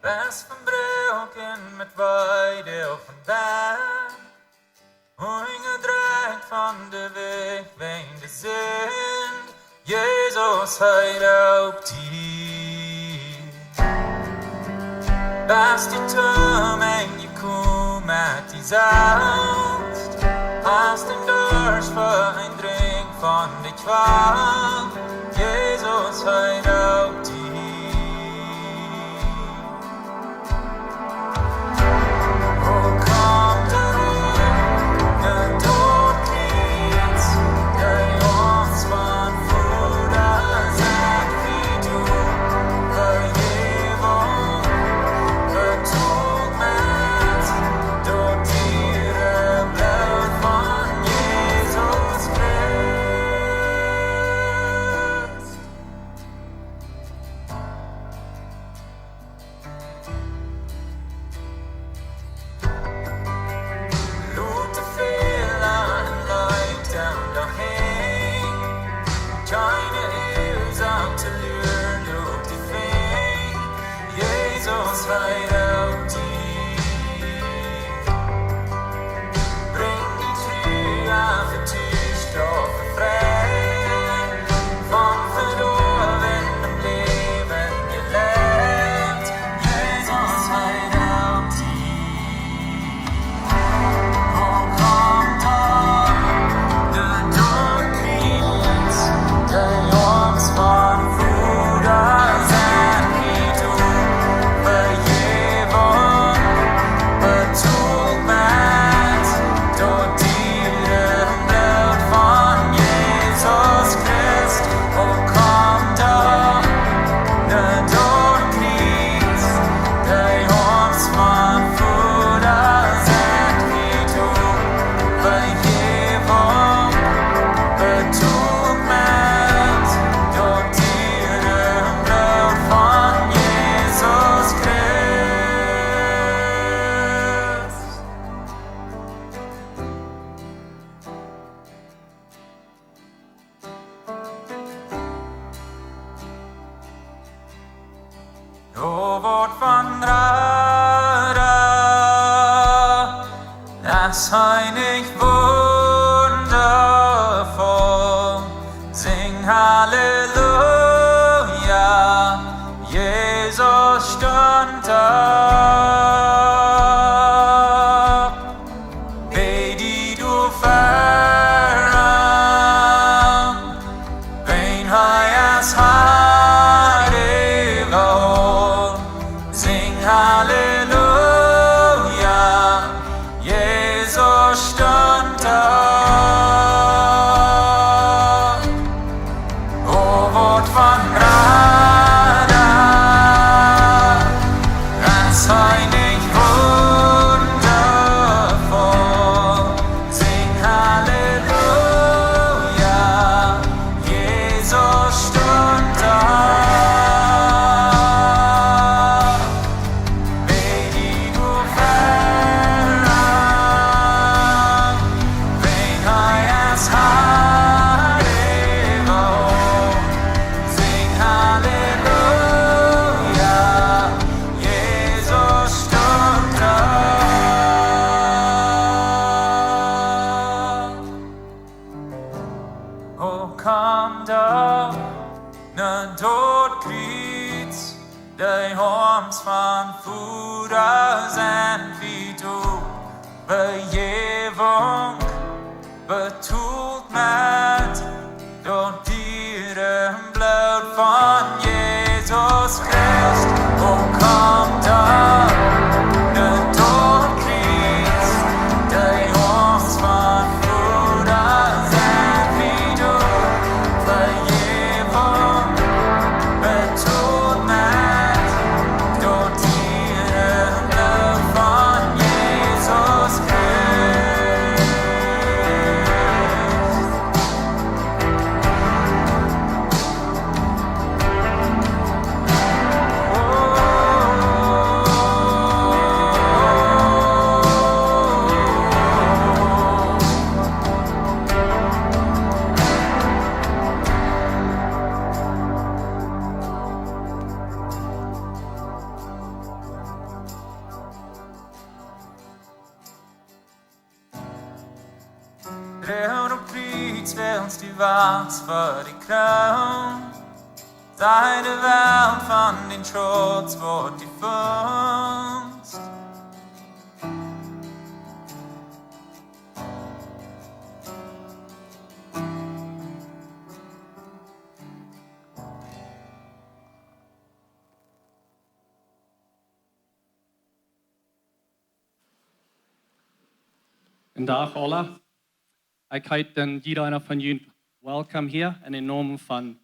Bäst van breuken met weide op een berg. Hoingen draait van de weg ween de zin. Jezus, hij raubt die. Bäst die tum en je koe met die zout. Als den dörs voor een drink van de kwaal. Jezus, hij raubt die. Vergeef Zeit auf dich. Bring die Früh auf den Tisch, doch befreit von verlorenem Leben gelebt. Jesus, Zeit auf dich. Oh, komm doch, der Tod kriegs, der Jungs von Bruder sind wie du. Vergebung betont mit, dort dir im Blut von Jesus Christ. Oh, komm doch, der Tod kriegs, der Jungs von Bruder sind wie du. Vergebung betont mit, dort dir im Blut von Jesus Christ. O Wort von Rada, das heilig wundervoll. Sing Halleluja, Jesus stund auf. Bei die du verrann, wen heiers Heide wohl. Sing Halleluja, Jesus stund auf. O Wort von Rada, das heilig wundervoll. Sing Halleluja, Jesus stund auf. Bei die du verrann, wen heiers Heide wohl. Sing Halleluja, Jesus stund auf. Oh, komm doch, ne Tod kriegst, die Horns von Fuder sind wie du. Vergebung betont mit, dort dir im Blut von Jesus Christ. Oh, komm doch, ne Tod kriegst, die Horns von Fuder sind wie du. Vergebung betont mit, dort dir im Blut von Jesus Christ. Dreht op kriets wils die wacht voor die kroon. Zij de welt van den trots wordt die vondst. Guten Tag, alle. Ik heet dan iedereen van jullie welkom hier in de naam van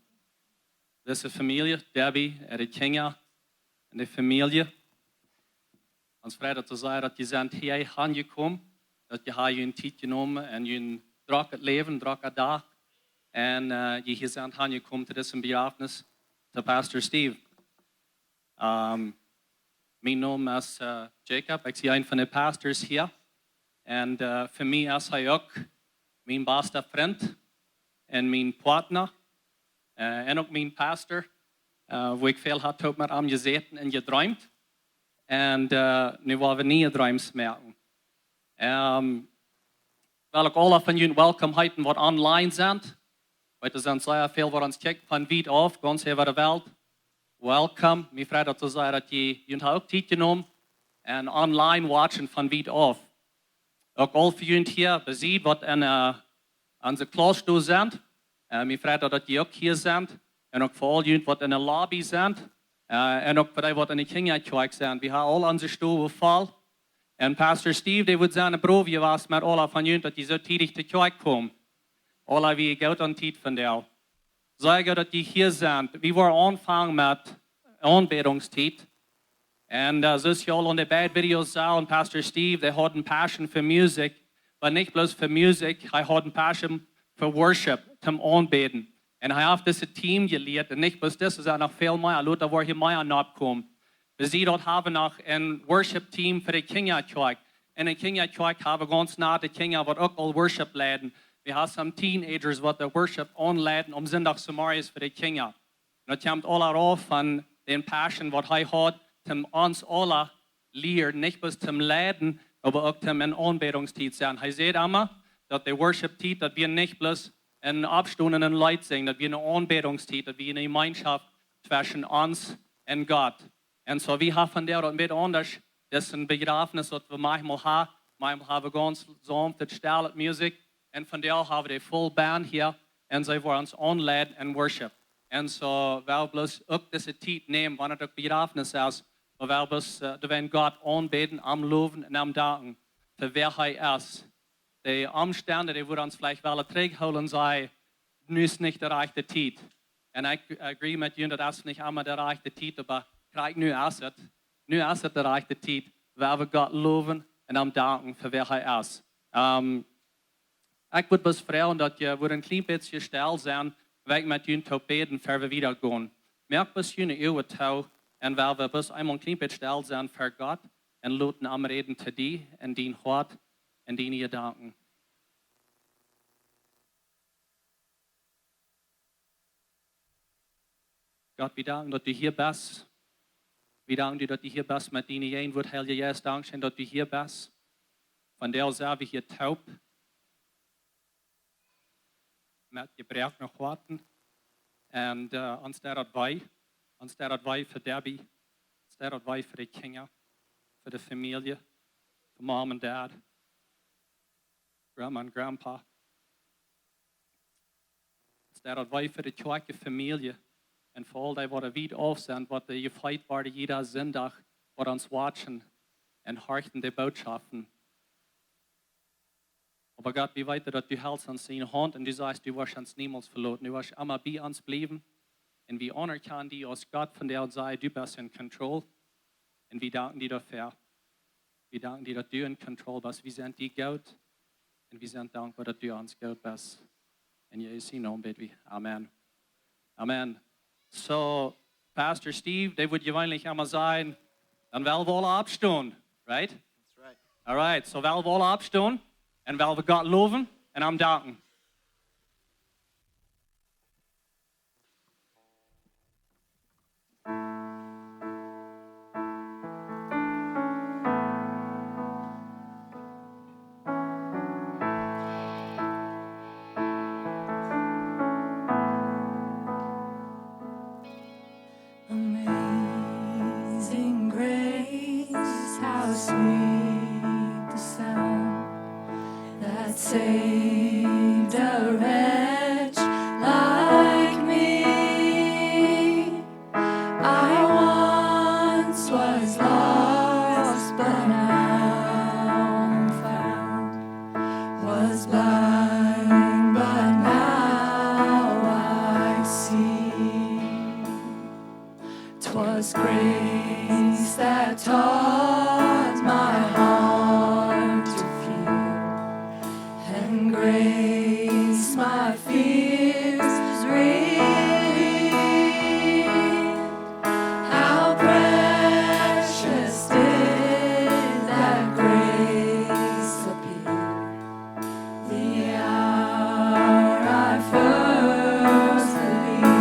deze familie, Debbie en de kinderen en de familie. Ons vrede te zeggen dat je bent hier aangekomen, dat je hier je tijd genomen en je drak het leven, drak het dag. En je hier bent aangekomen tot deze begrafenis van Pastor Steve. Mijn naam is Jacob, ik zie een van de pastors hier. En voor mij is hij ook mijn beste vriend en mijn partner. En ook mijn pastor, waar ik veel had met hem gezeten en gedroomd. En nu willen we nieuwe droom's merken. Wil ik alle van jullie welkom heten wat online zijn. Want er zijn zeer veel wat ons kijken van wiet af, ganz over de wereld. Welkom. Mijn vriend dat zeggen dat jullie ook tijd genomen en online watchen van wiet af. Ook al voor jullie hier bezien wat in onze klasstoel zijn. Mijn vriend dat jullie ook hier zijn. En ook voor al jullie wat in de lobby zijn. En ook voor die wat in de kinderkerk zijn. We hebben al onze stoelen vol. En Pastor Steve, die wordt zijn broer, je was met alle van jullie dat je zo tijdig te kerk komt. Alle wie goud aan tijd van jou. Zeggen dat die hier zijn. We waren aanvangen met aanbettingstijd. En zoals je al in de beide video's zag, en Pastor Steve, they had een passion voor muziek. Maar niet bloos voor muziek, hij had een passion voor worship, zum aanbeten. En hij heeft deze team geleerd. En niet bloos dit, er zijn nog veel meer. Later waar je meer aan opkomt. We zien dat hebben nog een worship team voor de kinderkerk. En in de kinderkerk hebben we ganz na de kinderen wat ook al worship leiden. We hebben some teenagers wat de worship aanleiden om zondagsmorgens voor de kinderen. En dat komt alle af van de passion wat hij had, om ons alle leren, niet bloos te leiden, maar ook om in aanbetungstijd zijn. Hij zegt immer, dat de worship tijd, dat we niet bloos in opstunden en lied zingen, dat we in aanbetungstijd, dat we in een gemeenschap tussen ons en God. En zo we hebben van daar een beetje anders. Dat is een begrafenis dat we manchmal hebben. Manchmal hebben we ganz sanft stil muziek. En van daar hebben we de full band hier. En zij worden ons aanleiden en worship. En zo wel bloos ook deze tijd nemen, wanneer het ook begrafenis is. Maar wel bloos we God aanbeten, am loven en am danken. Voor wie hij is. De omstanden die worden ons vielleicht wel terughouden en zeggen, nu is niet de rechte tijd. En ik agree met jullie dat is niet immer de rechte tijd, maar kijk, nu is het de rechte tijd, waar we God loven en hem danken voor wie hij is. Ik wil best vragen dat je voor een klein beetje stil zijn, waar ik met jullie te beden, voor we weer gaan. Merk best jullie uw touw en waar we best eenmaal een klein beetje stil zijn voor God en laten hem reden te die en dien hart en dien je danken. God, we danken dat u hier bent. We danken u dat u hier bent met die een wordt heel juist dankzij dat u hier bent. Van daar zijn we hier taub. Met gebrek nog wachten. En ons daar wij voor Debbie. Ons daar wij voor de kinderen. Voor de familie. Voor mom en dad. Grandma en grandpa. Ons daar wij voor de kerkje familie. En voor al die wat weit af zijn, wat de gefreut worden jeder zondag, wat ons watchen en horchen de boodschappen. Aber Gott, wie weit dat du hältst uns in Hand und du sagst, du wirst uns niemals verlassen. Du wirst immer bei uns bleiben. Und wir anerkennen dich als Gott, von der sei, du bist in Control. Und wir danken dir dafür. Wir danken dir, dass du in Control bist. Wir sind dir gut. Und wir sind dankbar, dass du uns gut bist. In Jesu Namen beten wir. Amen. Amen. So, Pastor Steve, der wird gewöhnlich immer sagen, dann wollen wir alle abstehen, right? That's right. All right, so wollen wir alle abstehen und wollen wir Gott loben und ihm danken. Amazing grace, how sweet the sound that saved a wretch like me. I once was lost, but now I'm found. Was blind, but now I see. 'Twas grace that taught my heart to fear, and grace my fears relieved. How precious did that grace appear the hour I first believed.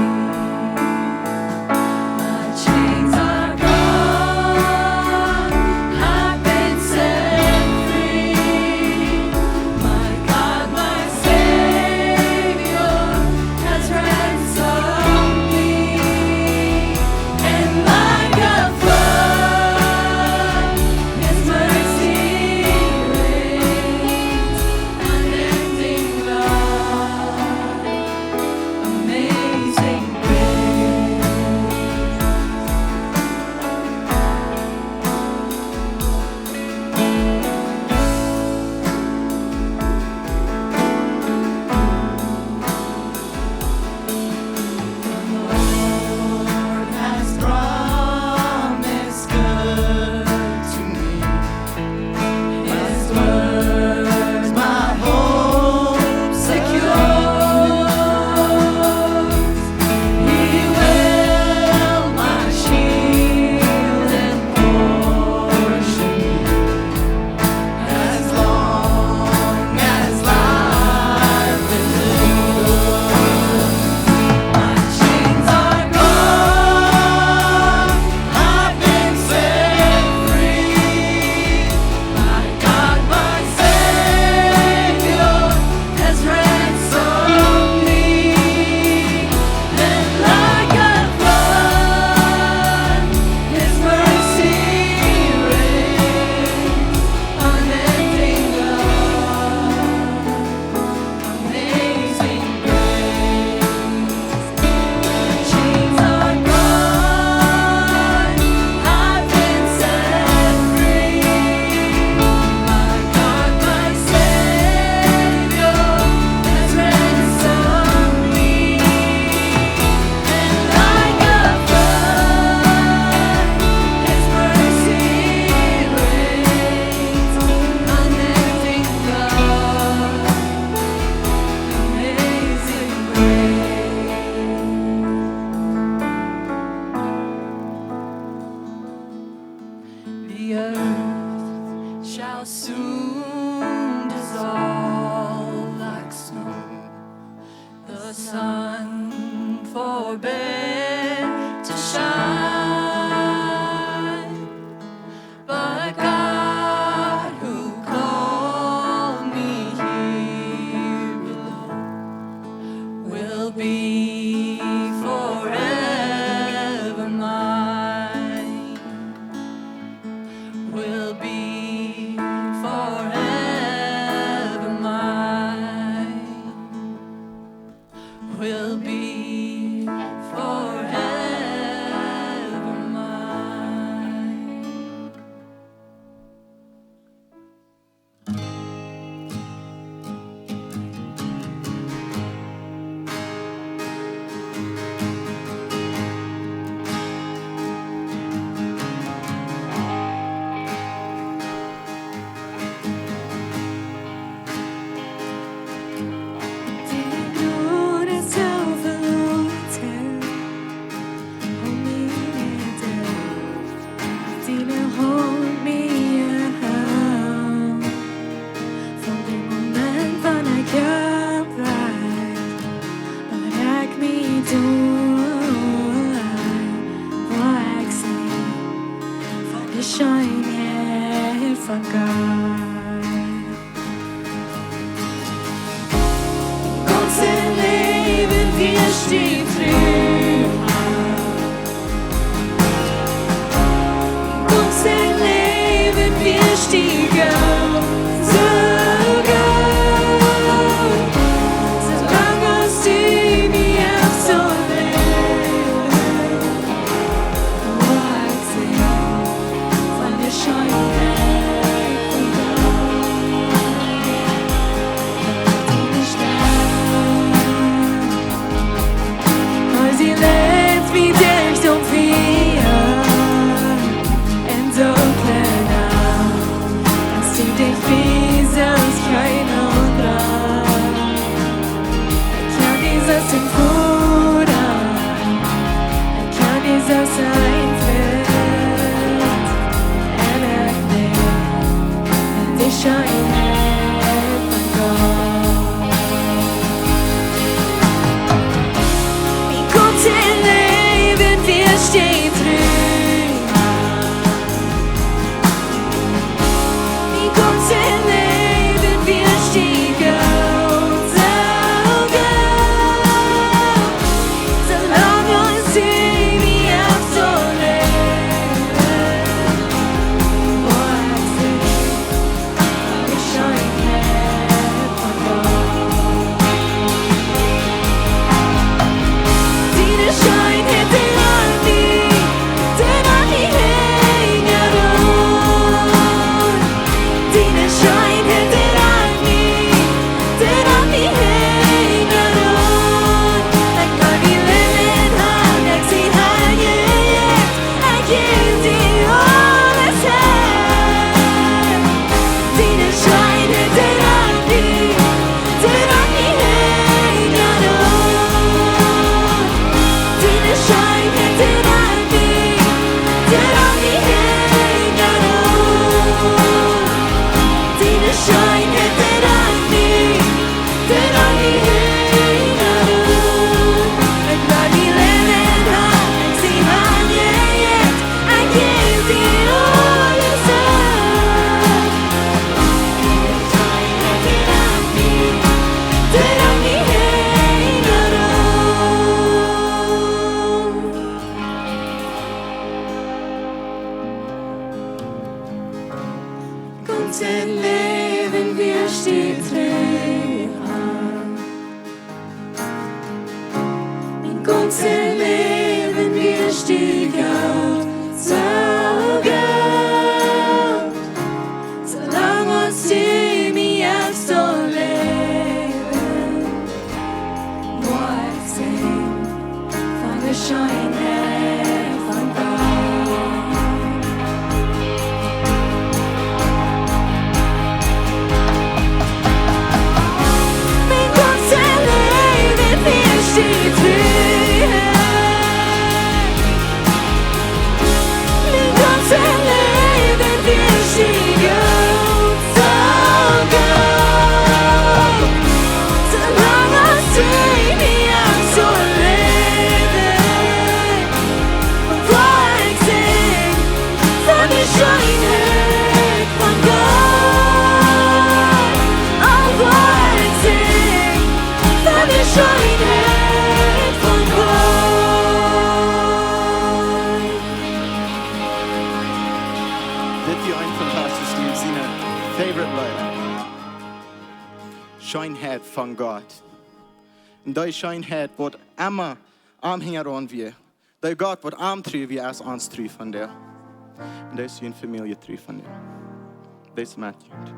My chains are gone. soon dissolve like snow. The sun forbade to shine, but God who called me here below will be forever mine, will be forever mine, will be forever mine. Didn't notice how verloren hold me down. Didn't hold me out. Från det moment when I got right, but jag mig då var jag sen, för det shiner från God. Ganze Leben wir stehen drüber. Ganze Leben wir stiegen sogar. Solange uns die mir so leben, war ich sehen von der Scheune von Gott. Die Stadt, als sie lebt wie der Sturm en dunkle nacht, als sie dich wie sonst kein anderer. Ich kann dieses im Bruder, ich kann dieses einfällt, nicht, die Scheine von Gott. Wie Gott im Leben wir stehen drüber. Wie Gott im Leben wir stiegen sogar. Solange uns die mir so leben, war ich sehen, die Scheine von Gott. Die Scheine hätte an die hänger an. Die Scheine hätte an die hänger an. Ich kann die Leben haben, ich sie hänge jetzt, ich geb dir alles her. Die Scheine hätte an die hänger an. Die Scheine hätte an die hänger an. Die Scheine hätte an die hänger an. Ich mag die Leben haben, ich sie hänge jetzt, ich geb dir alles her. Die Scheine hätte an die hänger an. Ganze Leben wir stehen dran. Mein ganze Leben wir stiegen sogar. Solange uns die mir so leben, war ich sehen von der Scheine von Gott. Vet ju en fantastisk liv, sina favorite life. Skönhet från Gud. Det är skönhet vad Emma anhänger an vi. Det är Gud vad amtry vi är ans try från det. Det är sin familj try från det. Det är som är gjort.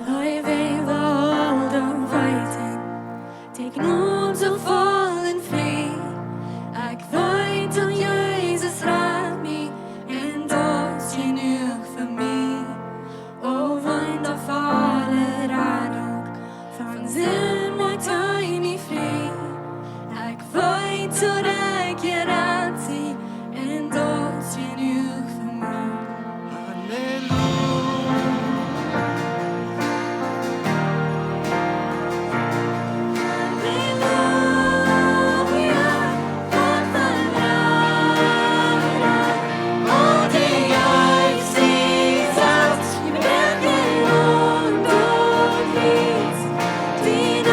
I weigh all the fighting, take notes of fallen free. Ik weet om Jezus raad me en dat is genoeg voor mij. Oh, wanneer vallen raad ook van zin maakt hij me vrij. Ik weet dat ik je raad zie en dat is genoeg voor mij. Die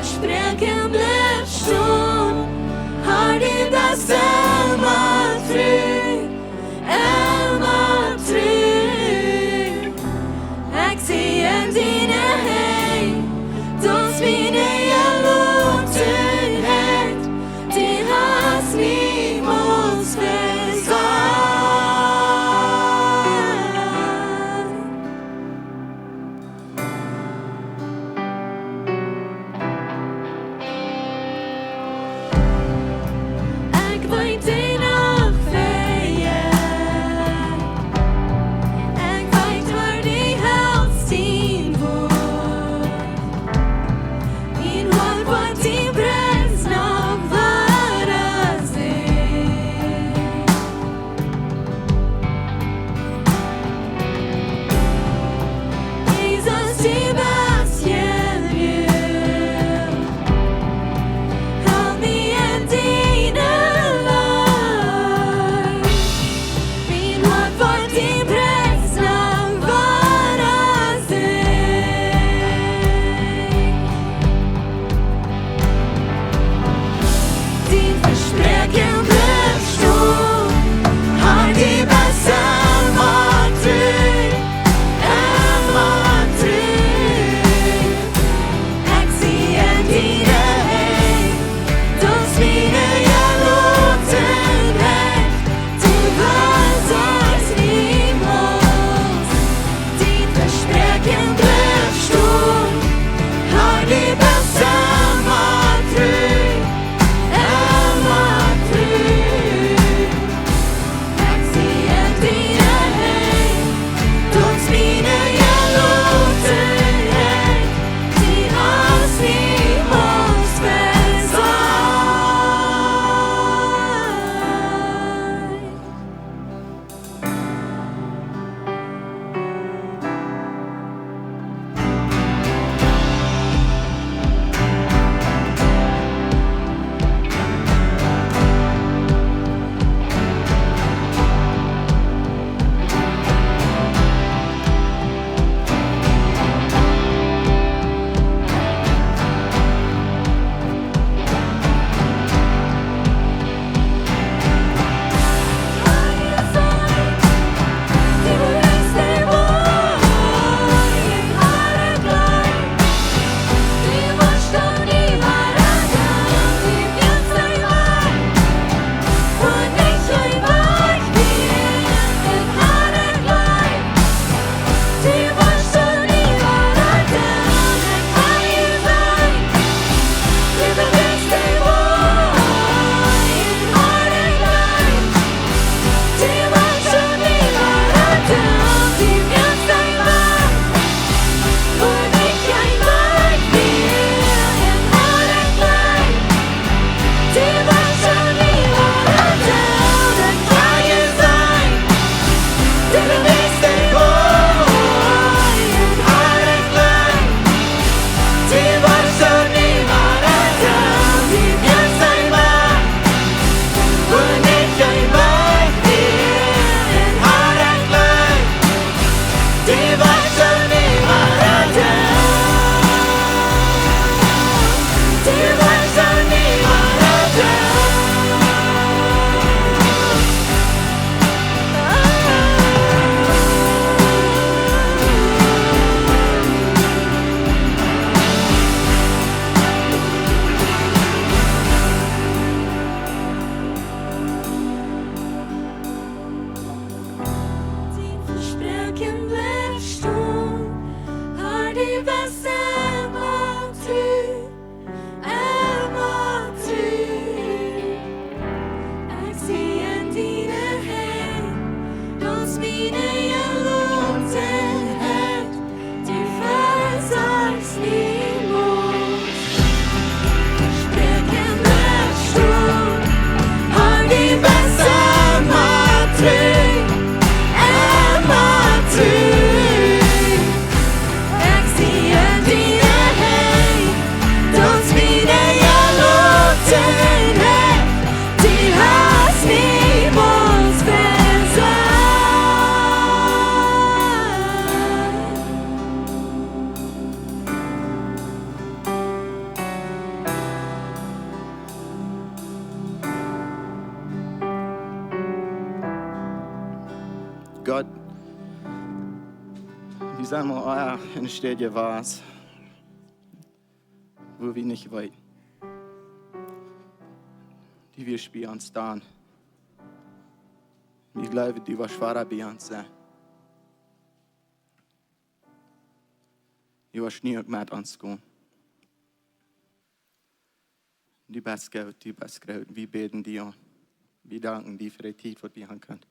spreken blir stor. Har de best elmer tru. Jeg sier dine hei, da spinner jeg låtenhet, til hans limos Gott, wir sagen mal, in Städte war es, wo wir nicht weit. Die wir spielen uns dann. Ich glaube, die war schwerer bei uns sein. Die war schwierig mit uns gehen. Die beste Geld, wir beten die an. Wir danken die für die Zeit, die wir haben können.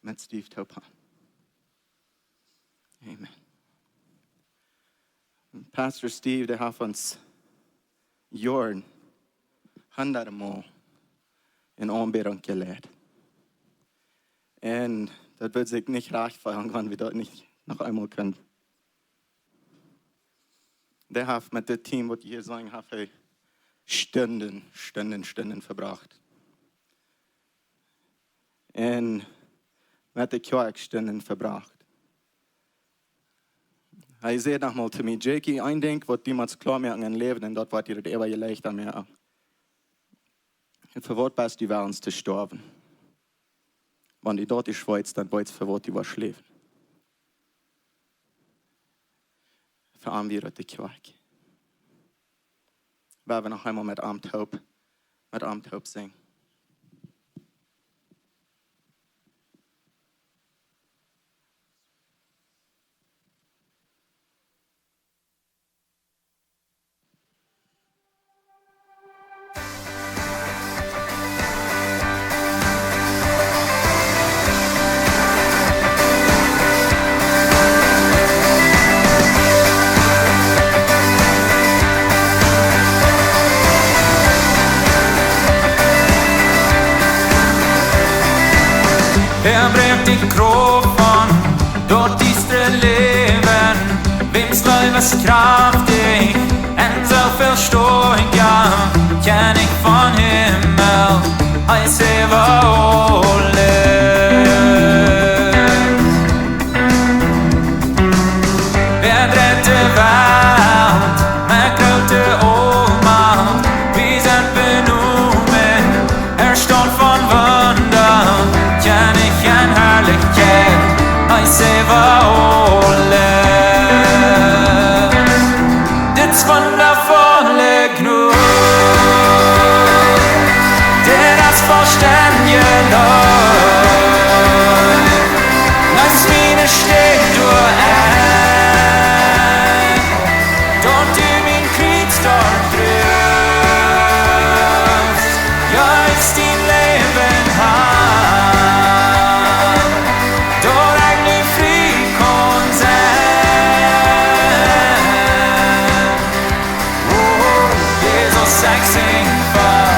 Mit Steve Topa. Amen. Pastor Steve, der hat uns Jahren, 100 Mal in Anbetung gelehrt. Und das wird sich nicht recht fallen, wenn wir das nicht noch einmal können. Der hat mit dem Team, was ich hier sagen, hat Stunden verbracht. Und mit der Kirche Stunden verbracht. Er sagt nochmal zu mir, Jakey, ein Ding, was niemals klar mehr an Leben, und dort wird ihr das ewige Licht an mir. Und für was bist du während zu sterben? Wenn die dort in Schweiz, dann weiß für was die was schläft. Für einen wir die Kirche. Weil wir noch einmal mit Amtaub singen. Er bringt die Kraft an, dort ist der Leben, wem's Leibes kraftig, und so viel Stärke, kenn ich von Himmel, als war er dreht die Welt, mit großer Ohnmacht, wir sind benommen, er steht von Wunder, kenn ich en Herrlichkeit, als war das wundervolle Gnut, der das Vollständige läuft, lass meine steht durch ein, dort du mein Kriegsdorf triffst, ja, ist dein Leben hat, dort eigentlich fri kann sein. Oh, Jesus, ich sing vor,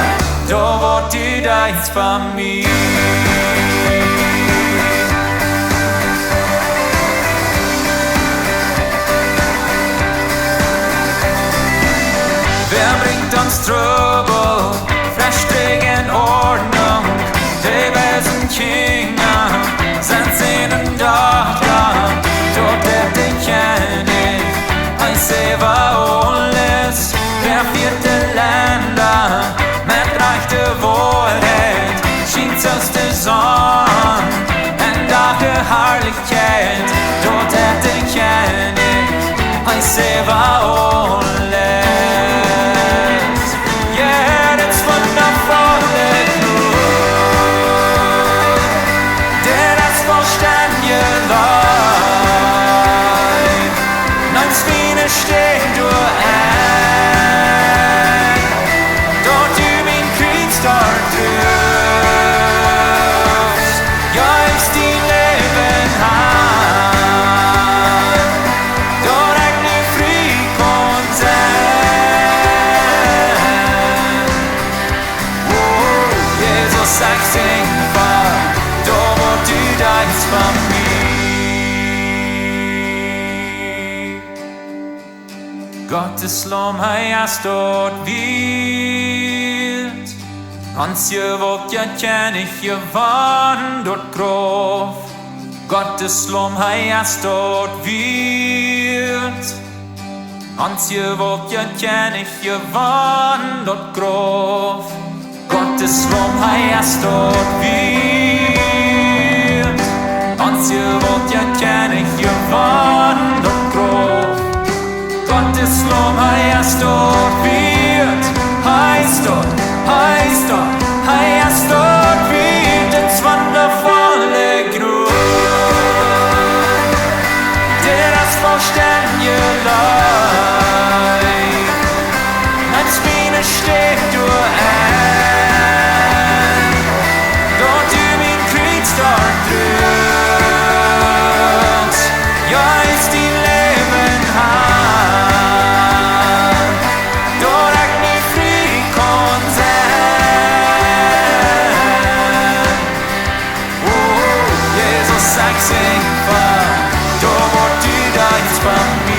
da wird die deins von mir. Wer bringt uns Trouble, Versteh in Ordnung, die bösen Kinder sind ihnen doch da, dort der König, als war alles, wer vierte Länder, mit reichte Wohlheit, schiebt aus der Sonne, und dache Herrlichkeit, dort der König, als war alles. Yeah, that's wundervolle Gnut, der das Vollständige läuft, nimmst meine steht durch ein, dort du mein Kriegsdorf triffst, ja, ist die Leben hat, dort eigentlich fri kann sein. Oh, Jesus, ich sing vor, da wird du deins von mir. Gottes Lamm, hast dort wird, ans je wollt ja kenn ich je dort grof. Gottes Lamm, hast dort wird, ans je wollt ja kenn ich je dort grof. Gottes Lamm, hast dort wird, ans als je wilt, ja ken ik je wandelt grof. Gottes Lob, hij is dort wird, hij is dort, hij is dort, hij is dort wird, het wondervolle Grund. Der das vollständige Leid, als Biene steht du ein, dort über ihn kriegst dort drückt, ja ist die Leben heim, dort ich nie frei kann sein. Oh, Jesus sagt sich wahr, du wort du da jetzt bei mir.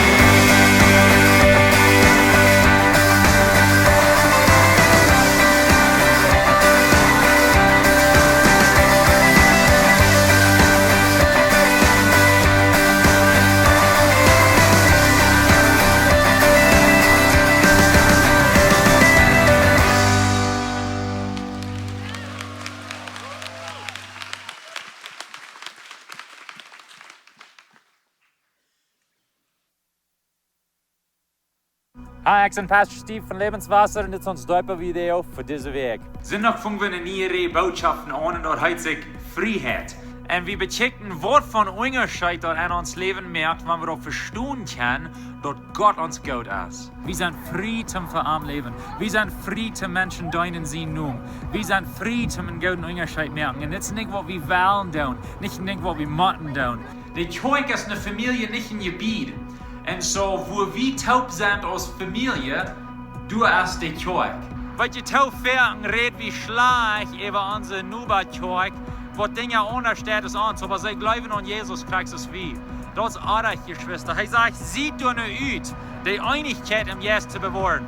Hi, ik ben Pastor Steve van Lebenswasser en dit is ons Duiper-video voor deze week. Zondag fangen wir eine neue Botschaften an und dort heißt sich Freiheit. En wie bechecken wat van Unterschied dat in ons leven merkt, wanneer we ook verstaan können, dat Gott uns gut ist. Wir sind frei zum Verarmen. Wir sind frei zum Menschen deinen Sinn nun. Wir sind frei zum einen guten Unterschied merken. Und das ist nicht, was wir wollen tun, nicht, was wir müssen tun. Die Kirche ist eine Familie, nicht ein Gebiet. Und so, wo wir taub sind als Familie, du hast die Kirche. Wat je te ver redt wie schlecht über unsere Nuba-Kirche, wo Dinge untersteht es uns, aber sie glauben an Jesus, kriegst es wie. Das ist auch Geschwister. Er sagt, sieht du nur aus, die Einigkeit im Jesus zu bewahren.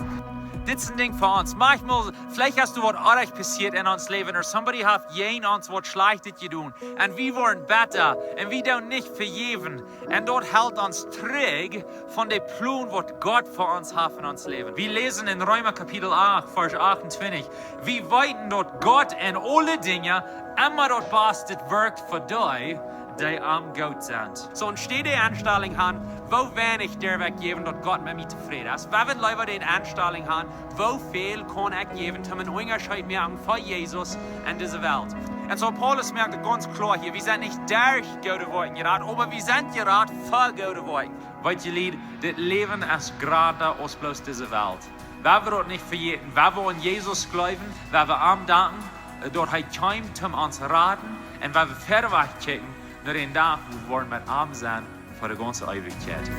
Das ist ein Ding für uns. Manchmal, vielleicht hast du was auch passiert in uns Leben, oder somebody hat jen uns was Schlechtes getan. Und wir wollen besser, und wir tun nicht vergeben. Und dort hält uns träg von dem Plan, was Gott für uns hat in uns Leben. Wir lesen in Römer Kapitel 8, Vers 28. Wir weiten dort Gott in alle Dinge immer dort bastet wirkt für die, die am Gott sind. So entsteht die Anstellung an, wo wenig der weggeben, dass Gott mit mir zufrieden ist. Wenn wir lieber die Anstellung haben, wo viel kann ich geben, um einen Unterschied merken von Jesus in dieser Welt. Und so Paulus merkt ganz klar hier, wir sind nicht durch gute Worte geraten, aber wir sind geraten voll gute Worte. Weil ihr Lied, das Leben ist gerade aus bloß dieser Welt. Wenn wir dort nicht vergeten, wenn wir an Jesus glauben, wenn wir am danken, dort hat kommt, um uns raten, und wenn wir verder wegkicken, nur den Tag, wo wir mit arm sein für die ganze Ewigkeit.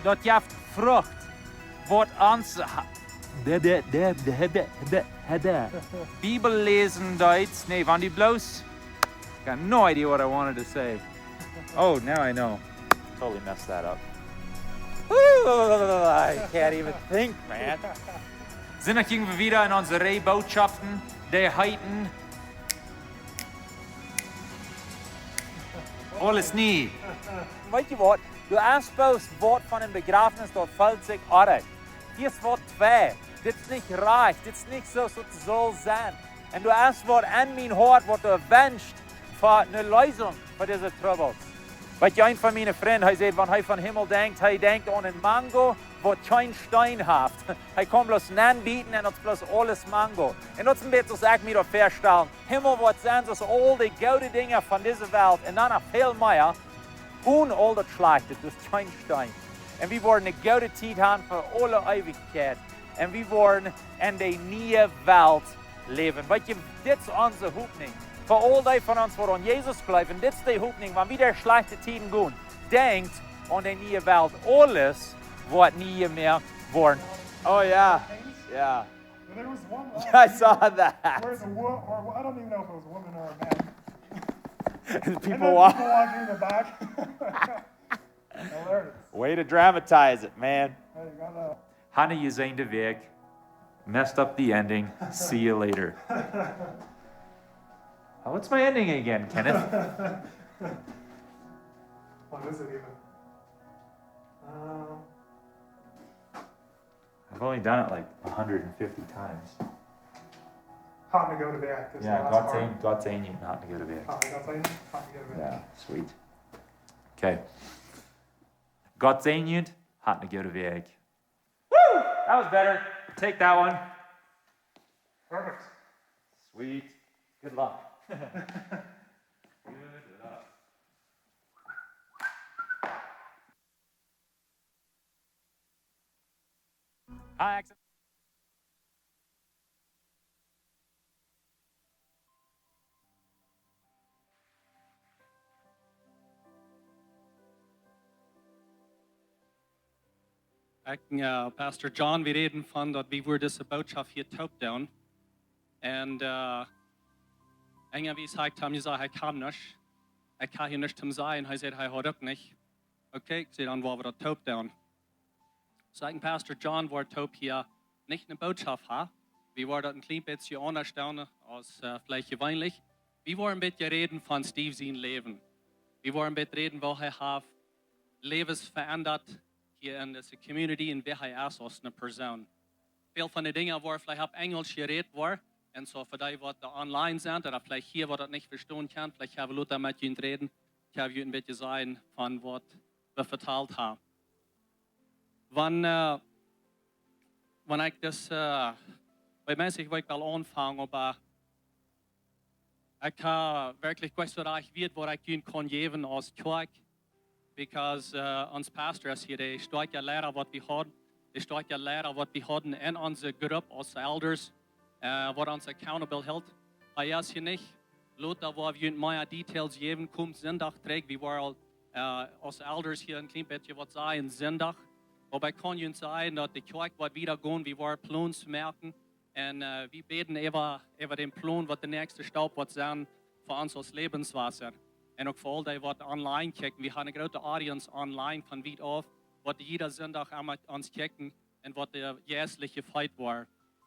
Dort jaft Frucht, wird uns Bibel lesen Deutsch. Nee, waren die bloß? Got no idea what I wanted to say. Oh, now I know. Totally messed that up. I can't even think, man. Sind gingen wir wieder in unsere Botschaften, die heiten. Alles nie. Weet je wat? Du aanspoust Wort von einem Begräbnis, dort fällt sich Arre. Hier ist Wort 2. Das ist nicht reich, das ist nicht so, so soll sein. Und du hast Wort an mein Hort, was du wünschst für eine Lösung für diese Troubles. Weil ein von meinen Freunden, er sagt, wenn er von Himmel denkt, er denkt an einen Mango, wo kein Stein hat. Er kann bloß anbieten und uns bloß alles Mango. Und das ist ein bisschen, so mir doch feststellen, Himmel wird sein, dass all die guten Dinge von dieser Welt und dann noch viel mehr, und all das Schlechte, das ist kein Stein. Und wir wollen eine gute Zeit haben für alle Ewigkeit. Und wir wollen in der neuen Welt leben. Weil das ist unsere Hoffnung. Für all die von uns, die an Jesus glauben, das ist die Hoffnung, wenn wir durch schlechte Zeiten gehen. Denkt an die neue Welt. Alles wird nie mehr worden. Oh yeah, yeah. But there was one. I saw that. Where's a woman, or I don't even know if it was a woman or a man. And And people then walk. people walking in the back. Hilarious. Way to dramatize it, man. Hey, you gotta. Hannah, you zijn de weg. Messed up the ending. See you later. Oh, what's my ending again, Kenneth? What is it even? I've only done it like 150 times. Hot to go to bed. Is the Yeah, last part. Gott sehen you not to go to bed. Hot to go to bed. Hot to go to bed. Yeah, sweet. Okay. Gott segnet, hat eine gute Weg. Woo! That was better. Take that one. Perfect. Sweet. Good luck. Good luck. Hi, Axel. Pastor John, wir reden von dort, wie wurde diese Botschaft hier taupt down. Und wie sagt haben gesagt, er kann nicht. Er kann hier nicht sein. Er sagt, er hat auch nicht. Okay, ich sehe dann, wo wir dort taupt down. Sagen Pastor John, war taupt hier nicht eine Botschaft hat. Wir waren dort ein klein bisschen anders down, als vielleicht gewöhnlich. Wir wollen ein bisschen reden von Steve sein Leben. Wir wollen ein bisschen reden, wo er hat Lebens verändert hier in dieser Community und wer er ist als eine Person. Viel von den Dingen, wo vielleicht auf Englisch geredet war, und so für die, die da online sind, oder vielleicht hier, wo das nicht verstehen kann, vielleicht haben wir mit ihnen reden, ich habe ihnen ein bisschen sagen, von was wir verteilt haben. Wenn ich das, bei mir ich will anfangen, aber ich habe wirklich gewusst, was ich wird, wo ich ihnen kann geben als Kirche. Because uns Pastor ist hier, der starke Lehrer, was wir haben, der starke Lehrer, was wir haben in unserer Gruppe als Elders, was uns accountable hält. Er ist hier nicht. Leute, wo wir mehr Details geben, kommt Sonntag trägt, wir waren als Elders hier ein klein bisschen was sagen, Sonntag. Aber ich kann Ihnen sagen, dass die Kirche wird wieder gehen, wir wollen Plans merken. Und wir beten über den Plan, was der nächste Staub wird sein für uns als Lebenswasser. En ook voor al die wat online kijken. We gaan een grote audience online van wie af. Wat jeder zondag aan ons kijken. En wat de geestelijke feit was.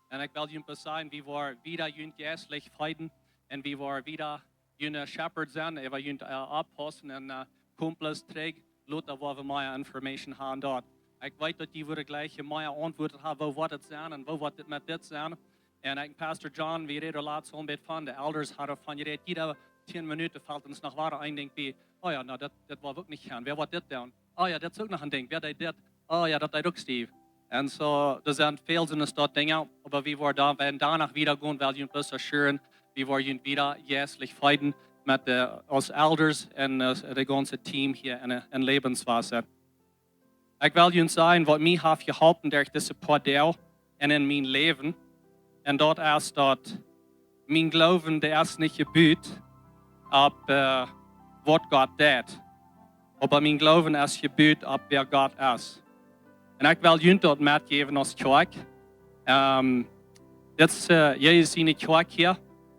En ik wil jullie zeggen, we waren wieder jullie geestelijk feiten. En we waren wieder jullie shepherds zijn. We waren jullie oppassen en kumpels terug. Laten we meer information hebben dort. Ik weet dat die worden gleich meer antwoorden hebben. Wat het zijn en wat het met dit zijn. En Pastor John, we reden laatst al een beetje van. De elders hadden van je jeder 10 Minuten fällt uns nach Ware ein, denkt wie, oh ja, das war wirklich nicht gern. Wer war das denn? Oh ja, das ist auch noch ein Ding. Wer das? Oh ja, das ist auch Steve. Und so, das sind viele sind es dort Dinge, aber wir waren da, werden danach wieder gehen, weil wir uns assuren, wir wollen wieder jährlich fighten mit als Elders und das ganze Team hier in Lebenswasser. Ich will Ihnen sagen, was mich hat geholfen durch diese Podell und in mein Leben. Und dort ist dort, mein Glauben, der ist nicht gebüht, op wat God deed. Aber mein Glauben ist gebüht, op wer Gott ist. Und ich will jullie dort mitgeben als Kirche. Jetzt, hier ist eine Kirche hier.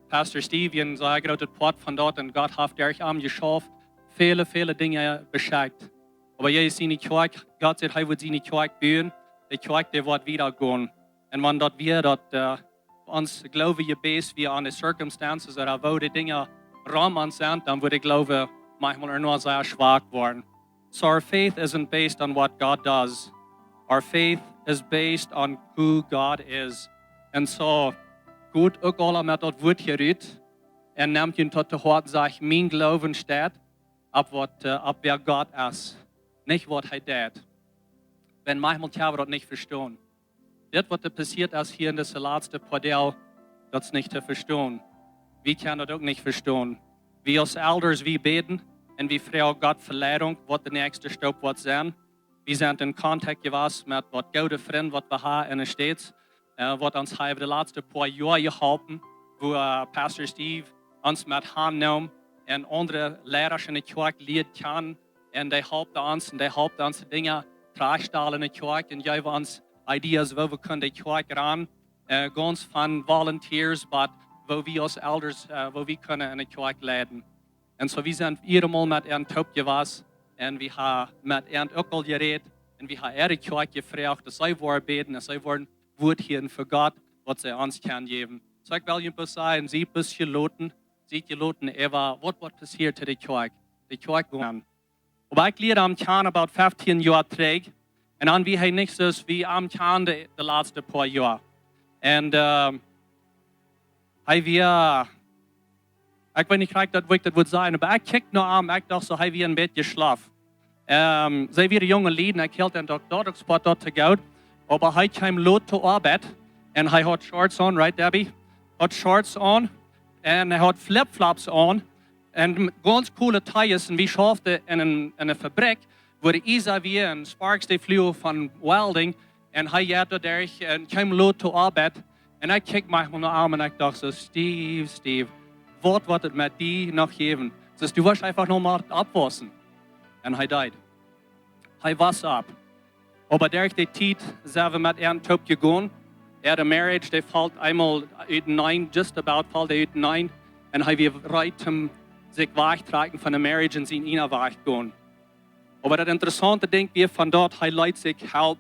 Pastor Steve, ihr sagt gerade das Wort von dort und Gott hat euch geschafft, viele Dinge beschenkt. Aber hier ist eine Kirche, Gott sagt, er wird seine Kirche bauen. Die Kirche, die wird wieder gehen. Und wenn dort wir dort uns Glaube gebet, wie an die Circumstances oder wo die Dinge Rahmen sind, dann würde ich glaube, manchmal nur sehr schwach worden. So our faith isn't based on what God does. Our faith is based on who God is. And so, gut, ook alle met dat woord geruid. En neemt je tot de hart, zeg, mijn Glauben steht, op wer Gott ist. Nicht, was hij deed. Wenn manchmal können wir das nicht verstehen. Das, was passiert ist hier in dieser letzten Podell, das ist nicht zu verstehen. Wir können das auch nicht verstehen. Wir als Elders, wir beten und wir fragen Gott Verleidung, was der nächste Stopp wird sein. Wir sind in Kontakt gewesen mit was gute Freunden, was wir haben in der Stadt, was uns die letzten paar Jahre geholfen, wo Pastor Steve uns mit Hand nahm und andere Lehrer in der Kirche lehren kann. Und die helfen uns Dinge tragstellen in der Kirche und geben uns Ideen, wo wir können die Kirche ran, ganz von Volunteers, aber wo wir als Elders, wo wir können in der Kirche leiden. Und so wir sind mal mit ihren Taub gewesen und wir haben mit ihren auch geredet und wir haben ihre Kirche gefragt, dass sie wollen beten, dass sie wollen Wort hören für Gott, was sie uns kann geben. So ich will Ihnen sagen, sie ein bisschen loten, ziet je loten even wat passiert in de kerk. De kerk gaan. Aber ich leerde am Kern about 15 Jahre terug. En dan wie hij niks dus wie am Kern de laatste paar jaar. En hij weer, ik weet niet gelijk dat ik dat wil zijn, maar ik kijk naar aan, ik dacht zo, hij weer een beetje slaaf. Zij weer jonge lieden, ik hield een dokterspot dort te gaan, maar hij kwam laat te arbeid. En hij had shorts on, right Debbie? Had shorts on. En hij had flip-flops on. En ganz coole Teils. En wie schaffte in een fabriek, waar Isa weer een sparks die vloer van welding. En hij had daar en kwam laat te arbeid. En ik keek mij naar aan en ik dacht zo, Steve, wat wordt het met die nog geven? Dus du was einfach nog maar abwassen. En hij died. Hij was op. Aber durch die tijd zijn we met een top gegaan. De marriage, die valt eenmaal uit 9, just about valt uit 9. En hij weer rijdt hem zich wegtrekken van de marriage en zijn ina weggaan. Aber dat interessante ding weer van dort, hij leidt zich help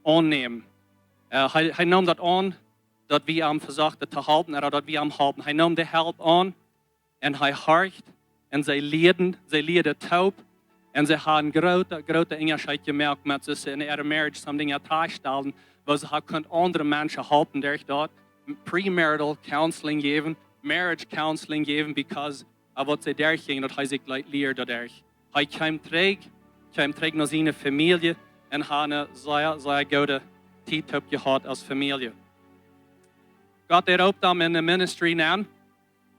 aannemen. Hij nam dat aan, dat we hem verzochten te helpen, en dat we hem helpen. Hij nam de help aan en hij hargt en zij leerden taub. En ze hadden grote onderscheid gemerkt met ze in ihrer marriage some dingen tegenstellen, waar ze kunnen andere mensen helpen durch dort. Premarital counseling geven, marriage counseling geven, because of wat ze daar gingen, dat hij zich leerde dadurch. Hij kwam terug naar zijn familie en had een zeer goede tijd gehad als familie. God erop dan in de ministry aan.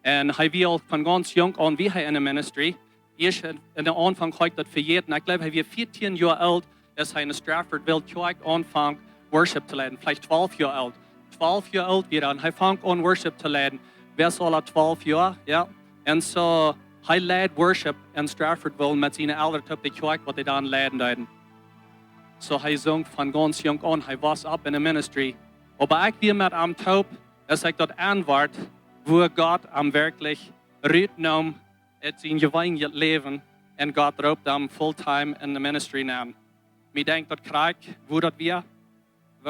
En hij wil van ganz jong aan wie hij in de ministry. Eerst in de aanvang had ik dat vergeten. Ik geloof, hij was 14 jaar oud, als hij in Stratfordville kerk aanvang worship te leiden. Vielleicht 12 jaar oud. 12 jaar oud weer aan. Hij vangt aan worship te leiden. Wer zal er 12 jaar? Ja. En zo, hij leidt worship in Stratfordville met zijn ouders op de kerk, wat hij dan leiden deed. Zo hij zong van ganz jong aan. Hij was op in de ministry. Maar ik weer met hem taub, als ik dat aanwaard, wo God am wirklich uitnam uit zijn gewone leven en God roept hem fulltime in de ministry aan. Ik denk dat krijg, wo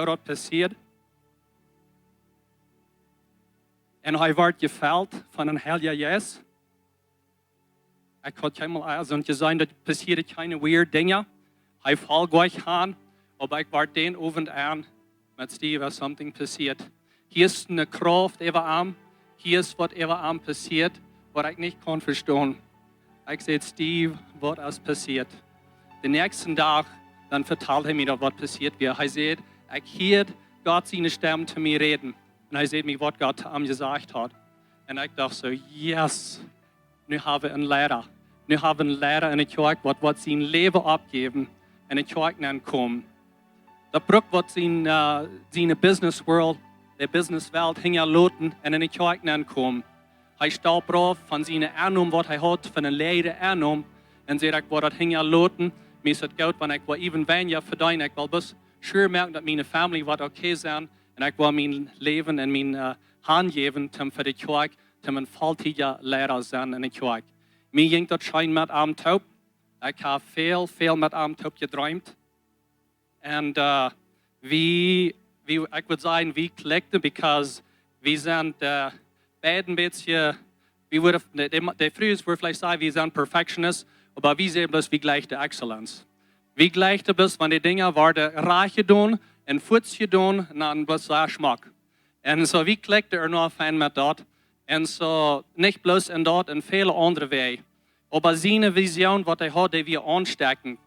dat passiert. En hij werd geveld van een heel jaar yes. Ik had helemaal zo gezegd dat passiert keine weird dingen. Hij valt gleich aan, maar ik werd den avond aan met Steve, als something passiert. Hier is een kracht even aan. Hier is wat even aan passiert, wat ik niet kon verstaan. Ik zei, Steve, wat is passiert? De nächsten dag, dan vertelde hij me wat passiert weer. Hij zei, ik hoor God zijn stem te mij reden. En hij zei me wat God hem gezegd had. En ik dacht zo, yes, nu hebben we een leraar. Nu hebben we een leraar in de kerk wat zijn leven opgeven en in de kerk aankomen. Dat broek wat zijn business world, de businesswelt ging loten en in de kerk aankomen. Hij stond brav van zijn aannom wat hij had van een leider aannom. En zei ik, wat dat ging loten. Mij is het goed, want ik wil even weinig verdienen. Ik wil best sure merken dat mijn familie wat oké zijn. En ik wil mijn leven en mijn hand geven voor de kerk, om een voltige leraar zijn in de kerk. Mij ging dat schijn met hem taub. Ik heb veel met hem taub gedroomd. En ik wil zeggen, wie klikten, because we zijn beiden een beetje, de vroegers wordt vielleicht zeggen, we zijn perfectionists, maar we zijn dus wie gleich de excellence. Wie gleich de dus, wanneer dingen worden raar gedaan en voets gedaan, dan was het smak. En zo, wie klikte er nog fijn met dat? En zo, niet bloos in dat en vele andere wegen. Maar zijn visie, wat hij had, die we aanstekken,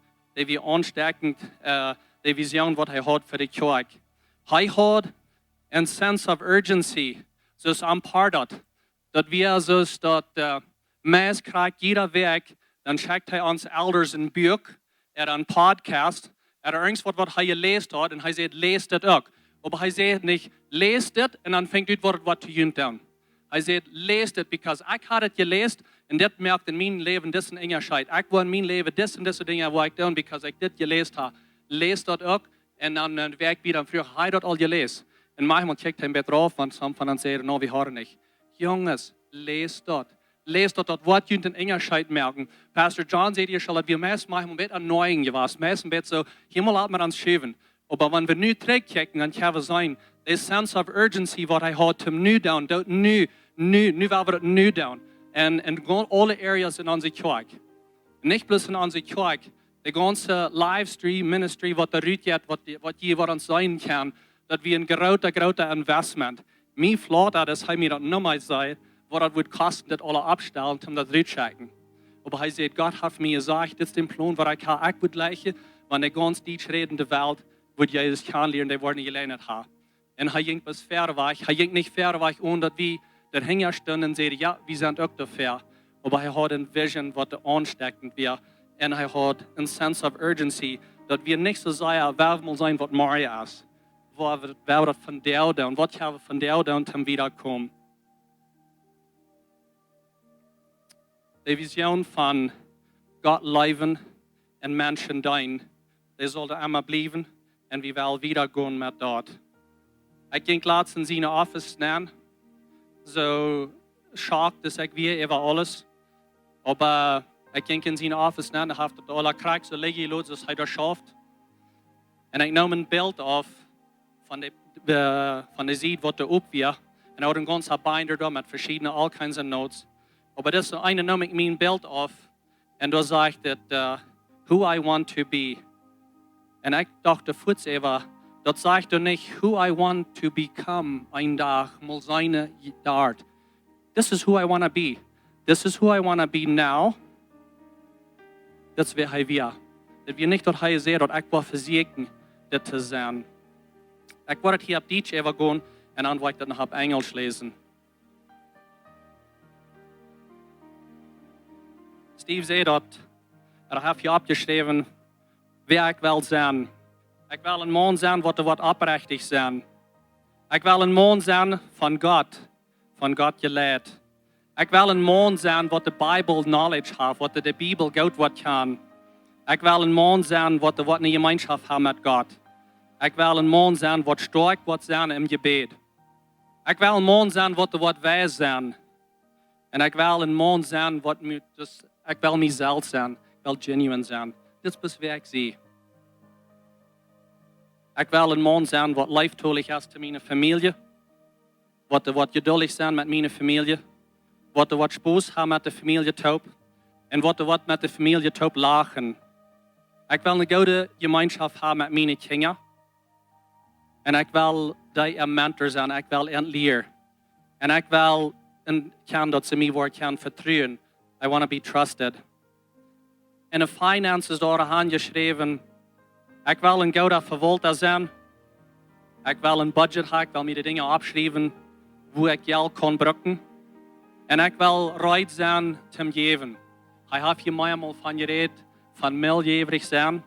de visie, wat hij had voor de kerk. Hij had een sense of urgency. Dus am part dat we dus dat meest krijgt jeder week, dan checkt hij ons elders een boek, een podcast, irgendwas wat hij gelezen had en hij zegt, lees dat ook. Maar hij zegt niet, lees dit en dan fängt uit wat te doen. Hij zegt, lees dit, because ik had het gelezen en dit merkt in mijn leven dit een onderscheid. Ik wil in mijn leven dit en deze dingen wat ik doe, because ik dit gelezen heb. Lees dat ook en dan werk ik dan vroeger, hij dat al gelezen. En manchmal kijkt hij een beetje drauf, want soms van hen zeggen, no, we horen niet. Jongens, lees dat. Lees dat wat je een onderscheid merken. Pastor John zei hier schon, dat we meest manchmal een beetje annoying geweest. Meest een beetje zo, helemaal laat maar aan schreven. Maar wanneer we nu terugkijken, dan gaan we zijn, de sense of urgency wat hij had om nu doen, nu willen we het nu doen. En alle areas in onze kerk. Nicht bloß in onze kerk. De ganze livestream ministry, wat eruit gaat, wat je wat ons zijn kan, dat we een grote investment. Mij flaut dat hij mij dat nummer zei, wat het wordt kosten, dat alle abstellen, om dat uitchecken. Aber hij zei, Gott hat mir gesagt, dit is de plan, wat ik ook moet leggen, want de ganz Deutsch redende Welt wird Jesus kennenlernen, die worden gelernt haben. En hij ging bis ver weg. Hij ging niet ver weg, omdat we er hingen stonden en zeiden, ja, we zijn ook ver. Aber hij had een vision, wat aansteckend was. En hij had een sense of urgency, dat we niet zo zeiden, waar we zijn wat Maria is. Waar we dat van jou doen, wat gaan we van jou doen, om wiederkomen. De vision van God leven en mensen dienen, die zullen immer blijven en we willen wieder gaan met dat. Ik ging laatst in zijn office neer, zo schock, dus ik weer over alles. Aber ik ging in zijn office neer, en heeft het alle krijg, zo leg je los, dus hij dat schaft. En ik nam een beeld af van de ziet wat er op weer. En had een ganze binder daar met verschillende, all kinds of notes. Aber das eine nam ik mijn beeld af. En daar zegt het, who I want to be. En ik dacht voets even, dat zegt er niet, who I want to become, een dag, mal zijn daad. This is who I want to be. This is who I want to be now. Dat is wie hij weer. Dat we niet dat hij zegt, dat ik wil verzieken, dit te zijn. Ik wil het hier op Deutsch even gaan, en dan wil ik dat nog op Engels lezen. Steve zei dat, heb je opgeschreven, wie ik wil zijn. Ik wil een man zijn wat oprechtig zijn. Ik wil een man zijn van God geleerd. Ik wil een man zijn wat de Bijbel knowledge heeft, wat de Bijbel goed wat kan. Ik wil een man zijn wat een gemeenschap heeft met God. Ik wil een man zijn wat sterk wat zijn in gebed. Ik wil een man zijn wat wijs zijn. En ik wil een man zijn wat ik wil mezelf zijn. Ik wil genuine zijn. Dit is wie ik zie. Ik wil een man zijn wat liefdevol is te mijn familie. Wat geduldig zijn met mijn familie. Wat spaß hebben met de familie top. En wat met de familie top lachen. Ik wil een goede gemeenschap hebben met mijn kinderen. En ik wil die een mentor zijn. Ik wil een leer. En ik wil kan dat ze mij kan vertrouwen. I want to be trusted. In de finances daar aangeschreven. Ik wil een goede verwalter zijn. Ik wil een budget hebben. Ik wil me de dingen opschrijven hoe ik geld kan gebruiken. En ik wil rijk zijn te geven. Hij heeft je mij eenmaal van gereed van miljeverig zijn.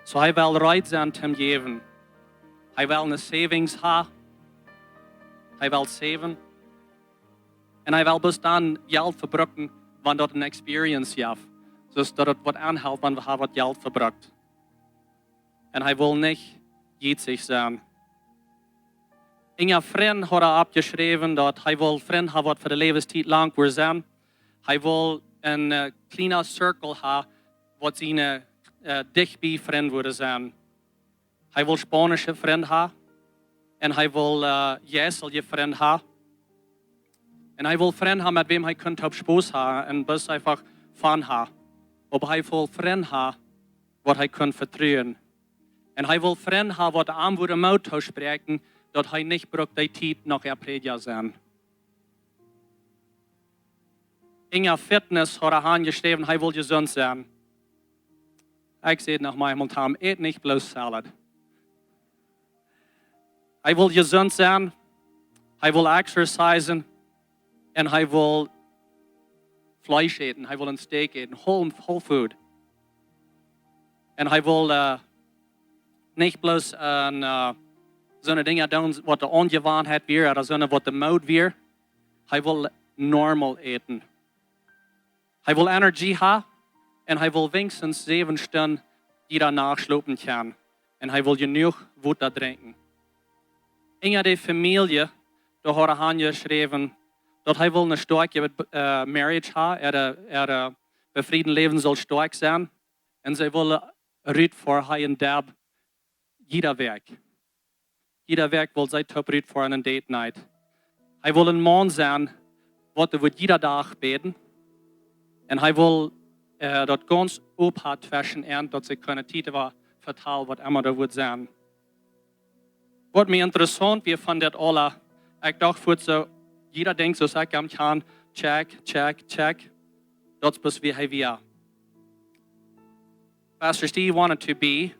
Zo hij wil rijk zijn te geven. Hij wil een savings hebben. Hij wil saven. En hij wil dus dan geld verbruiken, wanneer dat een experience heeft. Dus dat het wat aanhoudt, wanneer we wat geld verbruikt. En hij wil niet gietsig zijn. Een vriend had opgeschreven dat hij wil vriend hebben wat voor de levenstijd lang voor zijn. Hij wil een kleine cirkel hebben wat zijn dichtbij vriend worden zijn. Hij wil Spanische vriend hebben. En hij wil Jezelje vriend hebben. En hij wil vriend hebben met wem hij kunt op spoes hebben. En best einfach van hebben. Maar hij wil vriend hebben wat hij kunt vertrouwen. En hij wil vriend hebben wat aan wordt moed spreken. Dat hij niet brookt die tijd nog prediker zijn. In fitness had hij aangeschreven, hij wil gezond zijn. Ik zei nog maar iemand aan, eet niet bloos salad. Hij wil gezond zijn, hij wil exercisen en hij wil vlees eten, hij wil een steak eten, whole food. En hij wil niet bloos zo'n dingen doen wat de ongewoonheid weer, of zo'n wat de mode weer. Hij wil normal eten. Hij wil energie hebben en hij wil wenigstens 7 stunden die daarna slopen kan. En hij wil genoeg water drinken. In de familie, daar had hij aangeschreven dat hij wil een sterke marriage hebben. Bevrieden leven zal sterk zijn. En zij willen ruit voor hij en dab jeder werk. Jeder werk wil zij top ruit voor een date night. Hij wil een man zijn wat er wordt iedere dag beden. En hij wil dat ganz ophoudt tussen en dat ze kunnen tieten vertalen wat immer er wordt zijn. Wat me interessant weer van dit alle, ik dacht voor zo, jeder denkt zo ik am kan, check. Dat is pas wie hij weer. Pastor Steve wanted to be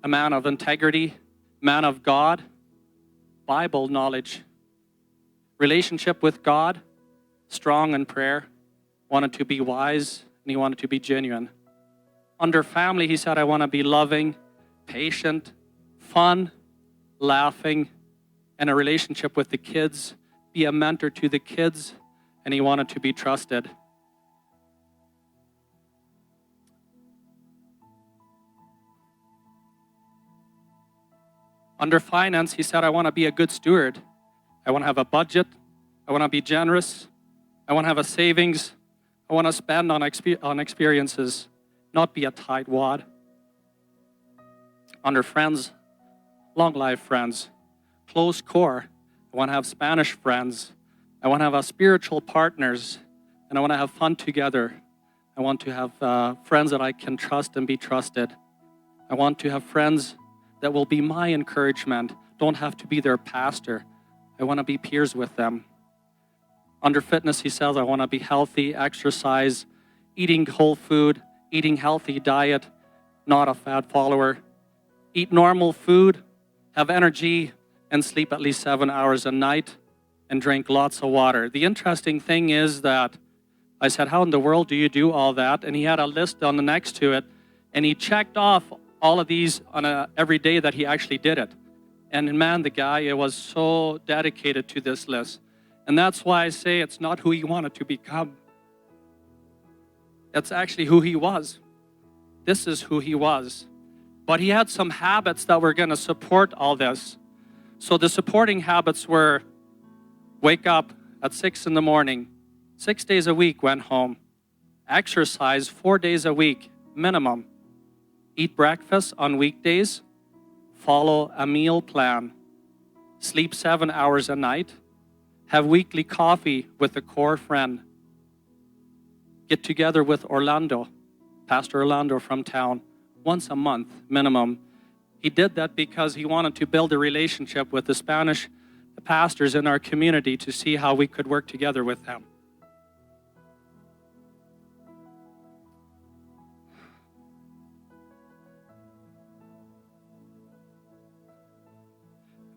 a man of integrity, man of God, Bible knowledge, relationship with God, strong in prayer, wanted to be wise, and he wanted to be genuine. Under family, he said, I want to be loving, patient, fun, laughing, and a relationship with the kids, be a mentor to the kids, and he wanted to be trusted. Under finance, he said, I want to be a good steward. I want to have a budget. I want to be generous. I want to have a savings. I want to spend on experiences, not be a tightwad. Under friends, long life friends, close core. I want to have Spanish friends. I want to have spiritual partners, and I want to have fun together. I want to have friends that I can trust and be trusted. I want to have friends that will be my encouragement, don't have to be their pastor. I want to be peers with them. Under fitness, he says, I want to be healthy, exercise, eating whole food, eating healthy diet, not a fad follower. Eat normal food, have energy, and sleep at least 7 hours a night, and drink lots of water. The interesting thing is that I said, how in the world do you do all that? And he had a list on the next to it, and he checked off all of these on every day that he actually did it. And man, the guy was so dedicated to this list. And that's why I say it's not who he wanted to become. It's actually who he was. This is who he was. But he had some habits that were going to support all this. So the supporting habits were wake up at 6 in the morning, 6 days a week went home, exercise 4 days a week, minimum, eat breakfast on weekdays, follow a meal plan, sleep 7 hours a night, have weekly coffee with a core friend, get together with Orlando, Pastor Orlando from town, once a month minimum. He did that because he wanted to build a relationship with the Spanish pastors in our community to see how we could work together with them.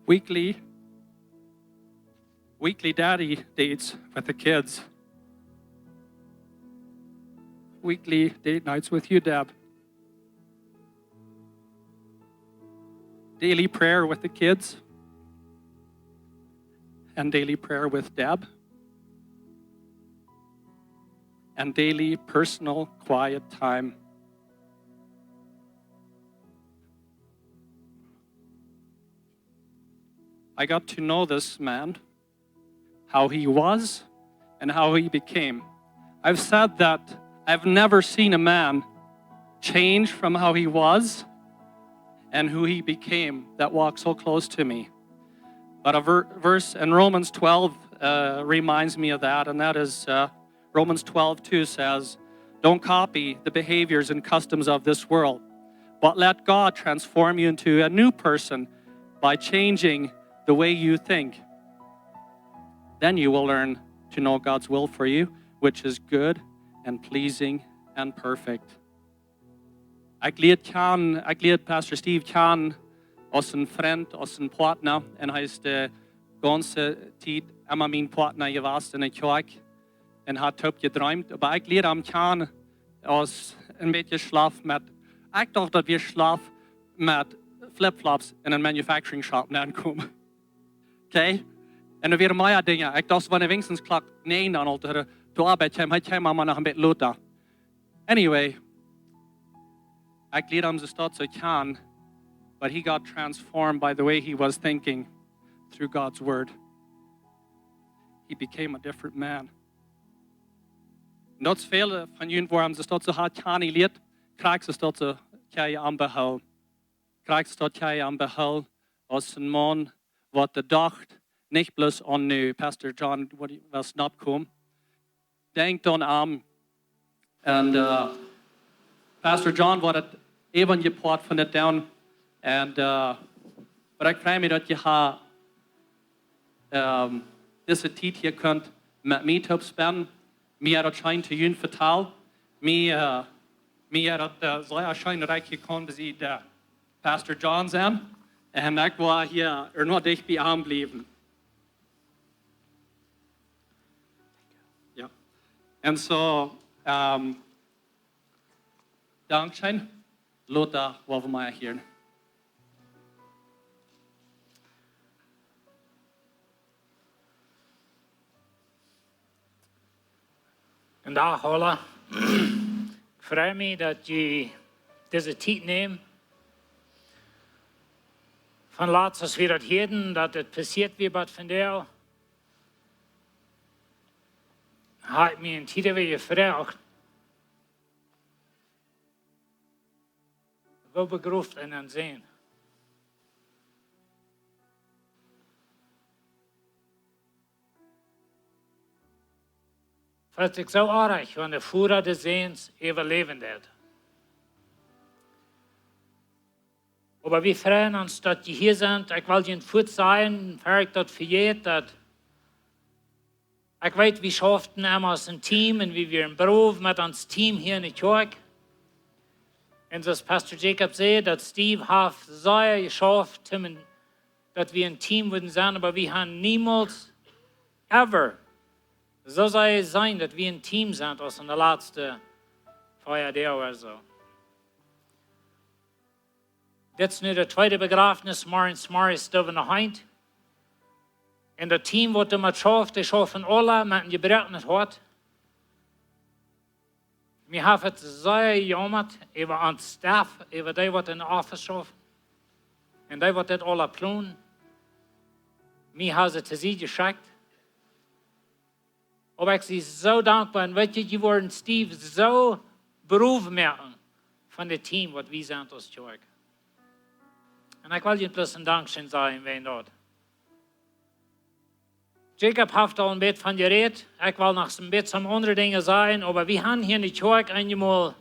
Weekly daddy dates with the kids. Weekly date nights with you, Deb. Daily prayer with the kids. And daily prayer with Deb. And daily personal quiet time. I got to know this man, how he was and how he became. I've said that I've never seen a man change from how he was and who he became that walked so close to me. But a verse in Romans 12 reminds me of that, and that is Romans 12:2 says, don't copy the behaviors and customs of this world, but let God transform you into a new person by changing the way you think. Then you will learn to know God's will for you, which is good and pleasing and perfect. Ik leed Pastor Steve kan als een vriend, als een partner, en hij is de ganze tijd immer mijn partner geweest in de kerk en had op gedroomd. Maar ik leed hem kan als een beetje slaaf met, ik dacht dat we slaaf met flip-flops in een manufacturing shop aankomen. Okay? En er waren meer dingen. Ik dacht, wanneer wenigstens klok 9 dan al te arbeid kwam, hij kwam maar nog een beetje later. Anyway, ik leerde hem zo dat zo kan, but he got transformed by the way he was thinking through God's word. He became a different man. En dat is veel van jullie waar hem zo dat zo hard kan leert, krijg ze dat zo kan je aanbehouden. Krijg ze dat kan je aanbehouden als een man wat de dacht Nicht bloß an nu, Pastor John, was snabbt kom. Denk dan aan. En Pastor John wordt het even geport van het down. En maar ik vraag me dat je deze tijd hier kunt met mij te spenden. Mij dat schijnt te doen vertaal. Mij dat zeer schijnt dat ik hier kon bezien Pastor John zijn. En ik wil hier nog dicht bij hem blijven. Ja. En zo, dankzij Lothar, wat we mij hier. En dag alle. Ik vraag me dat je deze tijd neemt. Van laatst als we dat heden, dat het passiert weer wat van jou. Had ik me een tijd weer gevraagd. Wat begroeft en dan zijn. Fast ik zo aardig, want de voerder des Seens überleben wird. Aber wir freuen uns, dass die hier sind. Ich will Ihnen gut sagen, weil ich das vergeht, dass ich weiß, wie schaffen wir als ein Team und wie wir im Beruf mit uns Team hier in der Kirche. Und das Pastor Jacob sagt, dass Steve hat sehr geschafft, dass wir ein Team würden sein, aber wir haben niemals, ever, so soll es sein, dass wir ein Team sind, als in der letzten 4 Jahren oder so. Dit is nu de tweede begrafenis, maar is er nog eind. En het team wordt er met schaft, die schaffen alle met een gebroken hart. We hebben het zeer gejammerd over ons staf, over die wat in de office schaffen. En die wat dit alle plannen. We hebben het te zien geschickt. Maar ik zie zo dankbaar en weet je, je wordt Steve zo beroemd maken van het team wat we zijn als kerk. En ik wil je plus een dankzij zeggen, ween dat. Jacob heeft al een beetje van gereed. Ik wil nog een beetje some andere dingen zeggen, maar we hebben hier in de kerk eenmaal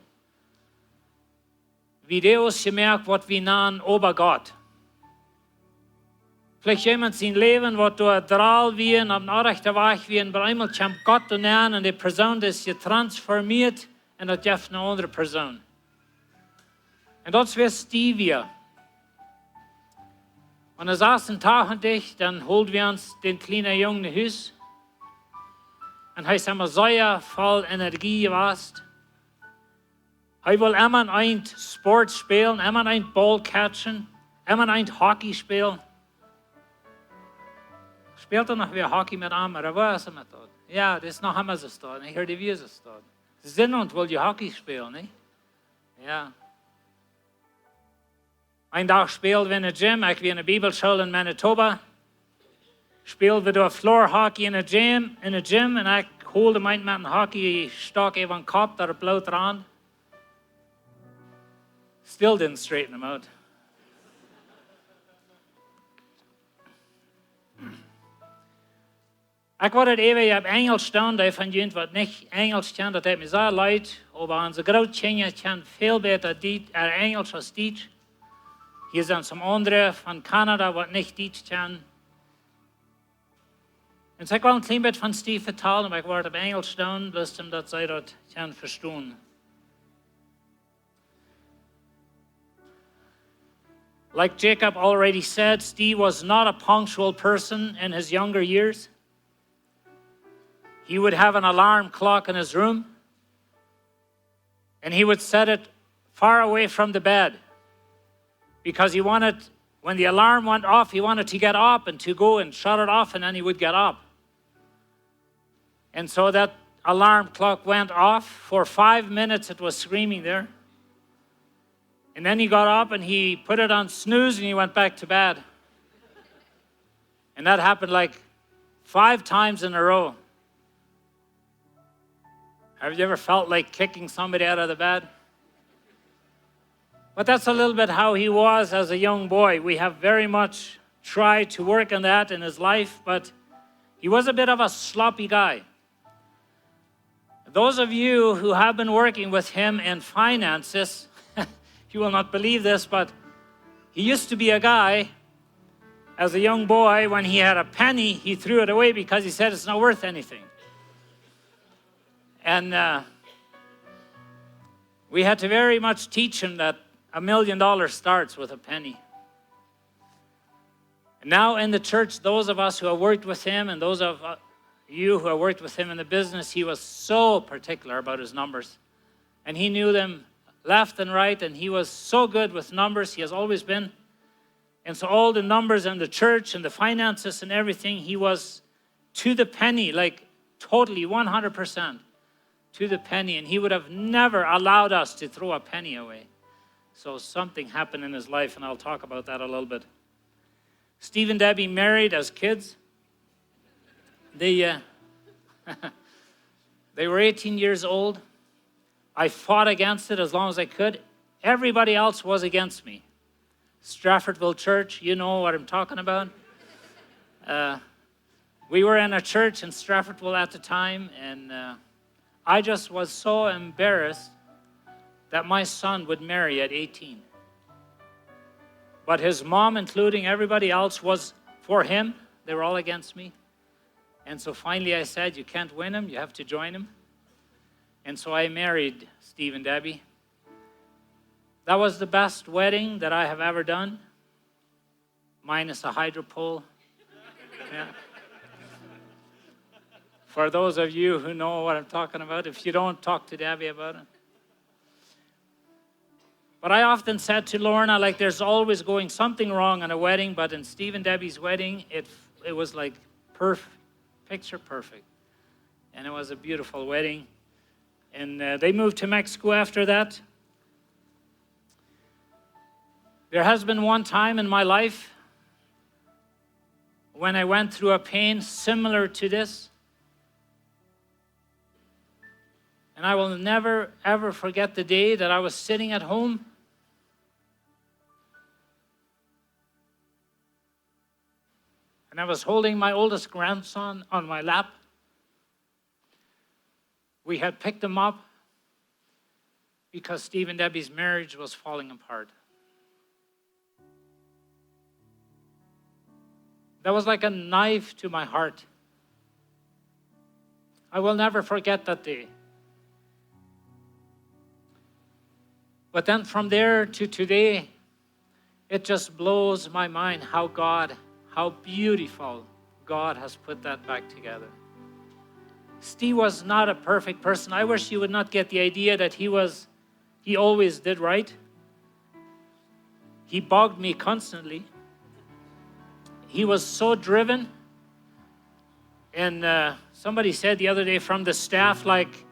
video's gemerkt, wat we namen over God. Vielleicht jemand zijn leven wat door draal wie en op een rechte weg wie en bij eenmaal komt God doen aan en die persoon is getransformeerd en dat geeft een andere persoon. En dat is weer Stevie. Und er saß einen Tag und dann holt wir uns den kleinen Jungen nach Hause. Und er ist immer sehr voll Energie gewesen. Er will immer ein Sport spielen, immer ein Ball catchen, immer ein Hockey spielen. Spielt er noch wie Hockey mit einem, oder wo ist er mit dort? Ja, das ist noch immer so dort. Ich höre die wie es dort. Sie sind und wollen die Hockey spielen, nicht? Ja. Ein Tag spielen wir in der Gym, ich bin in der Bibelschule in Manitoba. Spielen wir durch Floor Hockey in der Gym und ich holte meinen mit dem Hockeystock über den Kopf, da bloß dran. Still didn't straighten him out. Ich wollte ewig auf Englisch staan, die von jemand, was nicht Englisch kann, das hat mir sehr leid, aber unsere Großkinder können viel besser Englisch als Deutsch. Hier sind some andere von Kanada, die nicht Deutsch können. Und ich will ein klein bisschen von Steve vertellen, aber ich werde auf Englisch staan, bloß damit sie das können verstehen. Like Jacob already said, Steve was not a punctual person in his younger years. He would have an alarm clock in his room, and he would set it far away from the bed because he wanted, when the alarm went off, he wanted to get up and to go and shut it off, and then he would get up. And so that alarm clock went off. For 5 minutes it was screaming there. And then he got up and he put it on snooze and he went back to bed. And that happened like 5 times in a row. Have you ever felt like kicking somebody out of the bed? But that's a little bit how he was as a young boy. We have very much try to work on that in his life, but he was a bit of a sloppy guy. Those of you who have been working with him in finances, you will not believe this, but he used to be a guy, as a young boy, when he had a penny, he threw it away because he said it's not worth anything. And we had to very much teach him that $1 million starts with a penny. And now in the church, those of us who have worked with him and those of you who have worked with him in the business, he was so particular about his numbers. And he knew them left and right, and he was so good with numbers. He has always been. And so all the numbers in the church and the finances and everything, he was to the penny, like totally 100% to the penny. And he would have never allowed us to throw a penny away. So something happened in his life, and I'll talk about that a little bit. Steve and Debbie married as kids. They were 18 years old. I fought against it as long as I could. Everybody else was against me. Stratfordville Church, you know what I'm talking about. We were in a church in Stratfordville at the time, and I just was so embarrassed that my son would marry at 18. But his mom, including everybody else, was for him. They were all against me. And so finally I said, you can't win him, you have to join him. And so I married Steve and Debbie. That was the best wedding that I have ever done, minus a hydro pole. Yeah. For those of you who know what I'm talking about, if you don't, talk to Debbie about it. But I often said to Lorna, like, there's always going something wrong on a wedding, but in Steve and Debbie's wedding, it was like perfect, picture perfect. And it was a beautiful wedding. And they moved to Mexico after that. There has been one time in my life when I went through a pain similar to this. And I will never, ever forget the day that I was sitting at home. And I was holding my oldest grandson on my lap. We had picked him up because Steve and Debbie's marriage was falling apart. That was like a knife to my heart. I will never forget that day. But then from there to today, it just blows my mind how beautiful God has put that back together. Steve was not a perfect person. I wish you would not get the idea that he always did right. He bugged me constantly. He was so driven. And somebody said the other day from the staff, like,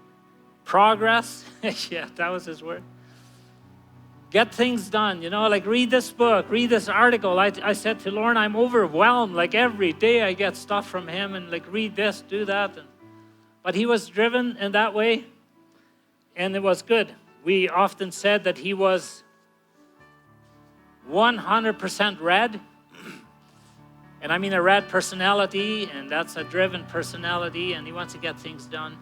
progress. Yeah, that was his word. Get things done, like read this book, read this article. I said to Lauren, I'm overwhelmed. Like every day I get stuff from him and like read this, do that. But he was driven in that way, and it was good. We often said that he was 100% red. And I mean a red personality, and that's a driven personality, and he wants to get things done.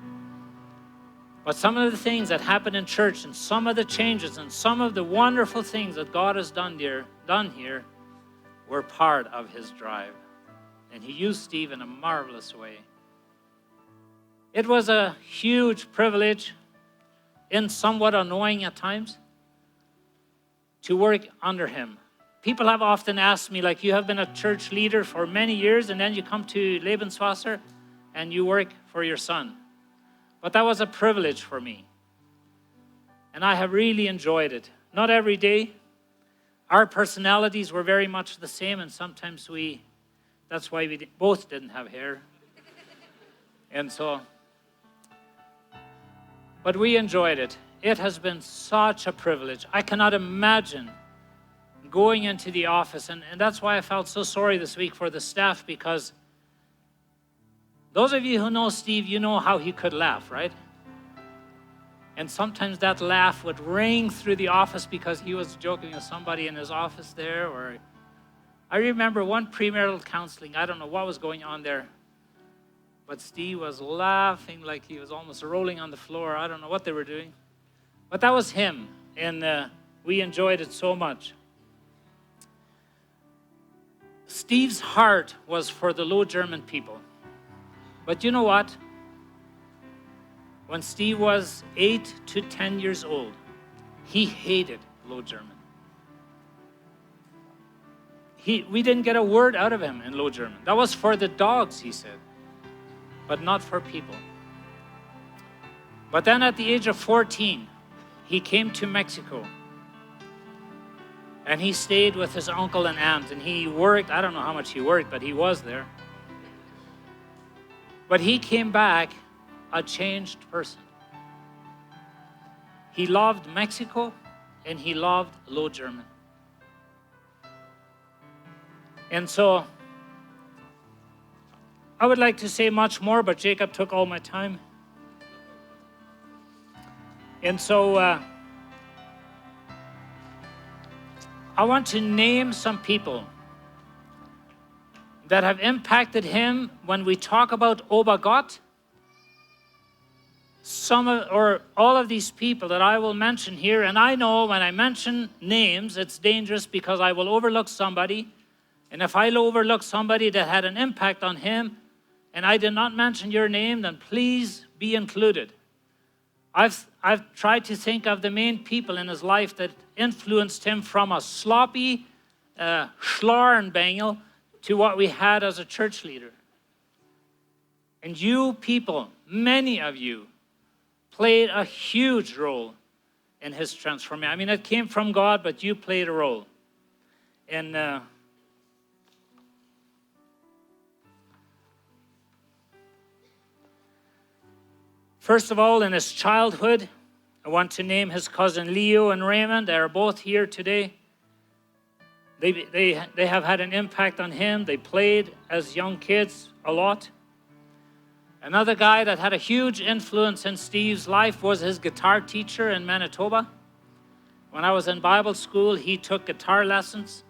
But some of the things that happen in church and some of the changes and some of the wonderful things that God has done here were part of his drive. And he used Steve in a marvelous way. It was a huge privilege and somewhat annoying at times to work under him. People have often asked me, like, you have been a church leader for many years and then you come to Lebenswasser and you work for your son. But that was a privilege for me. And I have really enjoyed it. Not every day. Our personalities were very much the same, and sometimes that's why we both didn't have hair. And so, but we enjoyed it. It has been such a privilege. I cannot imagine going into the office, and that's why I felt so sorry this week for the staff, because those of you who know Steve, you know how he could laugh, right? And sometimes that laugh would ring through the office because he was joking with somebody in his office there, or I remember one premarital counseling. I don't know what was going on there, but Steve was laughing like he was almost rolling on the floor. I don't know what they were doing, but that was him, and we enjoyed it so much. Steve's heart was for the Low German people. But you know what? When Steve was 8 to 10 years old, he hated Low German. We didn't get a word out of him in Low German. That was for the dogs, he said, but not for people. But then at the age of 14, he came to Mexico. And he stayed with his uncle and aunt, and he worked. I don't know how much he worked, but he was there. But he came back a changed person. He loved Mexico, and he loved Low German. And so, I would like to say much more, but Jacob took all my time. And so, I want to name some people that have impacted him when we talk about Obergott. All of these people that I will mention here, and I know when I mention names, it's dangerous because I will overlook somebody. And if I overlook somebody that had an impact on him, and I did not mention your name, then please be included. I've tried to think of the main people in his life that influenced him from a sloppy Schlarenbengel to what we had as a church leader. And you people, many of you, played a huge role in his transformation. I mean, it came from God, but you played a role. And first of all, in his childhood, I want to name his cousin Leo and Raymond. They are both here today. They have had an impact on him. They played as young kids a lot. Another guy that had a huge influence in Steve's life was his guitar teacher in Manitoba. When I was in Bible school, he took guitar lessons.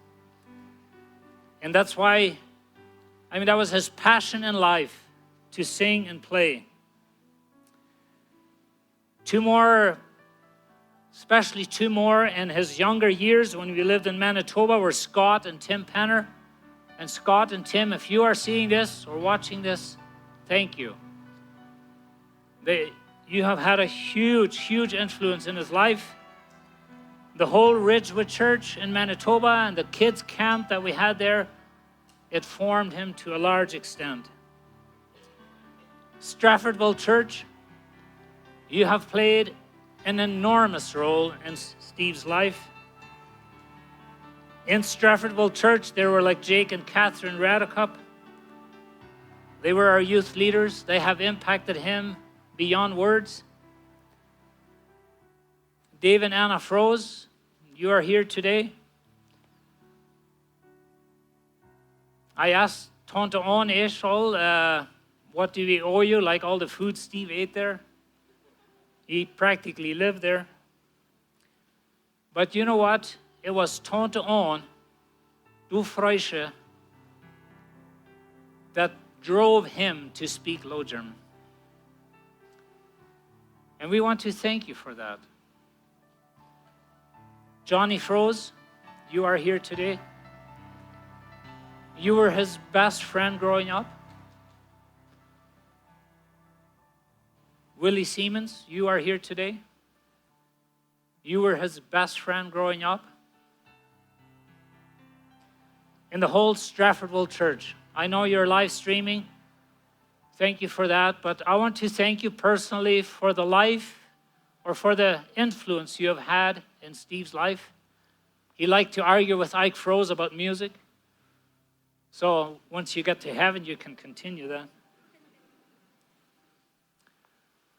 And that's why, that was his passion in life, to sing and play. Especially two more in his younger years when we lived in Manitoba were Scott and Tim Penner. And Scott and Tim, if you are seeing this or watching this, thank you. You have had a huge, huge influence in his life. The whole Ridgewood Church in Manitoba and the kids' camp that we had there, it formed him to a large extent. Straffordville Church, you have played an enormous role in Steve's life. In Straffordville Church, there were like Jake and Catherine Radicup. They were our youth leaders. They have impacted him beyond words. Dave and Anna Froese, you are here today. I asked Tonto On Eshol, what do we owe you, like all the food Steve ate there? He practically lived there. But you know what? It was Tonto On, Du Freusche, that drove him to speak Low German. And we want to thank you for that. Johnny Froese, you are here today. You were his best friend growing up. Willie Siemens, you are here today. You were his best friend growing up. In the whole Straffordville Church, I know you're live streaming. Thank you for that. But I want to thank you personally for the life or for the influence you have had in Steve's life. He liked to argue with Ike Froese about music. So once you get to heaven, you can continue that.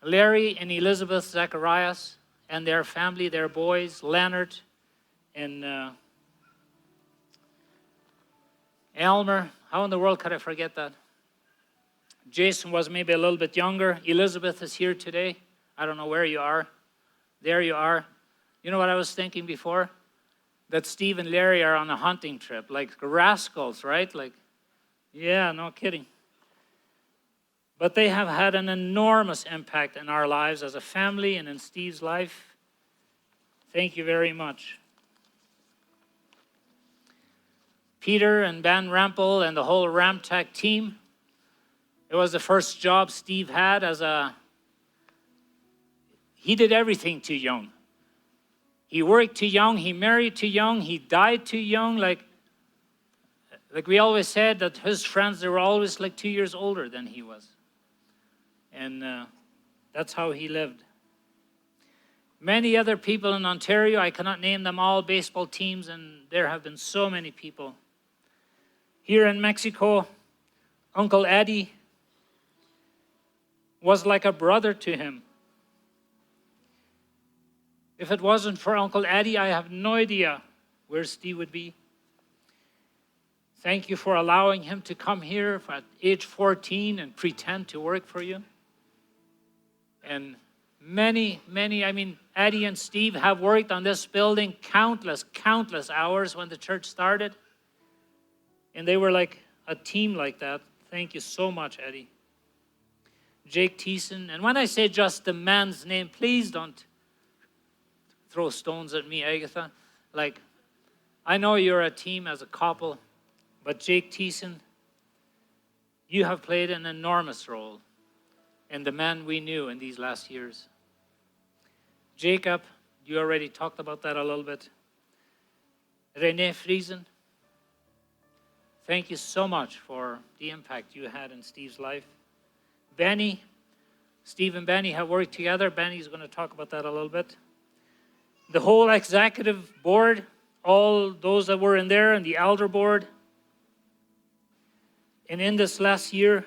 Larry and Elizabeth Zacharias and their family, their boys, Leonard and Elmer. How in the world could I forget that? Jason was maybe a little bit younger. Elizabeth is here today. I don't know where you are. There you are. You know what I was thinking before? that Steve and Larry are on a hunting trip, like rascals, right? Like, yeah, no kidding. But they have had an enormous impact in our lives as a family and in Steve's life. Thank you very much. Peter and Ben Rampel and the whole Ramtech team. It was the first job Steve had he did everything too young. He worked too young, he married too young, he died too young. Like we always said that his friends, they were always like 2 years older than he was. And that's how he lived. Many other people in Ontario, I cannot name them all, baseball teams, and there have been so many people. Here in Mexico, Uncle Eddie was like a brother to him. If it wasn't for Uncle Eddie, I have no idea where Steve would be. Thank you for allowing him to come here at age 14 and pretend to work for you. And many, Eddie and Steve have worked on this building countless hours when the church started. And they were like a team like that. Thank you so much, Eddie. Jake Thiessen. And when I say just the man's name, please don't throw stones at me, Agatha. Like, I know you're a team as a couple, but Jake Thiessen, you have played an enormous role in the man we knew in these last years. Jacob, you already talked about that a little bit. René Friesen, thank you so much for the impact you had in Steve's life. Benny, Steve and Benny have worked together. Benny's going to talk about that a little bit. The whole executive board, all those that were in there, and the elder board. And in this last year,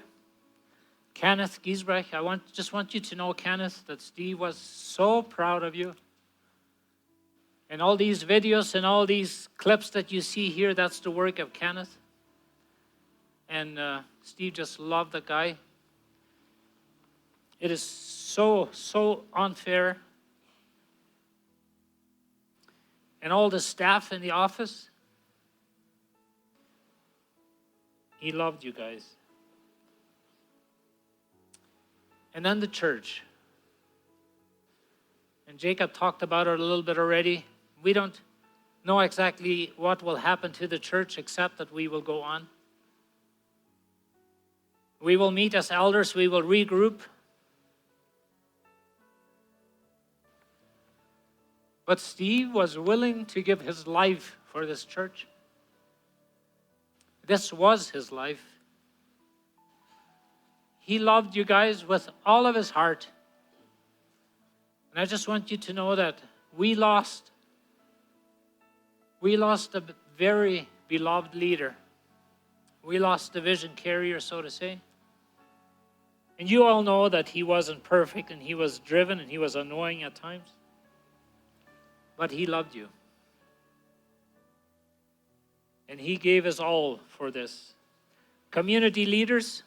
Kenneth Giesbrecht, just want you to know, Kenneth, that Steve was so proud of you. And all these videos and all these clips that you see here, that's the work of Kenneth. And Steve just loved the guy. It is so unfair. And all the staff in the office, he loved you guys. And then the church. And Jacob talked about it a little bit already. We don't know exactly what will happen to the church except that we will go on. We will meet as elders, we will regroup. But Steve was willing to give his life for this church. This was his life. He loved you guys with all of his heart. And I just want you to know that we lost a very beloved leader. We lost the vision carrier, so to say. And you all know that he wasn't perfect and he was driven and he was annoying at times. But he loved you. And he gave his all for this. Community leaders,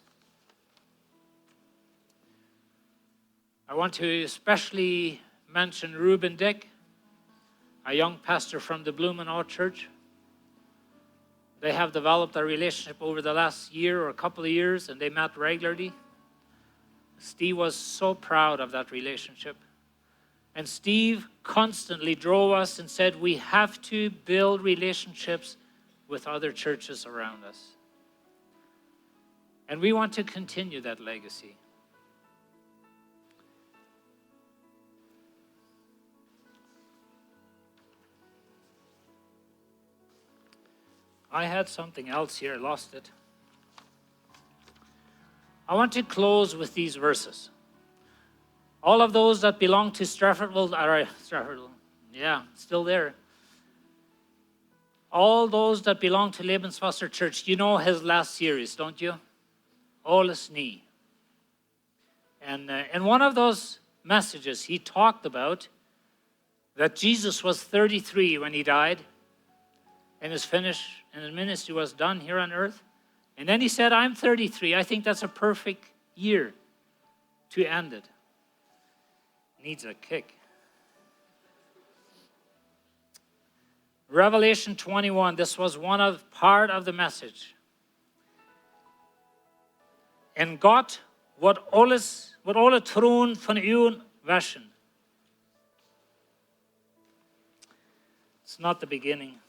I want to especially mention Reuben Dick, a young pastor from the Blumenau Church. They have developed a relationship over the last year or a couple of years, and they met regularly. Steve was so proud of that relationship. And Steve constantly drove us and said, we have to build relationships with other churches around us. And we want to continue that legacy. I had something else here, I lost it. I want to close with these verses. All of those that belong to Straffordville, still there. All those that belong to Lebenswasser Church, you know his last series, don't you? Alles nie. And in one of those messages, he talked about that Jesus was 33 when he died, and his ministry was done here on earth. And then he said, I'm 33. I think that's a perfect year to end it. Needs a kick. Revelation 21, this was part of the message. En God wordt alle troon van u waschen. It's not the beginning.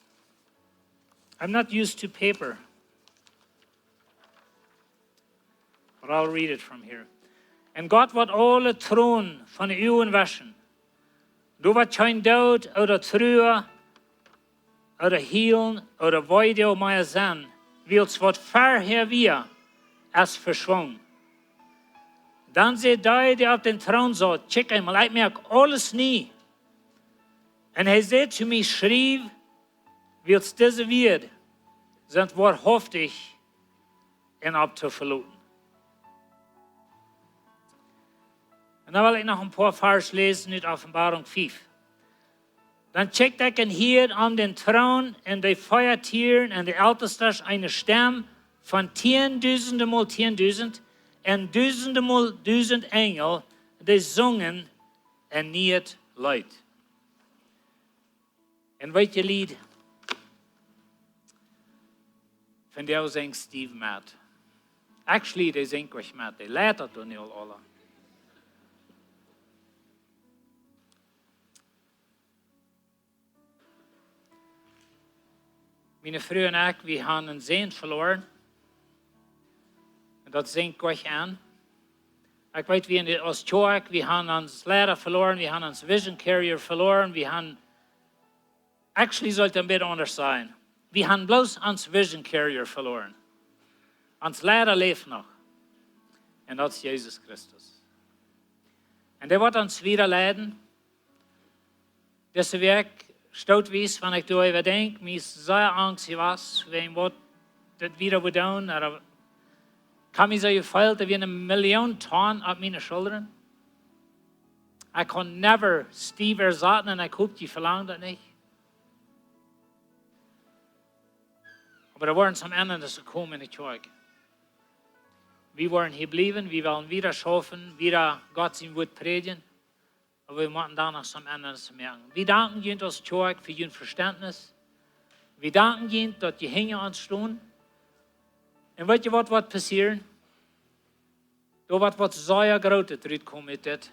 I'm not used to paper, but I'll read it from here. En God wordt alle troon van u waschen. Du wat zijn dood uit de truhe, uit de hielen, uit de weide om mij zijn, wils wat verher weer als verschwungen. Dan zei hij die op den troon zat, check einmal, ik merk alles nie. En hij zei zu mir, schreef, wils diese Wert sind wahrhaftig en ab zu verloren. En dan wil ik nog een paar vers lezen uit Offenbarung 5. Dan checkt ik en hier aan den troon en de Feiertieren en de Ältestes eine stem van 10.000 mal 10.000 en 1.000 mal 1.000 Engel, die zongen en niet luid. En weet je lied? Van jou zingt Steve met. Actually, die zingt ook met. Die leidt dat toen heel alle. Mijn vrouw en ik, we hebben een zoon verloren. En dat zingt ook aan. Ik weet, we als kerk, we hebben ons leider verloren, we hebben ons vision carrier verloren, we hebben... Actually sollte het een beetje anders zijn. We hebben bloos ons vision carrier verloren. Ons leider leeft nog. En dat is Jezus Christus. En die wordt ons weer leiden. Deze week stoot wees, wanneer ik erover denk, mij zeer angstig was, wegen wat dat wieder moet doen. Er kan mij zo gevoeld, er weer een miljoen ton op mijn schoulderen. Ik kon never Steve erzaten en ik hoop, die verlangt dat niet. Maar er waren some anderen, die komen in de kerk. Wir wollen hier bleiben, wir wollen wieder schaffen, wieder Gott sein Wort predigen. Aber wir müssen da noch some anderes merken. Wir danken Ihnen als Kerk für Ihr Verständnis. Wir danken Ihnen, dass die Hänge uns stehen. Und weißt ihr, was wird passieren? Da wird sehr großes zurückkommen mit das.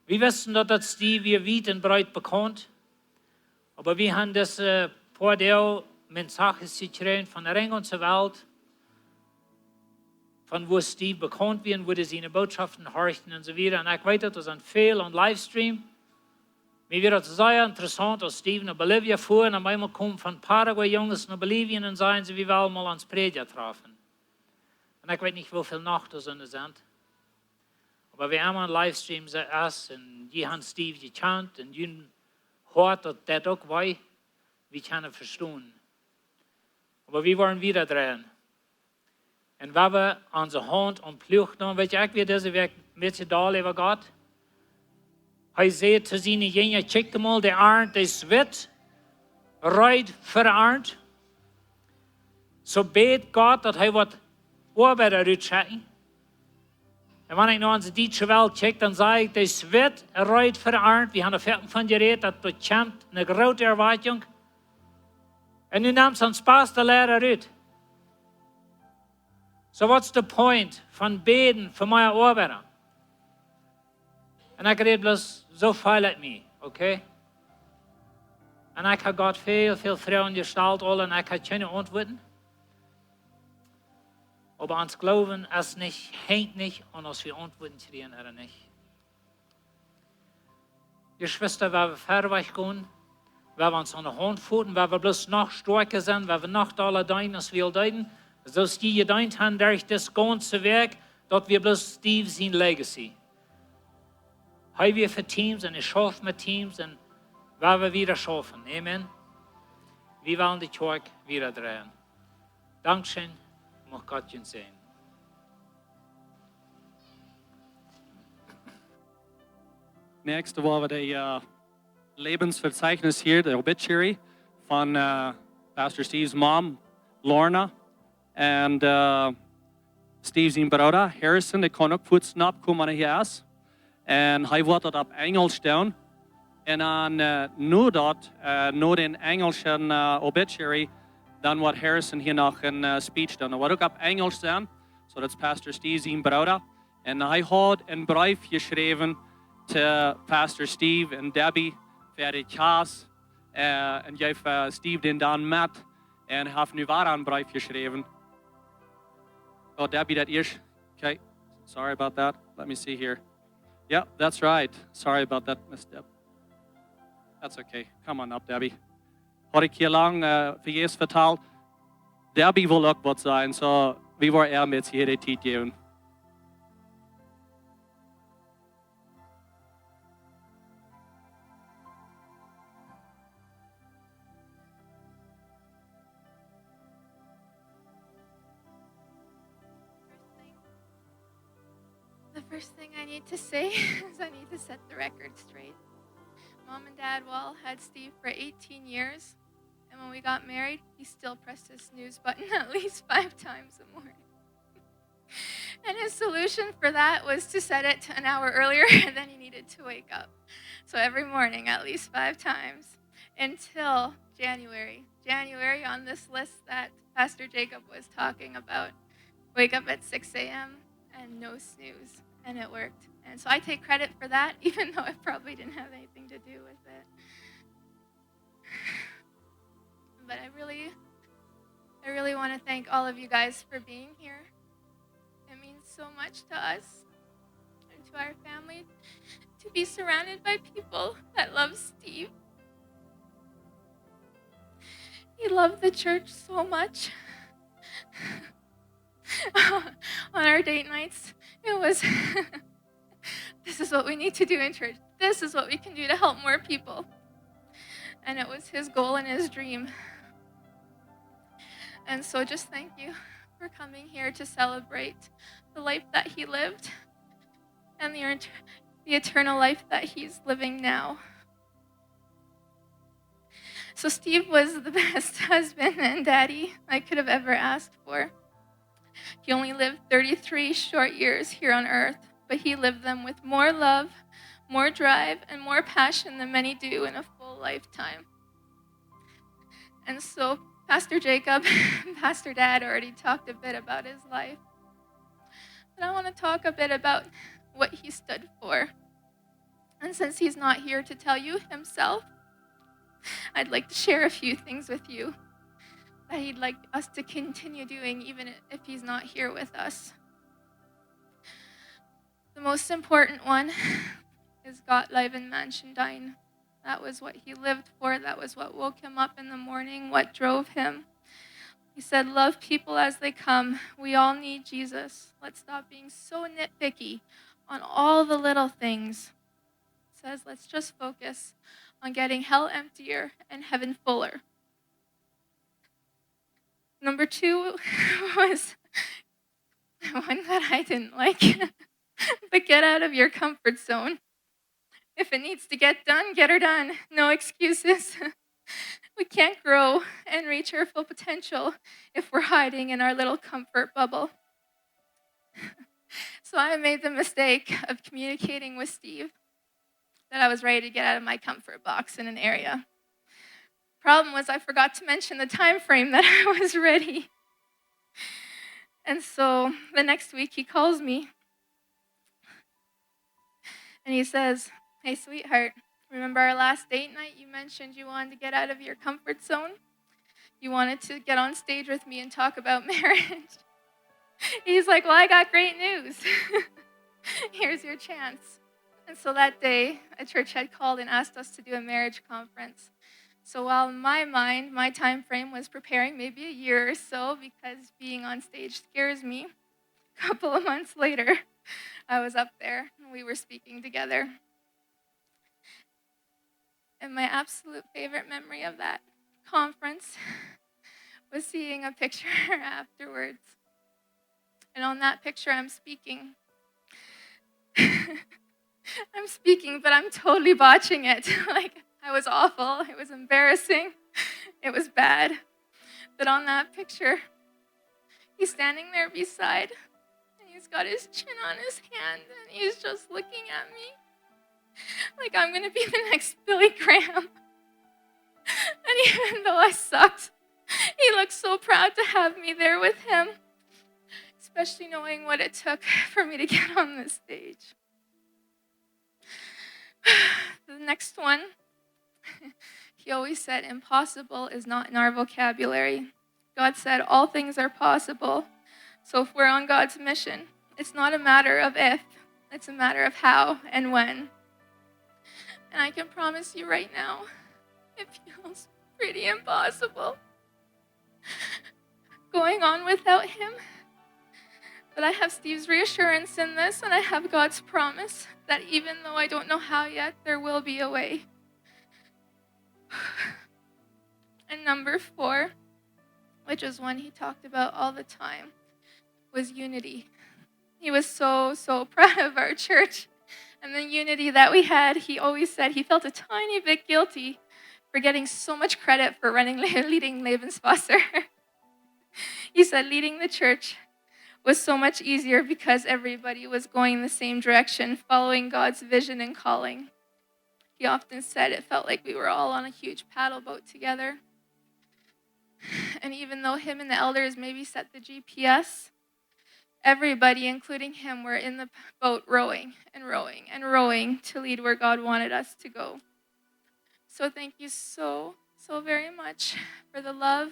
Wir wissen, dass das Steve wir weit und breit bekannt. Aber wir haben das paar Tage Mensages gekriegt von der ganzen Welt. Von wo Steve bekannt wird, wo die seine Botschaften horchen und so weiter. Und ich weiß, das sind viel on Livestream. Mir wird es sehr interessant, als Steve nach Bolivien fuhr und einmal kommen von Paraguay Jungs nach Bolivien und sagen sie, wie wir mal ans Prediger trafen. Und ich weiß nicht, wie viele Nacht das sind. Aber wir haben einen Livestream erst und die haben Steve gekannt und die hört, dass das auch war, wir können verstehen. Aber wir wollen wieder drehen. Und wenn wir unsere Hand und Plucht nehmen, weet je, ik weer deze week met je daal over Gott. Hij zei te zijn Jünger, check mal, der Arend, der zwit, reit für den Arend. So bet Gott, dass hij wat Arbeiter uitschicken. Und wenn ich noch unsere deutsche Welt check, dann sage ich, der zwit, reit für den Arend. Wir haben davon von geredet, das bekämpft eine große Erwartung. Und nu nimmt es uns Spaß, der Lehrer uit. So what's the point van beden voor mijn arbeiter? En ik reed bloos zo veel uit mij, oké? En ik heb God veel vrouwen gesteld al en ik heb geen antwoorden. Aber ons geloven is niet, hängt niet an, als wir antwoorden kriegen oder nicht. Geschwister, waar we ver weg gaan, waar we ons aan de hand voelen, waar we bloos nog sterker zijn, waar we nog alle deinen als we deiden, zoals die gedacht haben durch das ganze Werk, dass wir bloß Steve sein Legacy. Haben wir für Teams und ich schaffe mit Teams und werden wir wieder schaffen. Amen. Wir wollen die Kerk wieder drehen. Dankeschön. Mag Gott uns sehen. Nächste Woche der Lebensverzeichnis hier, der Obituary von Pastor Steve's mom, Lorna. En Steve zijn broer, Harrison, die kon ook voet snap komen hier is. En hij wordt dat op Engels staan. En han nu dat, nu den engelschen obituary, dan wat Harrison hier nog een speech dan. Wat ook op Engels dan, so dat is Pastor Steve zijn broeder. En hij had een brief geschreven to Pastor Steve en Debbie voor de kaas. En jij heeft Steve den dan met. En heeft nu waar een brief geschreven. Oh, Debbie, dat eerst. Okay, sorry about that. Let me see here. Yeah, that's right. Sorry about that, Miss Deb. That's okay. Come on up, Debbie. Had ik hier lang voor Jesus verteld. Debbie wil ook wat zijn, so wie wil met hier de tijd geven? The first thing I need to say is I need to set the record straight. Mom and Dad had Steve for 18 years, and when we got married, he still pressed his snooze button at least 5 times a morning. And his solution for that was to set it an hour earlier than he needed to wake up. So every morning, at least 5 times, until January. January on this list that Pastor Jacob was talking about. Wake up at 6 a.m. and no snooze, and it worked. And so I take credit for that, even though it probably didn't have anything to do with it. But I really want to thank all of you guys for being here. It means so much to us and to our family to be surrounded by people that love Steve. He loved the church so much. On our date nights, it was, this is what we need to do in church. This is what we can do to help more people. And it was his goal and his dream. And so just thank you for coming here to celebrate the life that he lived and the eternal life that he's living now. So Steve was the best husband and daddy I could have ever asked for. He only lived 33 short years here on earth, but he lived them with more love, more drive, and more passion than many do in a full lifetime. And so Pastor Jacob and Pastor Dad already talked a bit about his life. But I want to talk a bit about what he stood for. And since he's not here to tell you himself, I'd like to share a few things with you that he'd like us to continue doing even if he's not here with us. The most important one is Gott leben Menschen dein. That was what he lived for. That was what woke him up in the morning, what drove him. He said, love people as they come. We all need Jesus. Let's stop being so nitpicky on all the little things. He says, let's just focus on getting hell emptier and heaven fuller. Number 2 was one that I didn't like, but get out of your comfort zone. If it needs to get done, get her done. No excuses. We can't grow and reach our full potential if we're hiding in our little comfort bubble. So I made the mistake of communicating with Steve that I was ready to get out of my comfort box in an area. Problem was I forgot to mention the time frame that I was ready. And so the next week he calls me and he says, hey, sweetheart, remember our last date night? You mentioned you wanted to get out of your comfort zone. You wanted to get on stage with me and talk about marriage. He's like, well, I got great news. Here's your chance. And so that day, a church had called and asked us to do a marriage conference. So while in my mind, my time frame was preparing maybe a year or so because being on stage scares me, a couple of months later, I was up there and we were speaking together. And my absolute favorite memory of that conference was seeing a picture afterwards. And on that picture, I'm speaking. I'm speaking, but I'm totally botching it. I was awful. It was embarrassing. It was bad. But on that picture, he's standing there beside, and he's got his chin on his hand, and he's just looking at me. Like I'm going to be the next Billy Graham. And even though I sucked, he looked so proud to have me there with him, especially knowing what it took for me to get on this stage. The next one, he always said, impossible is not in our vocabulary. God said all things are possible. So if we're on God's mission, it's not a matter of if, it's a matter of how and when. And I can promise you right now, it feels pretty impossible going on without him. But I have Steve's reassurance in this, and I have God's promise that even though I don't know how yet, there will be a way. And number 4, which is one he talked about all the time, was unity. He was so proud of our church and the unity that we had. He always said he felt a tiny bit guilty for getting so much credit for leading Lebenswasser. He said leading the church was so much easier because everybody was going the same direction, following God's vision and calling. He often said it felt like we were all on a huge paddle boat together. And even though him and the elders maybe set the GPS, everybody, including him, were in the boat rowing and rowing and rowing to lead where God wanted us to go. So thank you so very much for the love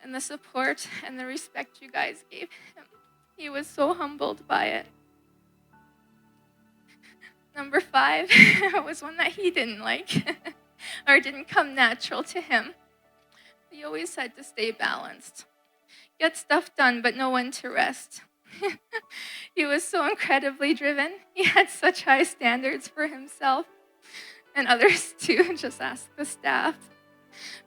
and the support and the respect you guys gave him. He was so humbled by it. Number 5 was one that he didn't like or didn't come natural to him. He always said to stay balanced. Get stuff done, but know when to rest. He was so incredibly driven. He had such high standards for himself and others too. Just ask the staff.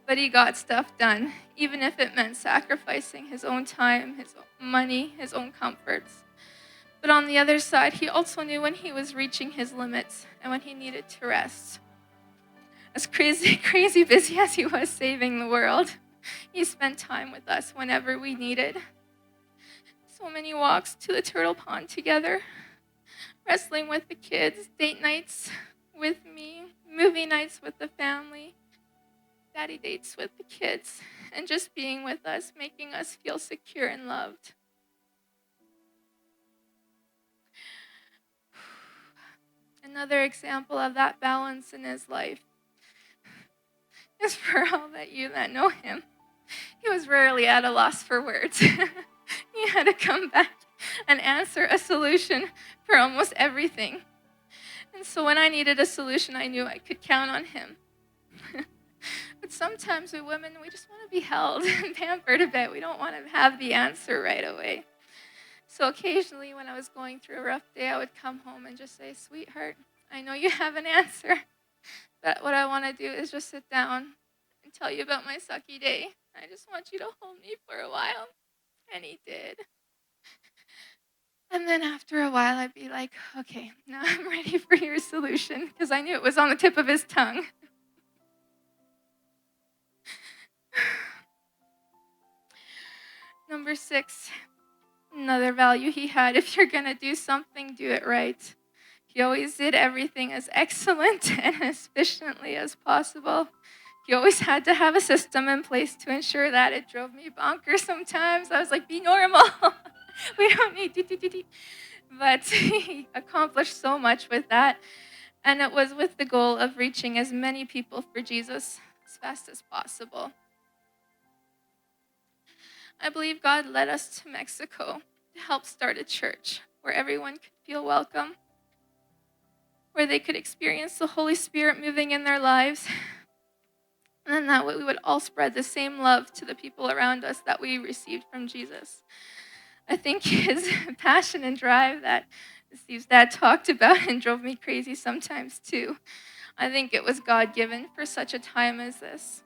But he got stuff done, even if it meant sacrificing his own time, his own money, his own comforts. But on the other side, he also knew when he was reaching his limits and when he needed to rest. As crazy busy as he was saving the world, he spent time with us whenever we needed. So many walks to the turtle pond together, wrestling with the kids, date nights with me, movie nights with the family, daddy dates with the kids, and just being with us, making us feel secure and loved. Another example of that balance in his life is for all that you that know him. He was rarely at a loss for words. He had to come back and answer a solution for almost everything. And so when I needed a solution, I knew I could count on him. But sometimes we women, we just want to be held and pampered a bit. We don't want to have the answer right away. So occasionally when I was going through a rough day, I would come home and just say, sweetheart, I know you have an answer, but what I want to do is just sit down and tell you about my sucky day. I just want you to hold me for a while. And he did. And then after a while, I'd be like, okay, now I'm ready for your solution, because I knew it was on the tip of his tongue. Number 6, another value he had, if you're going to do something, do it right. He always did everything as excellent and as efficiently as possible. He always had to have a system in place to ensure that. It drove me bonkers sometimes. I was like, be normal. We don't need to. But he accomplished so much with that. And it was with the goal of reaching as many people for Jesus as fast as possible. I believe God led us to Mexico to help start a church where everyone could feel welcome, where they could experience the Holy Spirit moving in their lives, and then that way we would all spread the same love to the people around us that we received from Jesus. I think his passion and drive that Steve's dad talked about and drove me crazy sometimes too. I think it was God-given for such a time as this.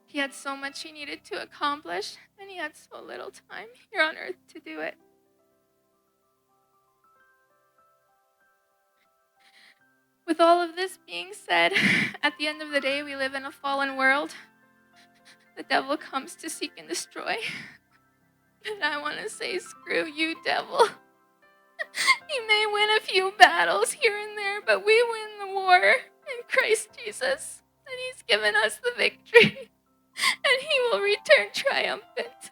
He had so much he needed to accomplish, and he had so little time here on earth to do it. With all of this being said, at the end of the day, we live in a fallen world. The devil comes to seek and destroy. And I want to say, screw you, devil. He may win a few battles here and there, but we win the war in Christ Jesus. And He's given us the victory. And He will return triumphant.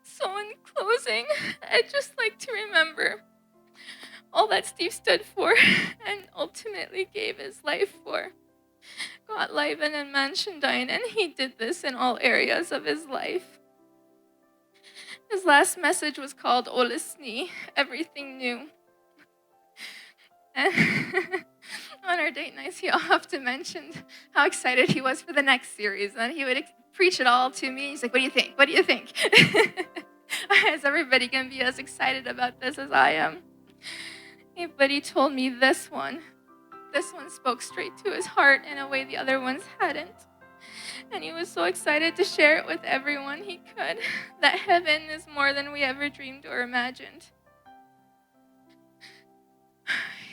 So in closing, I'd just like to remember all that Steve stood for and ultimately gave his life for. God, Leiben and Manschendein, and he did this in all areas of his life. His last message was called Olisni, Everything New. And on our date nights, he often mentioned how excited he was for the next series, and he would preach it all to me. He's like, what do you think? What do you think? Is everybody going to be as excited about this as I am? But he told me this one spoke straight to his heart in a way the other ones hadn't. And he was so excited to share it with everyone he could, that heaven is more than we ever dreamed or imagined.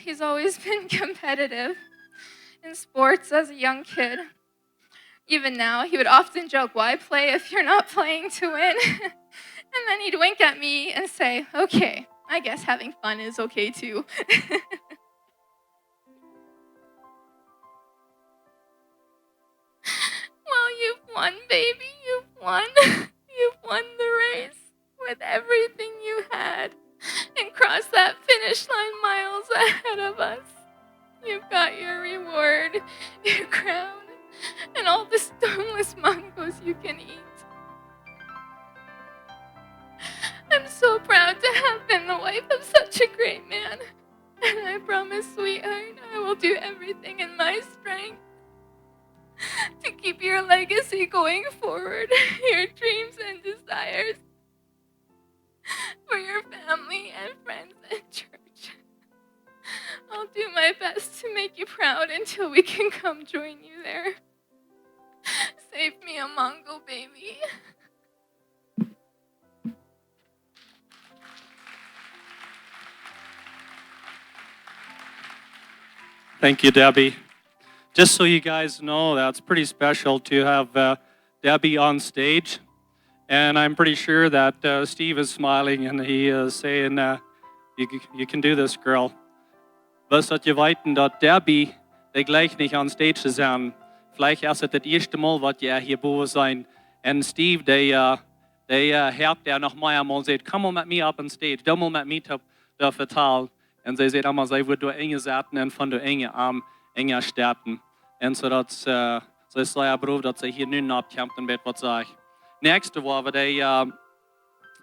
He's always been competitive in sports as a young kid. Even now, he would often joke, why play if you're not playing to win? And then he'd wink at me and say, okay, I guess having fun is okay too. Well, you've won, baby. You've won. You've won the race with everything you had and crossed that finish line miles ahead of us. You've got your reward, your crown, and all the stoneless mangos you can eat. I'm so proud to have been the wife of such a great man. And I promise, sweetheart, I will do everything in my strength to keep your legacy going forward, your dreams and desires for your family and friends and church. I'll do my best to make you proud until we can come join you there. Save me a mango, baby. Thank you, Debbie. Just so you guys know, that's pretty special to have Debbie on stage. And I'm pretty sure that Steve is smiling and he is saying, you can do this, girl. Was dat je weten dat Debbie de gleich nicht on stage te zijn. Vielleicht is het eerste Mal, wat je hier boven zijn. En Steve, die helpt er nog maar en zegt, kom maar met mij op on stage. Doe maar met mij te vertalen. En zij zegt allemaal, zij wordt door enge zaten en van door enge arm, enge sterten. En zodat zij zei broer dat zij hier nu opkämpfen met wat zeg. Nächste waar we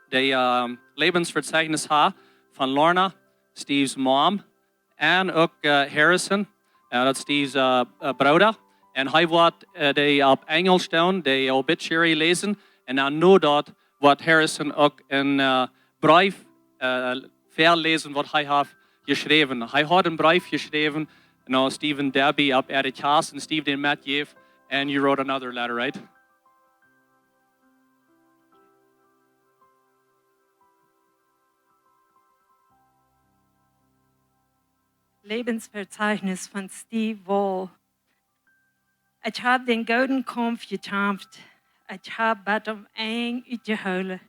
de Lebensverzeichnis ha van Lorna, Steve's mom, en ook Harrison, dat Steve's broeder. En hij wordt de op Engels doen, de obituary lezen. En dan nu dat wat Harrison ook een brief verlezen wat hij heeft geschreven. Hij had een brief geschreven naar Steve en Debbie op het huis. En Steve den met je. And you wrote another letter, right? Lebensverzeichnis von Steve Wall. Ich habe den gouden Kampf gekämpft. Ich habe Bad eng uitgehouden.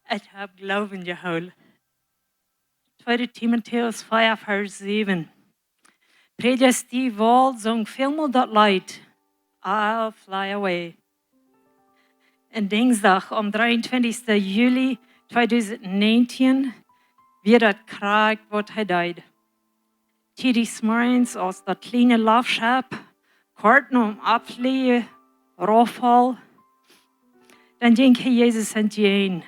Ich habe Glauben gehouden. 2 Timotheus 5, Vers 7. Prediger Steve Wall zong vielmaal dat lied. I'll fly away. En dinsdag om 23 juli 2019 weer dat kraak wat hij deed. Tijdens morgens als dat kleine lafschap, kort om afvliegen, rafval, dan ging hij Jezus aan je heen,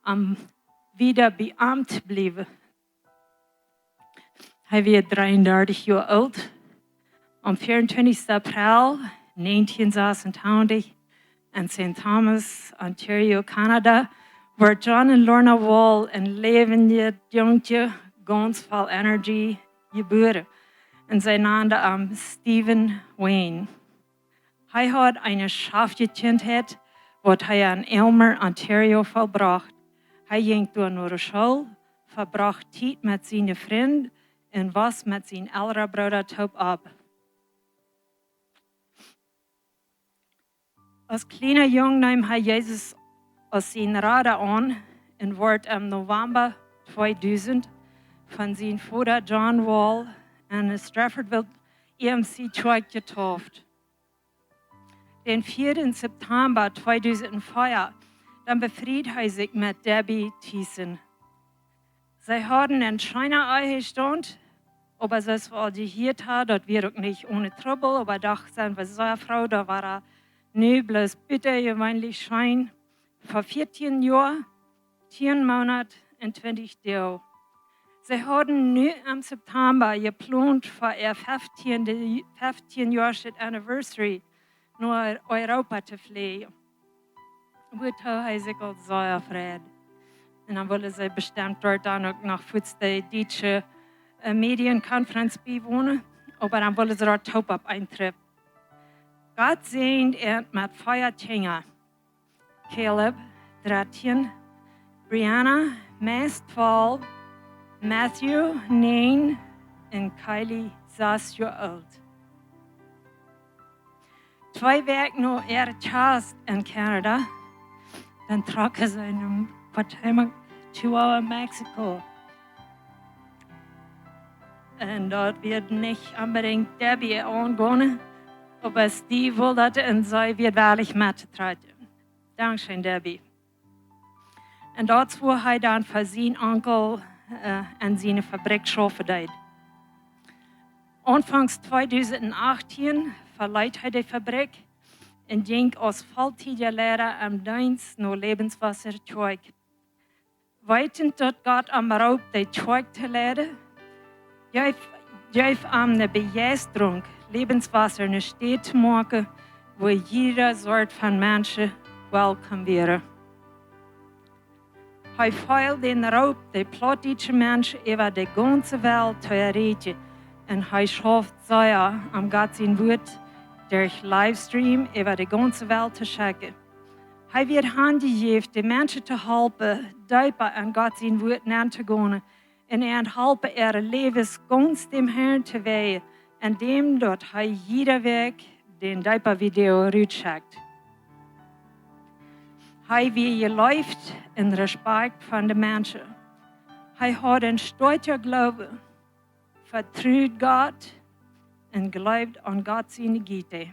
om wieder beamt te blijven. Hij werd 33 jaar oud. Om 24 april 1986 in St. Thomas, Ontario, Canada, werd John en Lorna Wall een levende jongetje, ganz vol energie, geboren. En zijn naam Stephen Wayne. Hij had een schafje kindheid, wat hij in Elmer, Ontario, volbracht. Hij ging door naar de school, verbracht tijd met zijn vriend en was met zijn oudere broeder top op. Als kleiner Jong nam hij Jezus als zijn rader aan en wordt im November 2000 van zijn vader John Wall en Straffordville EMC Church getauft. Den 4. September 2004 dann befried hij zich met Debbie Thiessen. Zij hadden een China eingestond, aber das war die hier tat, dort wir auch nicht ohne Trouble, aber doch sind wir so Frau, da war er nö, bloß bitte gewöhnlich Schein. Vor 14 Jahren, 10 Monate und 20 Tage. Sie haben nu im September geplant für ihr 15-jähriges Anniversary naar Europa te vliegen. Wo hij zich al zeer afred. En dan willen ze bestemd dort dan ook nog voor de Duitse Medienkonferenz bijwonen. Aber dan willen ze dort ook op eintreffen. Gott sehnt met 4 Kinder. Caleb, 13, Brianna, meest 12, Matthew, 9 en Kylie, 6 jaar oud. 2 weken na ihre Cast in Canada, dann trokken ze een partij Chihuahua, Mexico. En dort wird nicht unbedingt Debbie angehen, aber Steve will dat en zij wird wahrlich mittreten. Dankeschön, Debbie. En dort war hij dan voor zijn onkel en zijn Fabrik schaffen. Anfangs 2018 verleiht hij de Fabrik en ging als volltijdige Lehrer am Dienst naar Lebenswasser terug. Weitend dat Gott am Raub de terug te leiden, geef am de begeesterung Lebenswasser eine Stadt te maken, wo jeder soort van mensen welkom wäre. Hij feilt den Raub de plattdeutsche Menschen über de ganze Welt te erreichen en hij schafft Säuer am Gott sein Wort durch Livestream über die ganze Welt zu schicken. Hij wird handgegeven de mensen te helpen, dieper an Gott sein Wort naam te gaan en helpen ihre levens ganz dem Herrn te weihen, indem dat hij jeder week den dieper Video uitschickt. Hij wie geläuft in Respekt van de mensen. Hij had een stoute Glaube, vertraut Gott und glaubt an Gott seine Güte.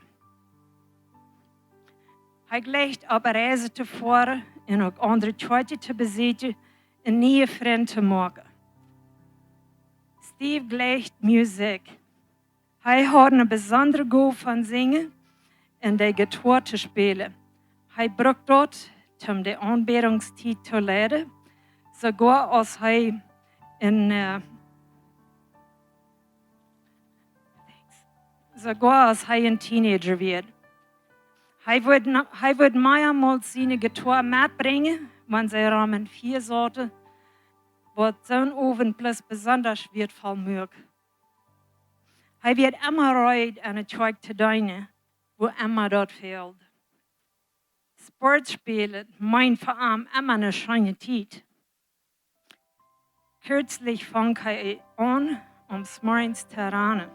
Hij gleicht op reizen te voeren en ook andere Leute te bezichtigen en nieuwe vrienden te maken. Steve gleicht Musik. Hij had een bijzondere goal van zingen en de gitaar te spelen. Hij brukt dat om de aanbidingstijd te leiden, sogar als hij een teenager wird. Hij wird mehrmals seine Gitarre mitbringen, wenn sie Rahmen 4 sorten, was zo'n Oven plus besonders wertvoll macht. Hij wird immer reut an het Zeug te dienen, wo immer dort fehlt. Sport spielen meint für ihn immer eine schöne Zeit. Kürzlich fang hij an, morgens te rennen.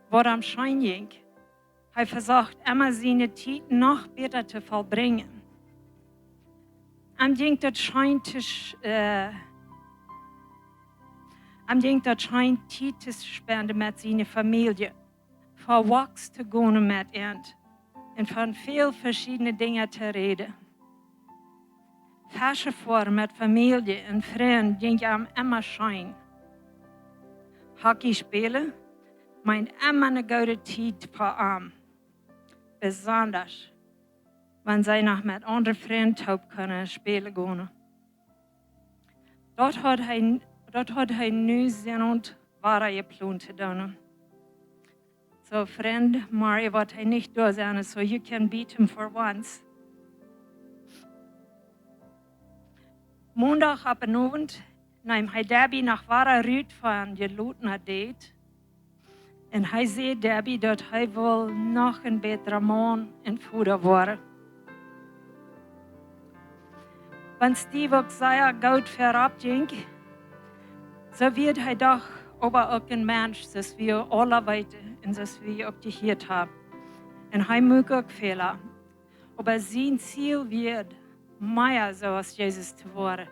Wat am Schein ging, hij versucht immer seine Zeit noch besser zu vollbringen. Am ging das Schein Zeit zu spenden mit seiner Familie, für Walks zu gehen mit ihnen und von vielen verschiedenen Dingen zu reden. Fasche vor mit Familie und Freunden ging am immer schön. Hockey spielen meint immer eine gute Zeit für ihn. Besonders, wenn sie noch mit anderen Freunden können spielen gehen. Dort hat hij nu zijn und wahre geplant zu tun. So, friend, Mario wird hij nicht da sein, so you can beat him for once. Montag ab en Abend nahm hij Debbie nach wahrer Rüd von gelotner Date. En hij zei Debbie dat hij wil nog een betere man en vader worden. Wenn Steve ook sehr gut verab ging, so wird hij doch aber auch ein Mensch, das wir alle weten und das wir auch gehört haben. Und hij macht auch Fehler. Aber sein Ziel wird, meer zoals Jezus te worden.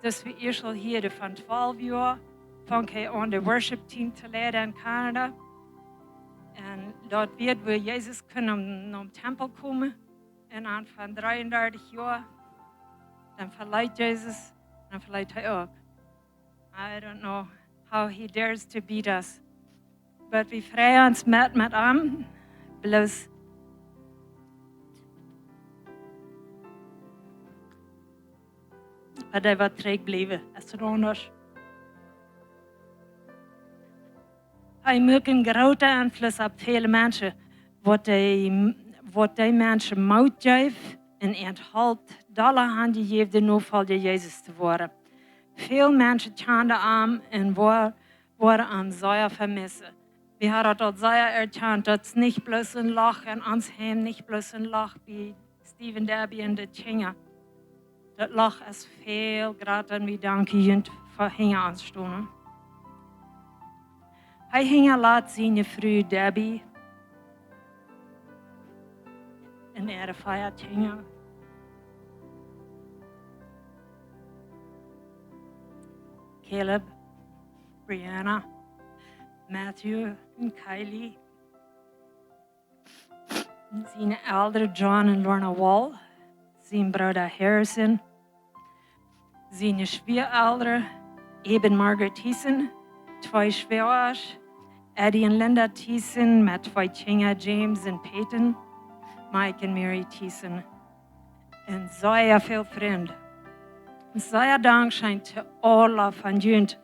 Dus we eerst al hier van 12 jaar, vang hij aan de worship team te leiden in Canada. En dat werd we Jezus kunnen naar de tempel komen. En aan van 33 jaar, dan verleidt Jezus, dan verleidt hij ook. I don't know how he dares to beat us. But we vrijen ons met hem. Bloos. Maar hij wordt terug blijven. Als het anders. Hij maakt een grote invloed op vele mensen. Wat die mensen mout geeft en $1,5 aan die geeft, de noodval de Jezus te worden. Veel mensen kenden hem en worden hem zeer vermissen. We hadden dat zeer erkend, dat het niet bloos een lach en ons heim niet bloos een lach bij Steven Derby en de Tjinger. Dat lach is veel groter en we danken je voor hingen aanstonen. Hij hing laat zien je vrouw Debbie en er feiert hingen. Caleb, Brianna, Matthew en Kylie. Zijn oudere John en Lorna Wall. Zijn broer Harrison. Zijn schwieroudere Eben Margaret Thiessen. 2 schwierouders. Eddie en Linda Thiessen met 2 kinderen James en Peyton. Mike en Mary Thiessen. En zeer veel vrienden. Zeer dankzij te alle van jullie.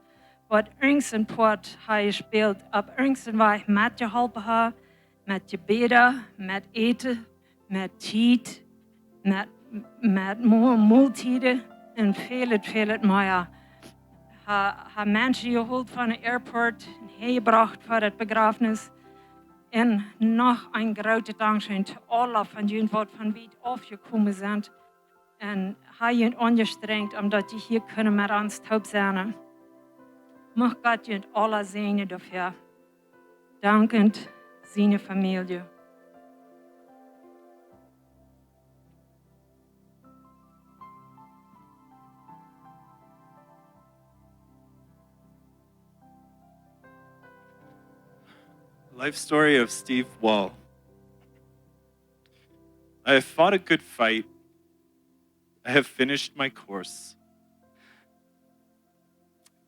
Wat irgendein Port hij speelt, op irgendein weg met je helpen, met je beden, met eten, met tijd, met multiden en veel meer. Hij mensen gehaald van de airport en gebracht voor het begrafenis. En nog een grote dankzij te alle van jullie wat van wie afgekomen zijn. En hij je onderstrengt omdat je hier kunnen met ons taub zijn. Mag God je alle zegenen dafür. Dankend zijn familie. Life story of Steve Wall. I have fought a good fight. I have finished my course.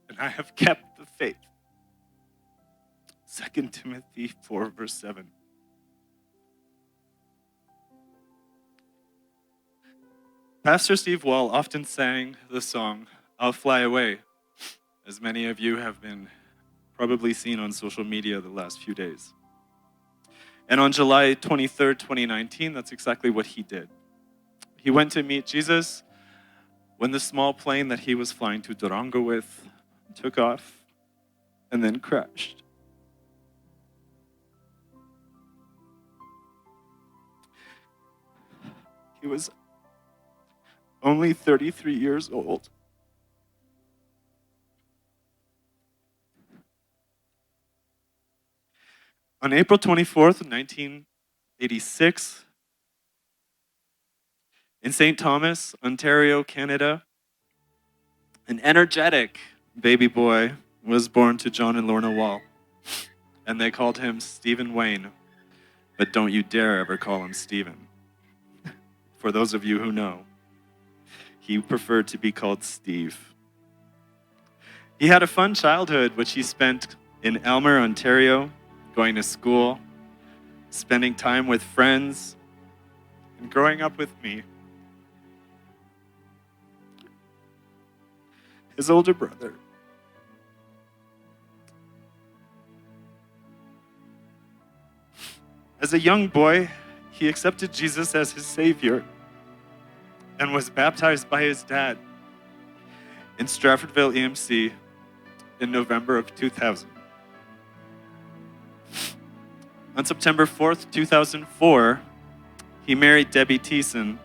And I have kept the faith. 2 Timothy 4, verse 7. Pastor Steve Wall often sang the song, I'll Fly Away, as many of you have been probably seen on social media the last few days. And on July 23rd, 2019, that's exactly what he did. He went to meet Jesus when the small plane that he was flying to Durango with took off and then crashed. He was only 33 years old. On April 24th, 1986, in St. Thomas, Ontario, Canada, an energetic baby boy was born to John and Lorna Wall, and they called him Stephen Wayne, but don't you dare ever call him Stephen. For those of you who know, he preferred to be called Steve. He had a fun childhood, which he spent in Elmer, Ontario, going to school, spending time with friends, and growing up with me. His older brother. As a young boy, he accepted Jesus as his Savior and was baptized by his dad in Stratfordville EMC in November of 2000. On September 4th, 2004, he married Debbie Thiessen,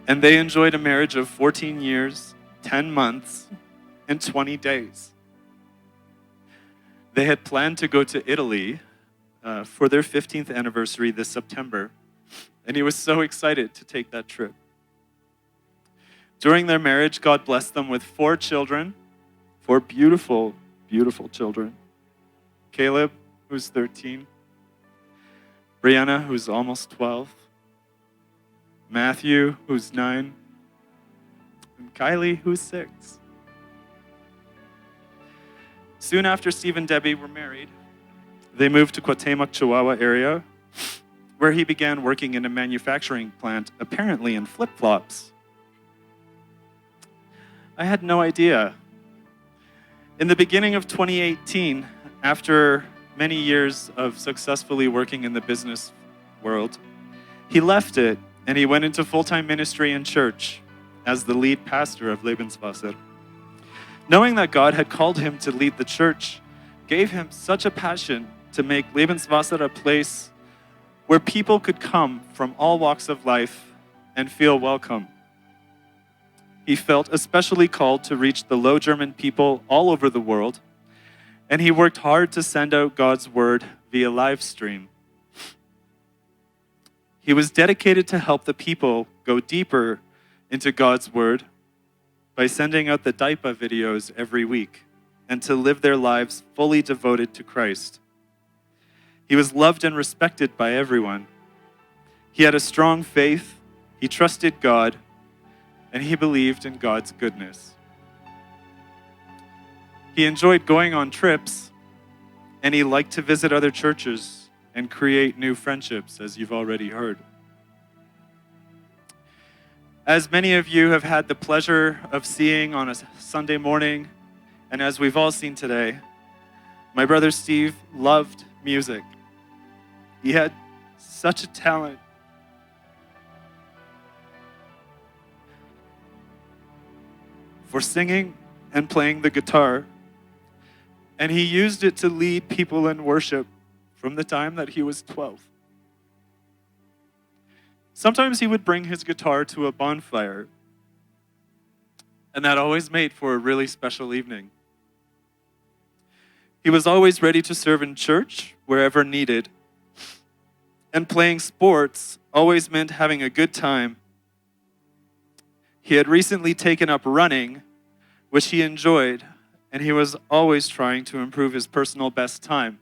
and they enjoyed a marriage of 14 years, 10 months, and 20 days. They had planned to go to Italy for their 15th anniversary this September, and he was so excited to take that trip. During their marriage, God blessed them with 4 children, 4 beautiful, beautiful children. Caleb, who's 13. Brianna, who's almost 12. Matthew, who's 9. And Kylie, who's 6. Soon after Steve and Debbie were married, they moved to Cuauhtemoc, Chihuahua area, where he began working in a manufacturing plant, apparently in flip-flops. I had no idea. In the beginning of 2018, after many years of successfully working in the business world, he left it and he went into full-time ministry in church as the lead pastor of Lebenswasser. Knowing that God had called him to lead the church gave him such a passion to make Lebenswasser a place where people could come from all walks of life and feel welcome. He felt especially called to reach the Low German people all over the world, and he worked hard to send out God's word via live stream. He was dedicated to help the people go deeper into God's word by sending out the Daipa videos every week and to live their lives fully devoted to Christ. He was loved and respected by everyone. He had a strong faith, he trusted God, and he believed in God's goodness. He enjoyed going on trips, and he liked to visit other churches and create new friendships, as you've already heard. As many of you have had the pleasure of seeing on a Sunday morning, and as we've all seen today, my brother Steve loved music. He had such a talent. For singing and playing the guitar, and he used it to lead people in worship from the time that he was 12. Sometimes he would bring his guitar to a bonfire, and that always made for a really special evening. He was always ready to serve in church wherever needed, and playing sports always meant having a good time. He had recently taken up running, which he enjoyed, and he was always trying to improve his personal best time.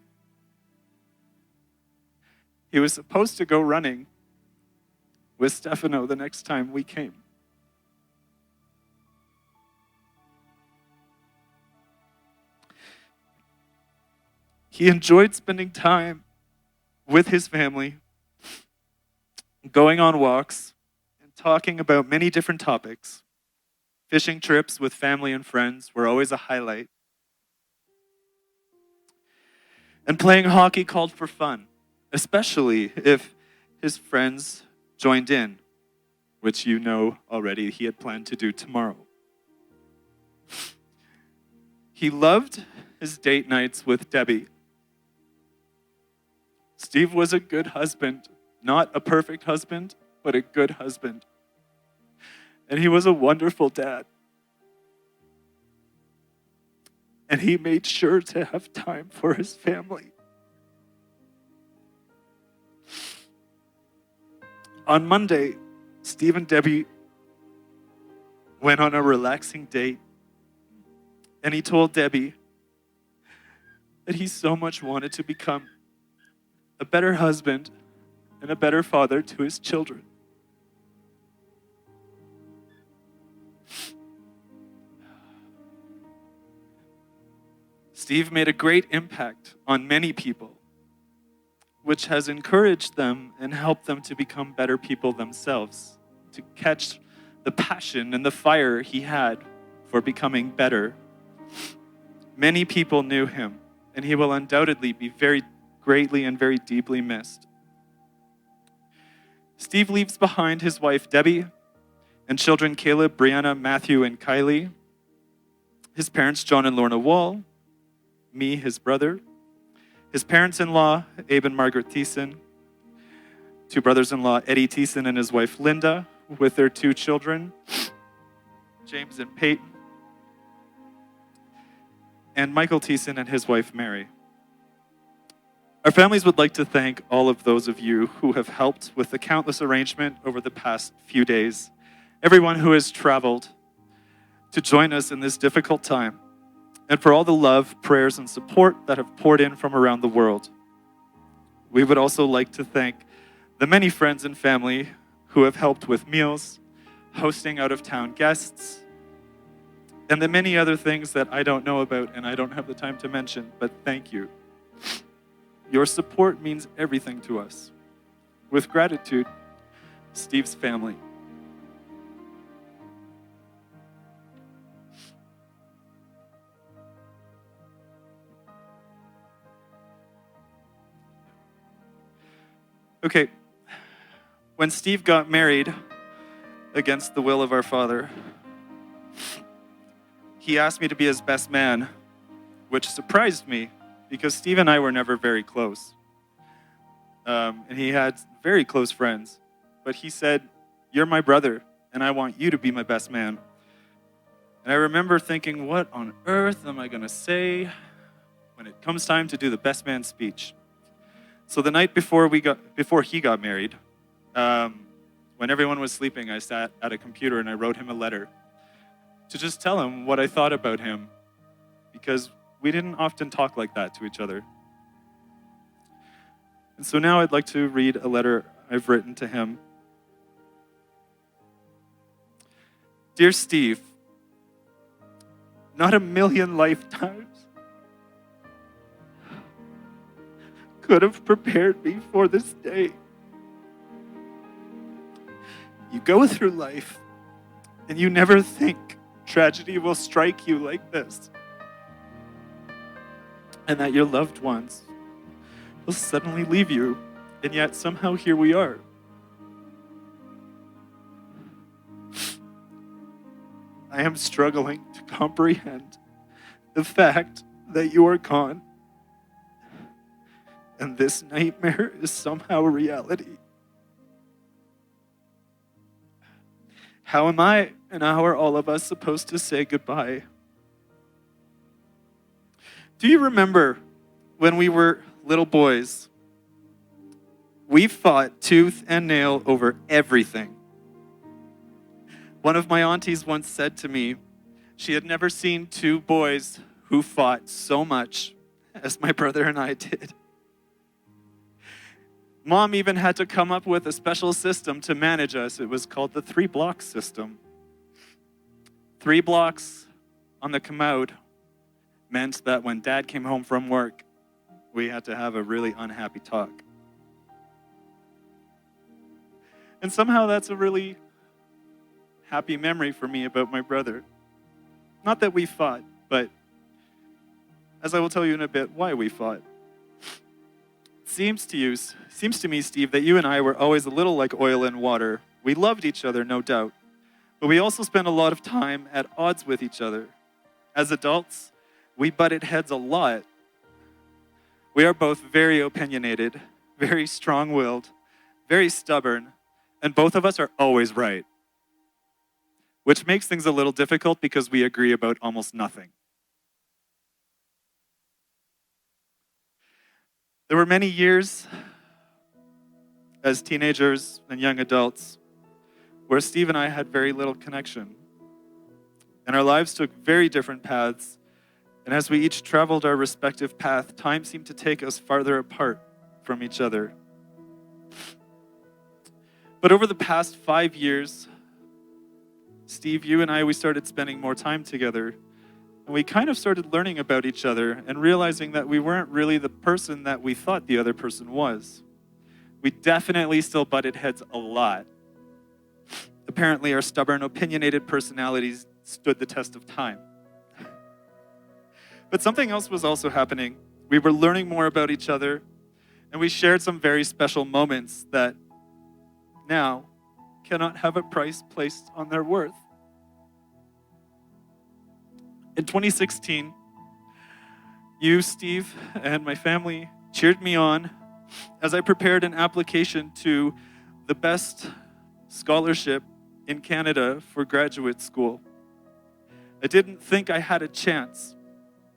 He was supposed to go running with Stefano the next time we came. He enjoyed spending time with his family, going on walks, and talking about many different topics. Fishing trips with family and friends were always a highlight. And playing hockey called for fun, especially if his friends joined in, which you know already he had planned to do tomorrow. He loved his date nights with Debbie. Steve was a good husband, not a perfect husband, but a good husband. And he was a wonderful dad. And he made sure to have time for his family. On Monday, Steve and Debbie went on a relaxing date, and he told Debbie that he so much wanted to become a better husband and a better father to his children. Steve made a great impact on many people, which has encouraged them and helped them to become better people themselves, to catch the passion and the fire he had for becoming better. Many people knew him, and he will undoubtedly be very greatly and very deeply missed. Steve leaves behind his wife, Debbie, and children Caleb, Brianna, Matthew, and Kylie, his parents, John and Lorna Wall, me, his brother, his parents-in-law, Abe and Margaret Thiessen, 2 brothers-in-law, Eddie Thiessen and his wife, Linda, with their 2 children, James and Peyton, and Michael Thiessen and his wife, Mary. Our families would like to thank all of those of you who have helped with the countless arrangement over the past few days everyone who has traveled to join us in this difficult time, and for all the love, prayers, and support that have poured in from around the world. We would also like to thank the many friends and family who have helped with meals, hosting out-of-town guests, and the many other things that I don't know about and I don't have the time to mention, but thank you. Your support means everything to us. With gratitude, Steve's family. Okay, when Steve got married against the will of our father, he asked me to be his best man, which surprised me because Steve and I were never very close. And he had very close friends. But he said, "You're my brother, and I want you to be my best man." And I remember thinking, what on earth am I going to say when it comes time to do the best man speech? So the night before he got married, when everyone was sleeping, I sat at a computer and I wrote him a letter to just tell him what I thought about him, because we didn't often talk like that to each other. And so now I'd like to read a letter I've written to him. Dear Steve, not a million lifetimes could have prepared me for this day. You go through life and you never think tragedy will strike you like this, and that your loved ones will suddenly leave you, and yet somehow here we are. I am struggling to comprehend the fact that you are gone, and this nightmare is somehow reality. How am I and how are all of us supposed to say goodbye? Do you remember when we were little boys? We fought tooth and nail over everything. One of my aunties once said to me, she had never seen two boys who fought so much as my brother and I did. Mom even had to come up with a special system to manage us. It was called the 3-block system. 3 blocks on the commode meant that when Dad came home from work, we had to have a really unhappy talk. And somehow that's a really happy memory for me about my brother. Not that we fought, but as I will tell you in a bit, why we fought. Seems to me, Steve, that you and I were always a little like oil and water. We loved each other, no doubt, but we also spent a lot of time at odds with each other. As adults, we butted heads a lot. We are both very opinionated, very strong-willed, very stubborn, and both of us are always right, which makes things a little difficult because we agree about almost nothing. There were many years as teenagers and young adults where Steve and I had very little connection. And our lives took very different paths. And as we each traveled our respective path, time seemed to take us farther apart from each other. But over the past 5 years, Steve, you and I, we started spending more time together. And we kind of started learning about each other and realizing that we weren't really the person that we thought the other person was. We definitely still butted heads a lot. Apparently, our stubborn, opinionated personalities stood the test of time. But something else was also happening. We were learning more about each other, and we shared some very special moments that now cannot have a price placed on their worth. In 2016, you, Steve, and my family cheered me on as I prepared an application to the best scholarship in Canada for graduate school. I didn't think I had a chance,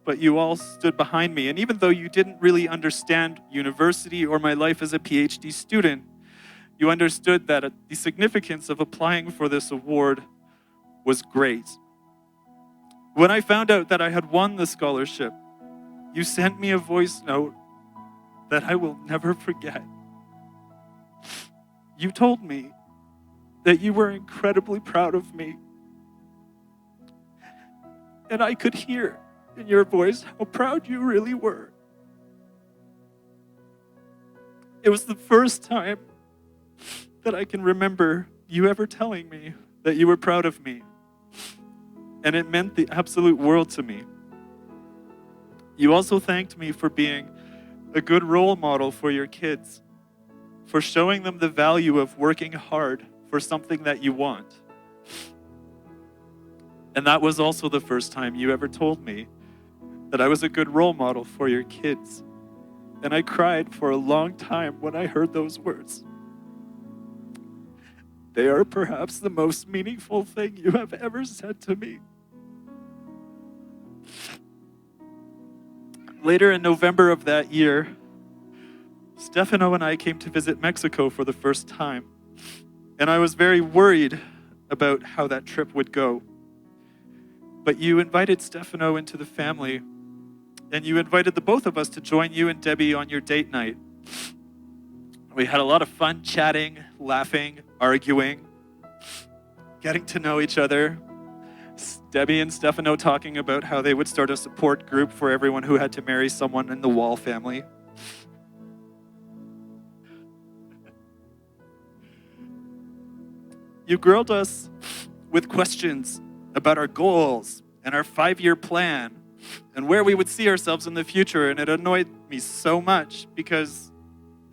but you all stood behind me. And even though you didn't really understand university or my life as a PhD student, You understood that the significance of applying for this award was great. When I found out that I had won the scholarship, you sent me a voice note that I will never forget. You told me that you were incredibly proud of me. And I could hear in your voice how proud you really were. It was the first time that I can remember you ever telling me that you were proud of me. And it meant the absolute world to me. You also thanked me for being a good role model for your kids, for showing them the value of working hard for something that you want. And that was also the first time you ever told me that I was a good role model for your kids. And I cried for a long time when I heard those words. They are perhaps the most meaningful thing you have ever said to me. Later in November of that year, Stefano and I came to visit Mexico for the first time. And I was very worried about how that trip would go. But you invited Stefano into the family, and you invited the both of us to join you and Debbie on your date night. We had a lot of fun chatting, laughing, arguing, getting to know each other. Debbie and Stefano talking about how they would start a support group for everyone who had to marry someone in the Wall family. You grilled us with questions about our goals and our 5-year plan and where we would see ourselves in the future, and it annoyed me so much because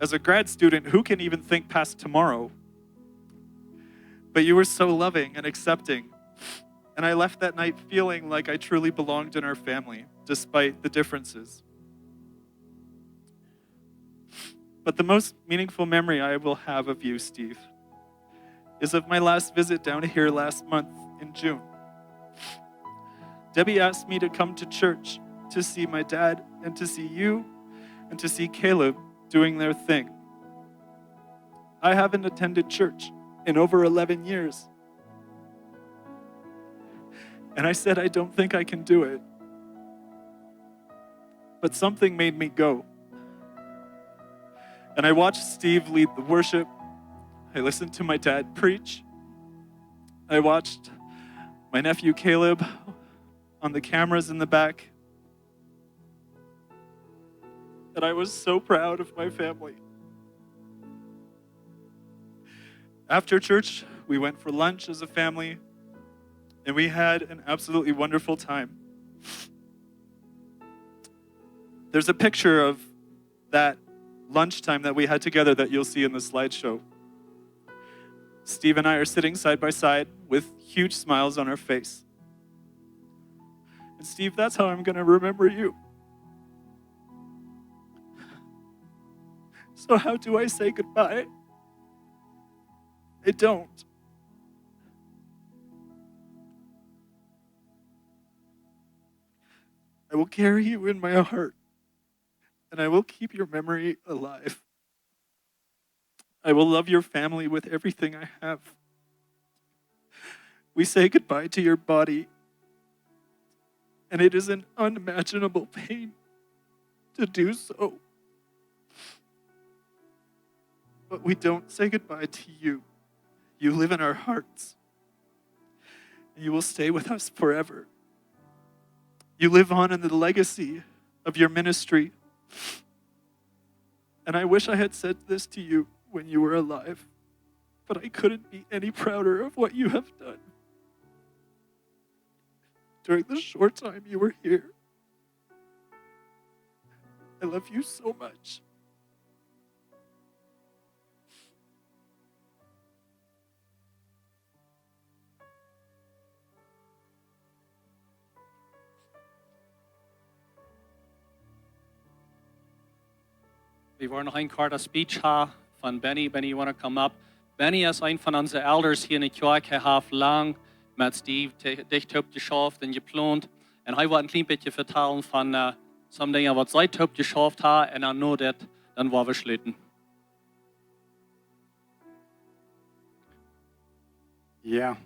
as a grad student, who can even think past tomorrow? But you were so loving and accepting, and I left that night feeling like I truly belonged in our family, despite the differences. But the most meaningful memory I will have of you, Steve, is of my last visit down here last month in June. Debbie asked me to come to church to see my dad and to see you and to see Caleb doing their thing. I haven't attended church in over 11 years. And I said, I don't think I can do it. But something made me go. And I watched Steve lead the worship. I listened to my dad preach. I watched my nephew Caleb on the cameras in the back. And I was so proud of my family. After church, we went for lunch as a family, and we had an absolutely wonderful time. There's a picture of that lunchtime that we had together that you'll see in the slideshow. Steve and I are sitting side by side with huge smiles on our face. And Steve, that's how I'm going to remember you. So how do I say goodbye? I don't. I will carry you in my heart, and I will keep your memory alive. I will love your family with everything I have. We say goodbye to your body, and it is an unimaginable pain to do so. But we don't say goodbye to you. You live in our hearts. You will stay with us forever. You live on in the legacy of your ministry. And I wish I had said this to you when you were alive, but I couldn't be any prouder of what you have done during the short time you were here. I love you so much. We wollen noch ein korter Speech haben von Benny. Benny, you want to come up? Benny ist ein von unseren Elders hier in der Kirche, hat lang mit Steve dicht geschafft und geplant. Und ich wollte ein klein bisschen vertellen von some Dingen, was seit geschafft hat, und dann nur das, dann war wir schlitten. Ja.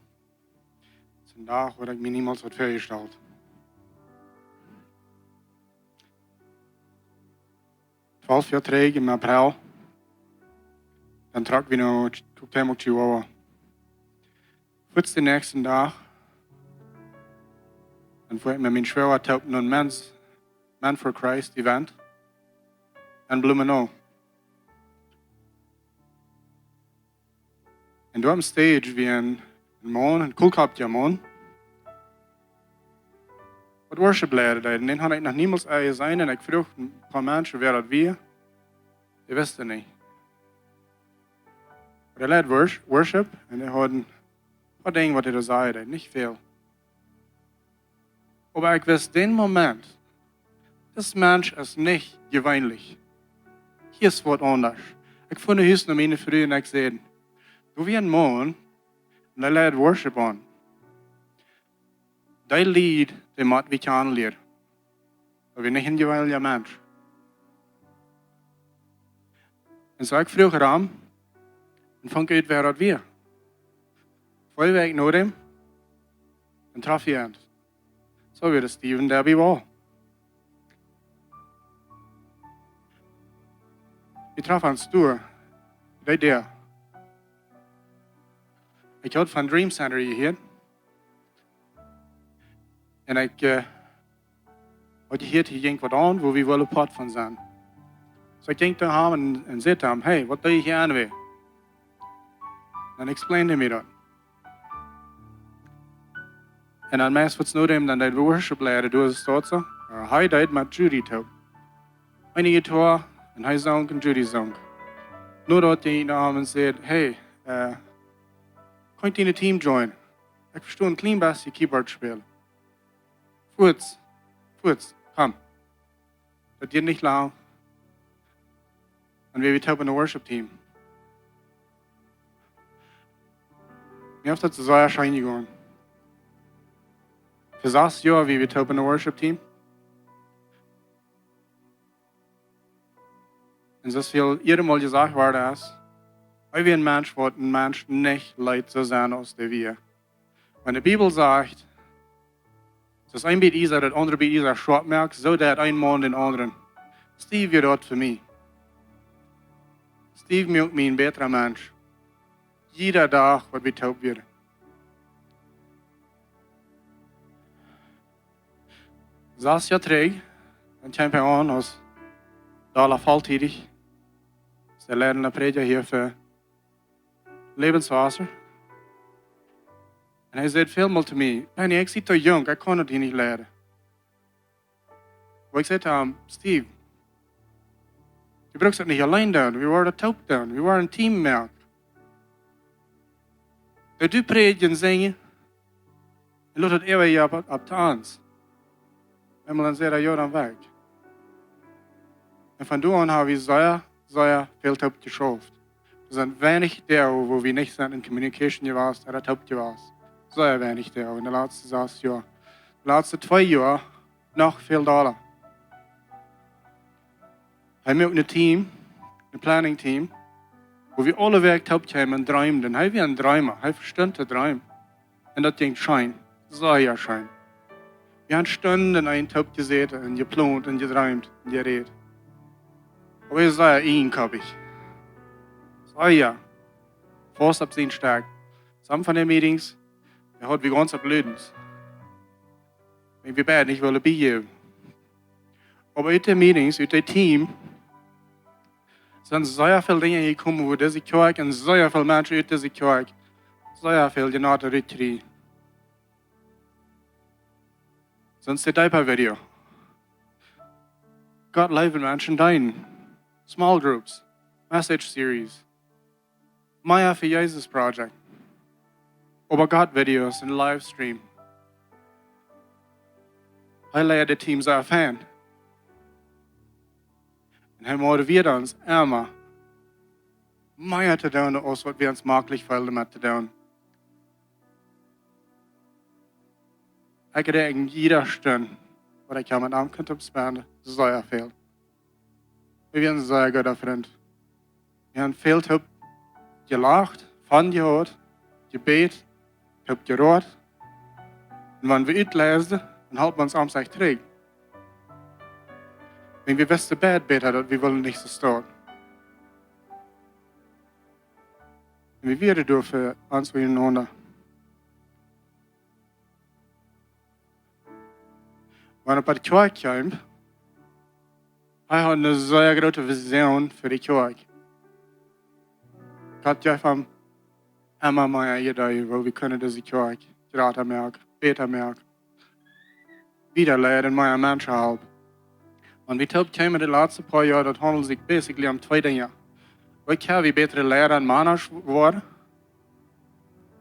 Zum Tag wurde ich mir niemals was vorgestellt. Twaalf Verträge im April. Dann trag wir noch Cocktail mit Chihuahua. Kurz den nächsten Tag. Dann fuhr ich mit meinem Schwager taupen ein Man for Christ Event. En Blumenau. En daar op stage wie een man, een koelkapje man. Wat worship leidde dat. En den had ik nog niemals gezien. En ik vroeg een paar mensen wer dat wie. Die wisten niet. Maar hij leidde worship. En hij had een paar dingen wat hij er zei. Niet veel. Maar ik wist den Moment. Das Mensch ist nicht gewöhnlich. Hier ist was anders. Ich fand es noch meine Früh und ich sagte, du wie ein Mann, und er leidt Worship an. Das Lied, das macht wie kein Lied. Aber wir nicht ein gewöhnlicher Mensch. Und so ich früher an, und fand ich, wer das wir. Voll weg nach dem, und traf jemand. So wie der Steven Derby war. Ik traf aan stoer. Dat der. Ik had van Dream Center hier. En ik had hier ging wat aan, waar we willen part van zijn. So ik ging naar hem en zei hem, hey, wat doe je hier aan weer? Dan explained hij me dat. En dan meest wat snode hem dan dat worship leider door is tot zo. Hij deed met Judy toe. Eindige toer. En hij zong en Judy zong. Nu dat hij naar hem en zei, hey, kan je in het team joinen? Ik versta een klein beetje keyboard spelen. Voets, kom. Dat duurt niet lang. En we hebben een worship team. Mir heeft dat zo erschijnen gegaan. Voor 6 jaar we hebben een worship team. En zoals veel eerder mal gesagt worden is, wij zijn een mens wat een mens niet leid zo zijn als de wir. Wenn de Bibel sagt, dass ein Beet ist, das andere Beet ist, schwach merkt, so dat ein Mann den anderen. Steve wird dort für mich. Steve macht mich ein besserer Mensch. Jeder Tag, was wir taub werden. Saß ja träg, dann kam er an aus Dala Falltätig. Der leidende Prediger hier für Lebenswasser. En hij zei veel mal zu mir, Penny, ik zit te jong, ik kan het hier niet leren. Maar ik zei tegen hem, Steve, je brauchst het niet alleen doen, we waren taub doen, we waren een teammerk. Dat du predigen zingen, en laat het eeuwig op de ans. En dan zei hij, ja, dan weg. En van toen aan hebben we sehr viel taub geschafft. Er sind wenig der, wo wir nicht sind in Communication gewesen, er hat taub gewesen. Sehr wenig der in den letzten 6 Jahren. Die letzten 2 Jahre noch viel Dollar. Wir haben ein Team, ein Planning-Team, wo wir alle Werk taub haben und träumen. Er wie ein Träumer, er versteht den Träum. Und das Ding scheint, sehr scheint. Wir haben Stunden ein taub gesehen und geplant und geträumt und geredet. Aber ich sage eenkopig. Sag ja. Fast ab 10 stark. Some von den Meetings, hat wie ganz blödens. Wenn wir beide nicht wollen bei Aber in den Meetings, in dem Team, sind sehr viele Dinge gekommen, wo diese Kirche und sehr viele Menschen in diese Kirche sehr viel genannte Retreat. Sonst ist das ein Video. Gott leben Menschen dein. Small groups, message series, Maya für Jesus Project, aber Gott Videos und Livestream. Ich lade die Teams auf Hand. Und er motiviert uns immer, mehr zu tun, als was wir uns möglich fühlen, damit zu tun. Ich denke, jeder Stunde, was ich mit einem könnte spenden, sehr viel. Wir sind ein sehr guter Freund. Wir haben viel gelacht, Fun gehört, gebet, Ich habe gehört. Und wenn wir uitlezen, dann halten wir uns am sich trägt. Wenn wir wissen, beter, dass wir wollen nicht so stehen. Und wir werden dürfen uns miteinander. Wenn ich bei der Kirche komme, ich habe eine sehr große Vision für die Kirche. Ich hatte ja von immer mehr Ideen, wo wir können diese Kirche gerade merken, besser merken. Wiederleiden meiner Menschen helfen. Und wir haben die letzten paar Jahre, das handelt sich basically um zwei Dinge. Wie können wir bessere Lehrer und Männer werden?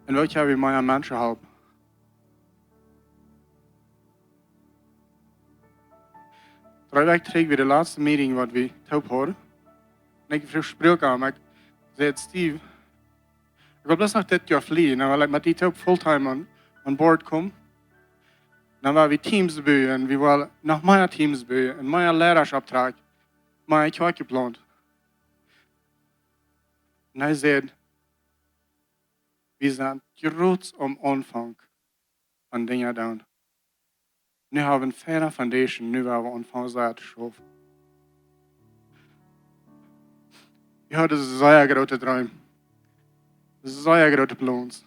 Und wie können wir meiner Menschen helfen? Drei Wochen terug wir de laatste meeting wat we top hadden. En ik versproken aan, maar ik zei Steve, ik wil best nog dit jaar vliegen. En we met die top fulltime aan boord komen. Dan waren we teams bij en we waren nog meer teams bij en meer lerarsopdrag, meer kerk gepland. En hij zei, we zijn groot om aanvang van dingen doen. Nu hebben we een fijne foundation, nu hebben we aanvang te schaffen. Je had een zeer grote droom. Een zeer grote plans.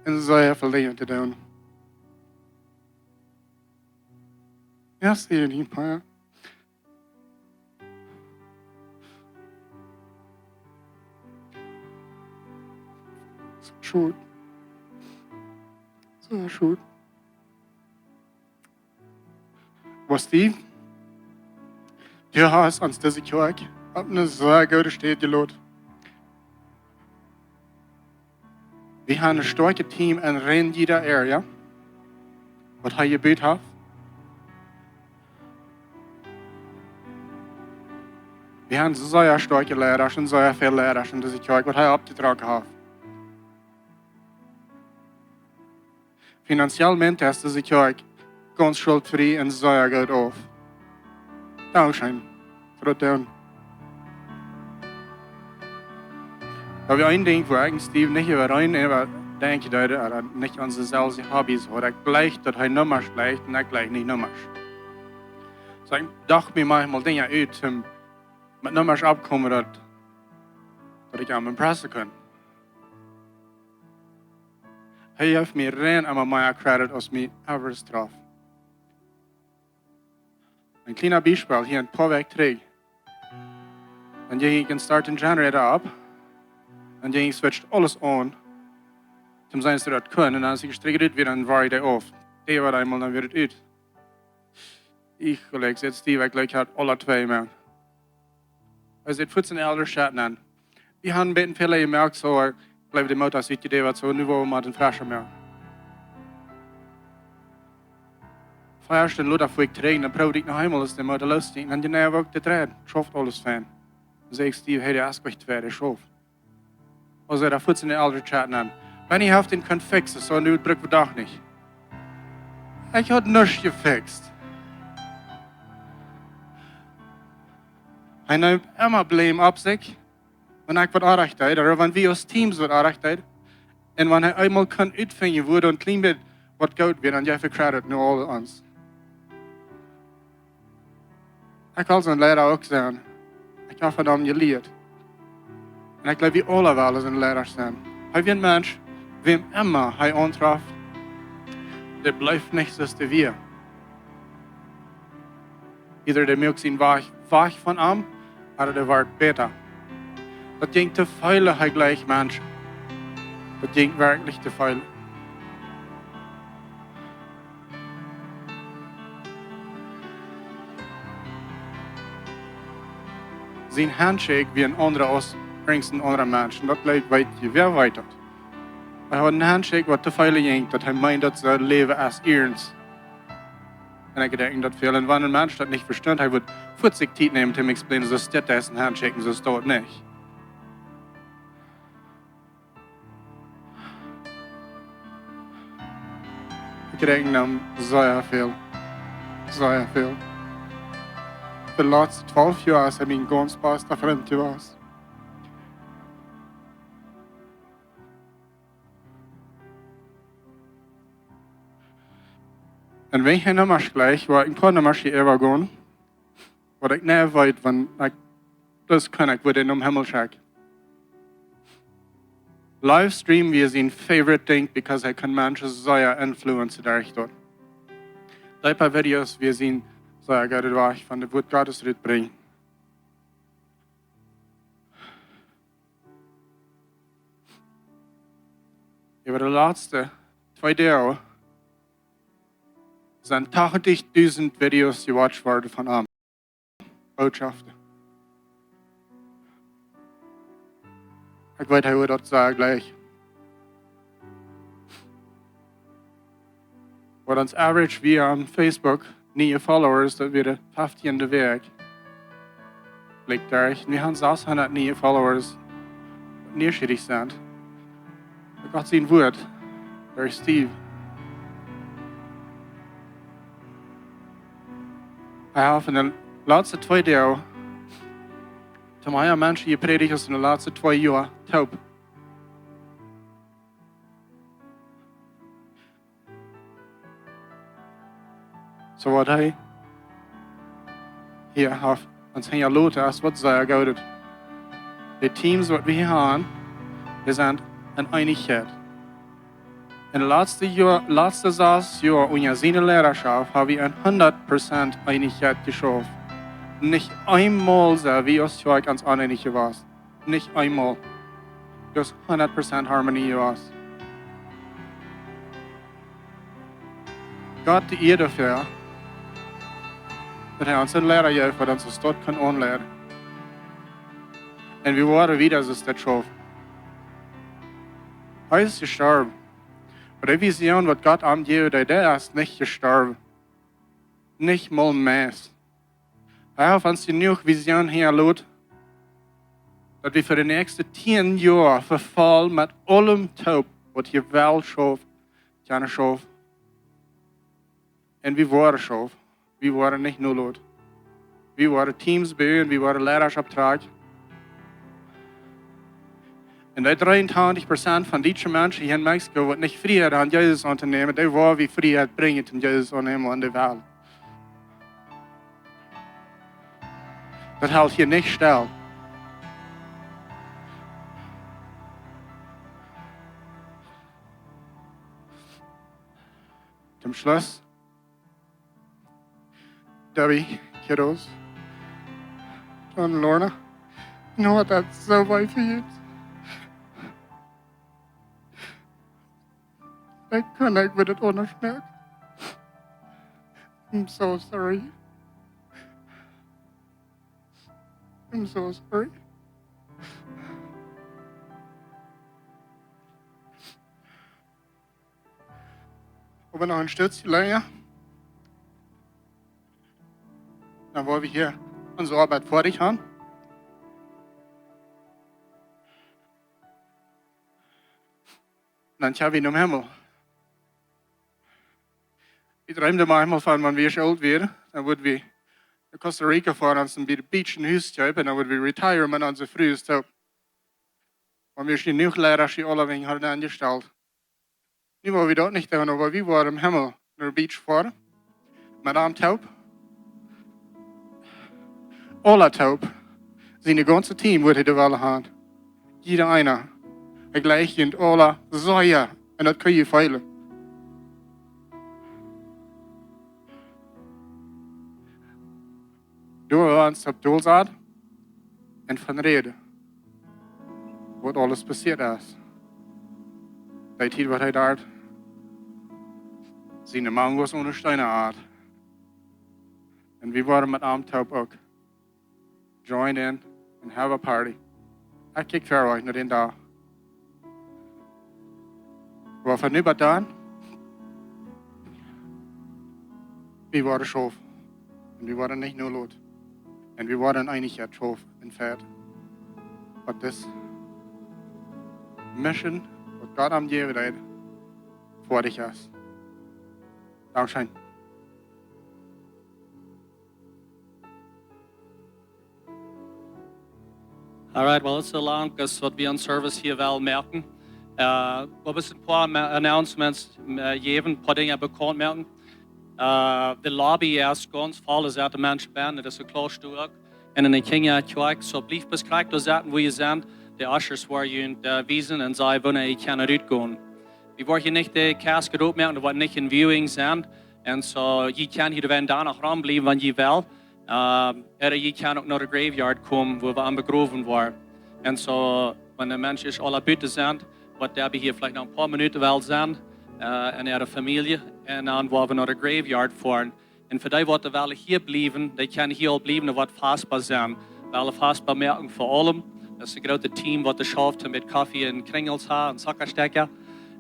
En zeer veel dingen te doen. Ja, zie je niet, maar Schuld. Zo schuld. Was Steve? Du hast uns diese Kirche auf eine sehr gute Stätte gelassen. Wir haben ein starkes Team in jeder Area. Was er gebeten hat. Wir haben sehr starke Lehrer und sehr viele Lehrer in dieser Kirche, was er abgetragen hat. Finanziell ist diese Kirche ganz schuldfrei und sehr gut auf. Dankeschön für das. Da wir ein Ding, wo eigentlich Steve nicht denken, dass er nicht an sich selbst Hobbys hat. Er gleicht, dass er nicht mehr schlecht und er gleicht nicht mehr. So ich dachte mir manchmal Dinge aus, mit nicht mehr abkommen, dass ich am impressen kann. Er heeft mir rein einmal mehr Credit als mir ever drauf. Ein kleiner Beispiel hier ein paar Wochen zurück. Dann ging ich den Generator ab. Dann ging ich switcht alles an. Zum sein, dass du das können. Und dann als ich gestrichen wieder, dann war ich da auf. Der war einmal, dann wird es ut. Ich gelegt, jetzt Steve, ich gleich hat alle zwei mehr. Also, ich 14 ältere Schatten an. Wir haben ein bisschen viele gemerkt, so, bleib die Mutter, sieht die Idee, so, nu wollen wir den Flasche mehr. Feierst den Luther vor ich trägen, dann brauche ich noch einmal, dass die Mutter lustig ist. Und dann ja wirklich drehen, schafft alles fein. Dann sage ich Steve, hey, der ist gleich zwei, der schafft. Also, da 14 ältere Schatten an. Wenn ich auf den könnt fixen, so, nu drücken wir doch nicht. Ich hatte nichts gefixt. Hij neemt immer blame op zich. Wanneer ik wat aandacht heb, of wanneer we als teams wat aandacht hebben. En wanneer hij eenmaal kan uitvinden worden en klein beetje wat goed wordt, dan geef ik credit naar alle ons. Ik wil zo'n leraar ook zijn. Ik heb van hem geleerd. En ik geloof we alle wel als een leraar zijn. Hij is een mens, wem immer hij aantreft, der blijft niet zoals wir. Ieder der merkt zijn weg van hem, aber der wird besser. Das ging zu viel, hij gleich Menschen. Das ging wirklich zu viel. Zijn handshake wie een andere als brengt een andere Mensch. Dat lijkt weet je, wer weet dat? Hij had een handshake wat te veel ging, dat hij meint dat zijn leven als eerns. En ik denk dat veel. En wanneer een mens dat niet verstaat, hij wordt 40 tijd nemen om te explainen, zo staat dat een handshake en zo staat het niet. Ik denk dan zeer veel. Zeer veel. De laatste 12 jaar heb ik een ganz beste vriend geweest. En weet je nou maar gleich, waar ik paar nummers hier even gaan, wat ik niet weet, want ik, das kann ich, wo den Himmel schaue. Livestream wie sein favorite thing, because I can manche sehr influence durch dort. Die paar Videos wir sehen, sehr gerne durch von der Wort Gottes bringen. Über die letzten 2 Jahre sind 80.000 Videos gewatcht worden von ihm. Botschaften. Ich weiß, hoe dat sagt gleich. Wat ons average via Facebook, 9 Followers, dat weer de 15e week. Ligt daar. We hebben 609 Followers, wat neerschierig zijn. Ik had zijn woord. Daar is Steve. Hij heeft in de laatste 2 jaar, toen hij mensen gepredikt is in de laatste 2 jaar, taub. Zo wat hij hier heeft, en zijn ja loten als wat zij goudet. De teams wat we hier hebben, die zijn een eenigheid. In de laatste 6 jaar onder zijn leiderschap hebben we een 100% eenigheid geschaffen. Nicht einmal so, wie es für ganz einige war. Nicht einmal. Das 100% Harmonie war. Gott die ihr dafür, dass uns ein Lehrer hilft, der uns dort kann anlehren. Und wir waren wieder, so ist das schon. Er ist gestorben. Aber die Vision, was Gott am gibt, der ist nicht gestorben. Nicht mal mehr. Er hat uns genug Vision hergelobt, dass wir für die nächsten 10 Jahre verfallen mit allem Taub, was hier Welt schafft, gerne schafft. Und wir waren schafft. Wir waren nicht nur Lot. Wir waren Teams bauen, wir waren Lehrerschaftsabtrag. Und die 23% von deutschen Menschen hier in Mexiko, die nicht Freiheit an Jesus unternehmen, die waren wie Freiheit bringen in Jesus unternehmen an der Welt. Das hält hier nicht still. Zum Schluss, Debbie, Kiddos, John und Lorna, you know what, that's so weit für jetzt. Ich kann nicht mit das unterschmerzen. I'm so sorry. I'm so sorry. Aber noch ein Stützchen länger. Dann wollen wir hier unsere Arbeit fertig haben. Und dann schauen wir in den Himmel. Ich träumte mal einmal von, wenn wir alt wären, dann würden wir in Costa Rica fahren und bei der Beach ein Haus kaufen, dann würden wir retiren mit unserer Frühstück. Und wir sind genug Lehrer, die alle wegen haben angestellt. Nu waren wir dort nicht da, aber wir waren im Himmel nach der Beach fahren. Mit einem Taub. Alle Taub. Sein ganzes Team würde die Welle haben. Jeder einer. Gleich und alle Säuer. Und das kann ich feilen. Door ons op doel zat en van reden wat alles passiert is. Die tijd wat hij daar zijn man was ondersteunen had. En we waren met hem taub ook. Join in and have a party. Ik kijk ver naar den dag. Wat van nu wat dan? We waren schoof. En we waren niet nur Lot. En we waren Einigkeit schoof en feit. Wat is mission, wat God am gegeven heeft, voor dich is. Dankeschön. All right, well, it's so long because what we on service hier wel merken. Wat is een paar announcements geven, een paar dingen bekannt merken. De lobby is ganz vol is uit de mensen ben. Het is een klooster. En in de kingen kijk, zo blijf beschrijft door zaten waar je zijn. De ushers waar je wijzen en zei wanneer je kan eruit gaan. We worden niet de casket opmerken, er wordt niet in viewing zijn. En zo, je kan hier daar nog ram blijven, wanneer je wil. Je kan ook naar de graveyard komen, waar we aan begraven worden. En zo, wanneer de mensen alle buiten zijn, wat daarbij hier vielleicht nog een paar minuten wel zijn. En ihre familie. En dan waar we naar de graveyard fahren. En voor die wat er wel hier blijven, die kan hier al blijven, wat vastbaar zijn. Wel vastbaar merken voor allem. Dat is een grote team wat de schaft met koffie en kringels en zakkerstekken.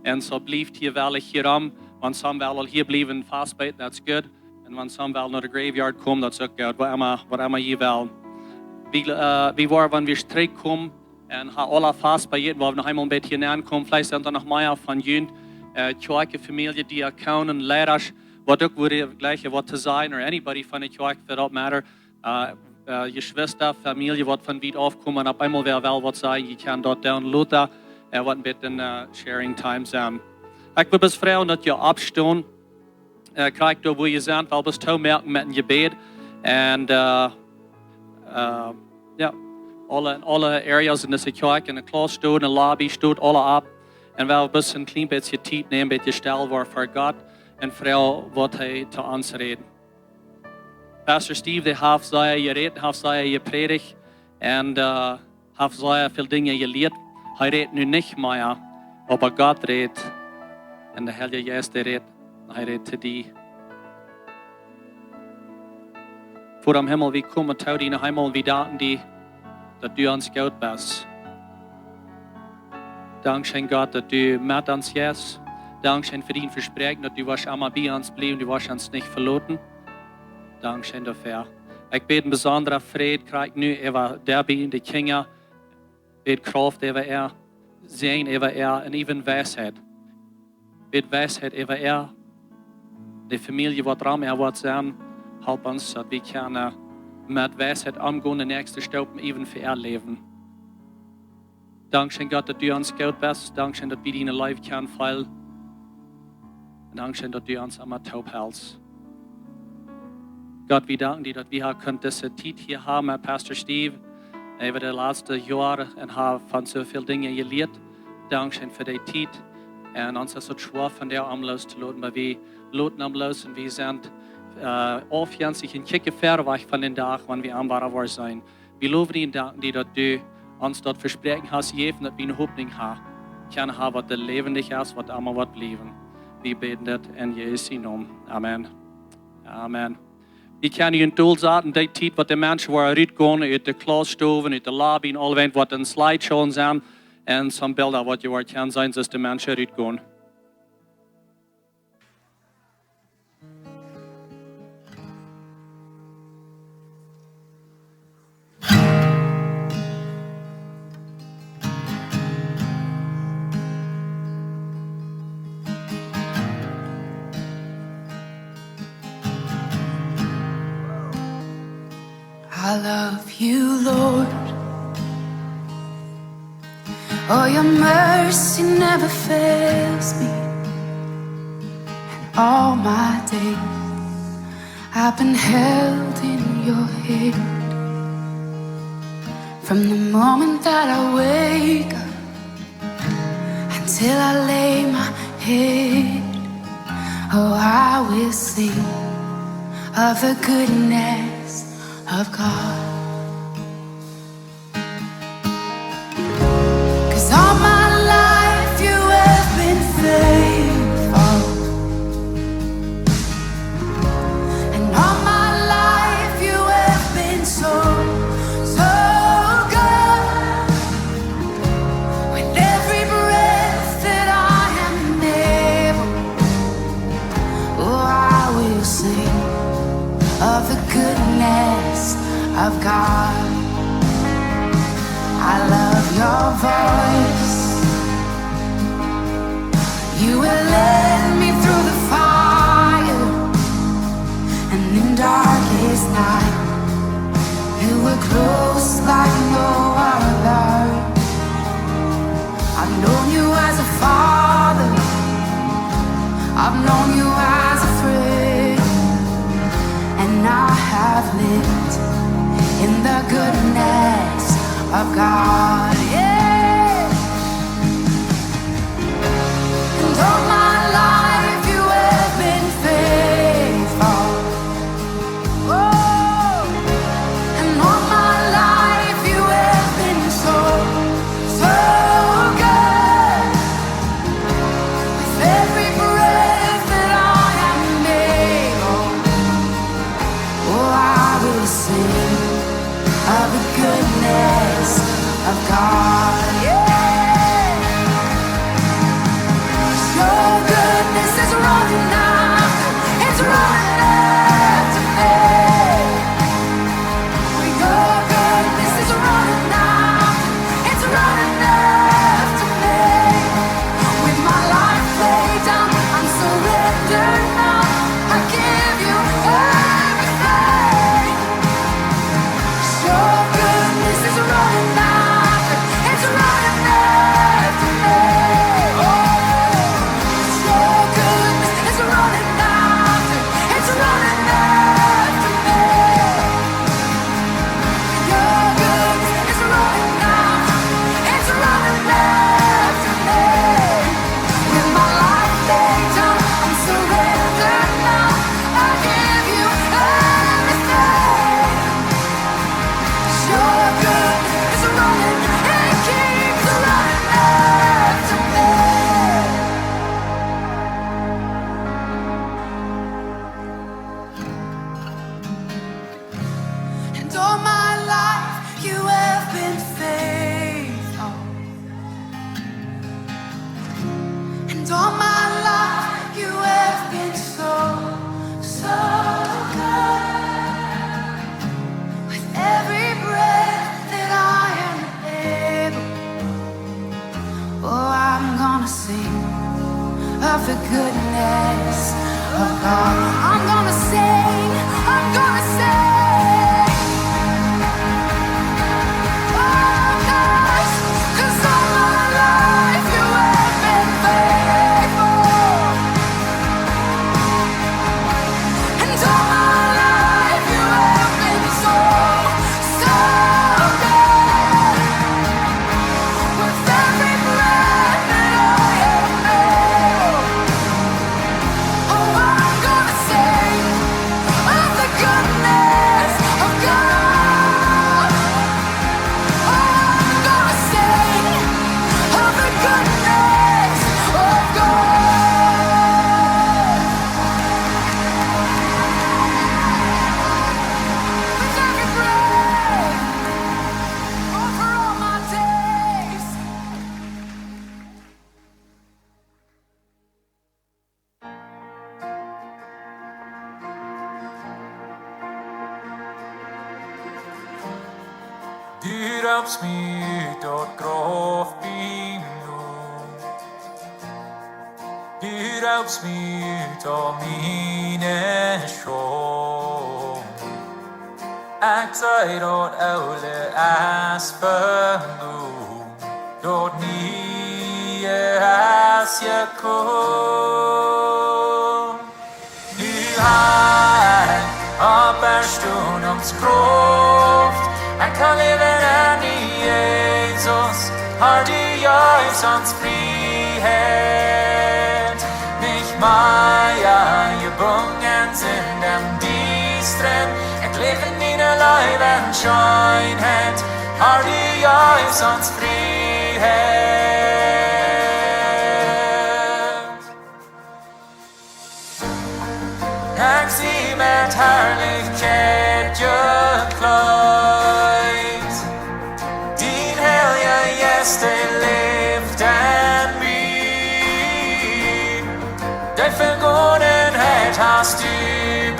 En zo blijft hier wel hierom. Want some wel al hier blijven vastbijten, dat is goed. En want some wel naar de graveyard komen, dat is ook goed. Wat allemaal hier wel. We waren, wanneer we streek komen en gaan alle vastbijten, waar we nog eenmaal een beetje aankomen. Vielleicht zijn er nog meer van jullie. Kerke familie, diakonen, leiders, wat ook weer gleich wat te zijn, of anybody van de kerk, for that matter. Je Schwester, familie, wat van wie afkomen, op eenmaal weer wel wat zijn, je kan dat downloaden, wat een beetje sharing time zijn. Ik wil best vragen dat je opstaan, kijk door waar je bent, wel best toe merken met een gebed. En ja, alle areas in deze kerk, in de klas stoot, in de lobby stoot, alle op. En wel best een klein beetje tijd nemen, een beetje stil worden voor God en vooral wat hij te ons redt. Pastor Steve, die heeft zei je redt, heeft zei je predigt en heeft zei veel dingen geleerd. Hij redt nu niet meer, maar God redt. En de Heilige Geest redt, hij redt te die. Voor am Himmel, wie komen toe die naar Himmel, wie danken die, dat du ons goed bist. Dankzij God dat du met ons bent. Dankzij voor die versprechen dat du was allemaal bij ons blijven, du was ons niet verloren. Dankzij daarvoor. Ik bid een bijzondere vrede krijg nu over daarbij de kinderen. Bid kracht over zijn over en even wijsheid. Bid wijsheid over de familie wat ram wat zijn. Help ons dat we kunnen met wijsheid omgaan de nächste stap even voor leven. Dankzij God dat du ons goed bent. Dankzij dat we in leven kunnen vallen. En dankzij dat du ons allemaal taub hältst. God, we danken dir dat we hier kunnen deze tijd hier hebben met Pastor Steve. Over de laatste jaren en hebben van zoveel dingen geleerd. Dankzij voor die tijd. En ons is het schwer van der omloos te laten. Maar we laten omloos en we zijn afgensig een kikke ver weg van den dag wanneer we aanbaar zijn. We loven dir en danken dir dat du ons dat verspreken hast gegeven dat we een hoopning hebben. Kan hebben wat de levendig is, wat allemaal wat blijven. We bidden dat in Jesu naam. Amen. Amen. We kunnen een doel zetten, die tijd wat de mensen waren uitgaan uit de klasstoven, uit de lobby en al wat een slideshow zijn. En zo'n beelden wat je wordt kan zijn, zoals de mensen uitgaan. I love you, Lord. Oh, your mercy never fails me. And all my days I've been held in your hand. From the moment that I wake up until I lay my head, oh, I will sing of the goodness of God. 'Cause all my life you have been faithful, and all my life you have been so, so good. With every breath that I am able, oh, I will sing of the goodness of God. I love your voice. You will lead me through the fire, and in darkest night you were close like no other. I've known you as a father, I've known you as a friend. sing of the goodness of God. I'm gonna sing, I'm gonna sing. Oh gosh, 'cause all my life you have been faithful. And all my life you have been so, so good. With every breath that I am oh, I'm gonna sing of the goodness of God. Oh, I'm gonna sing of the goodness of God. With every breath, oh, for all my days. Du raps mig ut åt gravbingo. Du raps mig ut av mine sjål. Jeg sier åt alle espengo. Dort nye as jeg kom. Nu har apostolens kraft. Jeg kan leve den i Jesus. Har du Jesusens frihet? Nicht mehr gebunden sind dem Distren. Jeg lever mine Leben Schönheit. Har du Jesusens frihet? Jeg sier med herlighet geklædt. Din hellige gjeste levde mig. Den forgångenhed hast du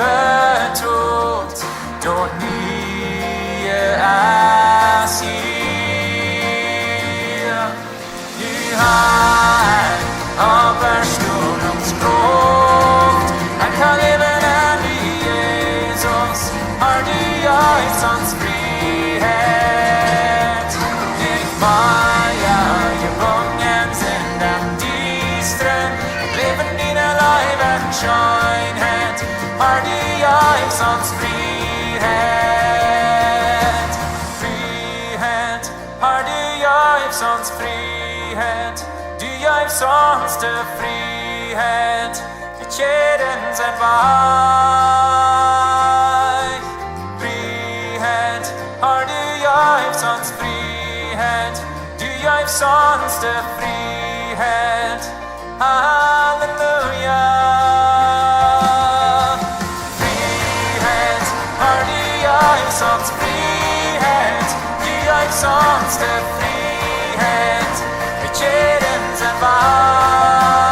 betroet. Dort nye er siger. Du har apostolens kraft. Jeg kan leve den i Jesus. Har du Jesusens frihet? Nicht mehr gebunden sind dem Distren. Jeg lever dine Leben Schönheit. Har du Jesusens frihet? Frihet. Har du Jesusens frihet? Du Jesusens frihet. Kjæden send vej. Frihet. Har du Jesusens frihet? Du Jesusens frihet. Halleluja. Frihet. Har du Jesusens frihet? Du Jesusens frihet. Kjæden send vej.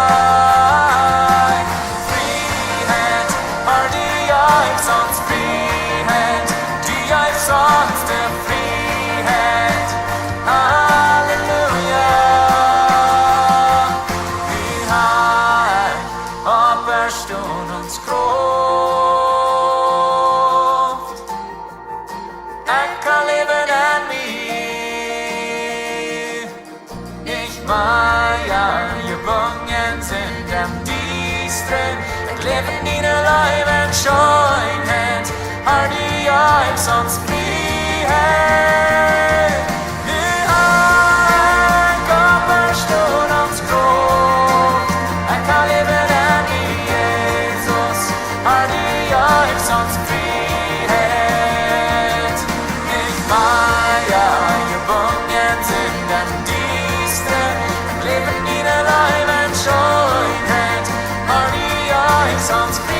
Frihet. Har du Jesusens frihet? Du Jesusens frihet. Halleluja. Vi har apostolens kraft. Jeg kan leve den mig. Nicht mehr gebunden sind dem Distren. Jeg lever dine Leben Schönheit. Har du Jesusens frihet? Du har apostolens kraft. Jeg kan leve den i Jesus. Har du Jesusens frihet? Nicht mehr gebunden sind dem Distren. Jeg lever dine Leben Schönheit. Har du Jesusens frihet?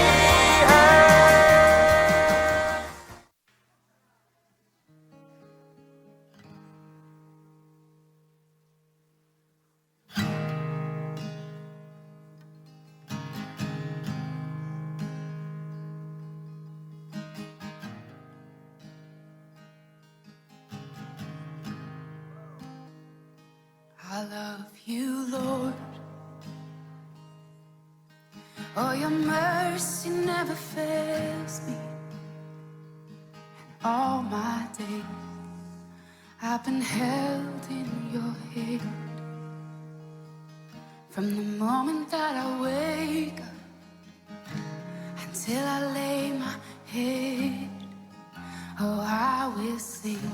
I love you, Lord. Oh, your mercy never fails me. All my days I've been held in your hand. From the moment that I wake up until I lay my head, oh, I will sing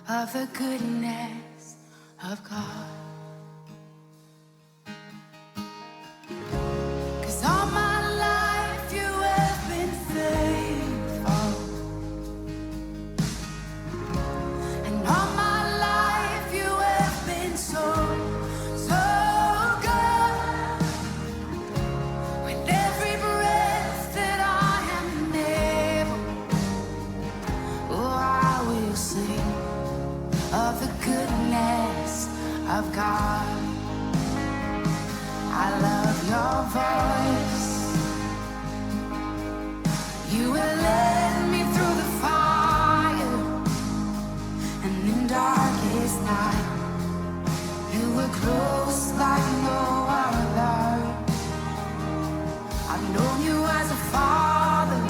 of the goodness of God. 'Cause all my life you have been faithful, and all my life you have been so, so good. With every breath that I am able, oh, I will sing of the goodness of God. I love your voice. You will lead me through the fire, and in darkest night, you were close like no other. I've known you as a father,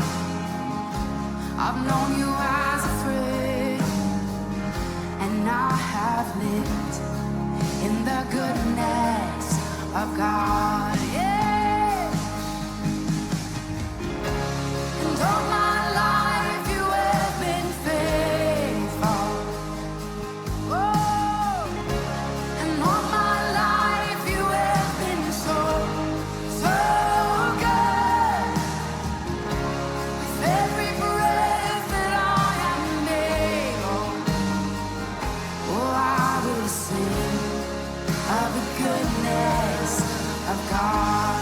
I've known you as a friend, and I have lived in the goodness of God, yeah. And all my life you have been faithful. Oh, and all my life you have been so, so good. With every breath that I am able, oh, I will sing of the goodness of God.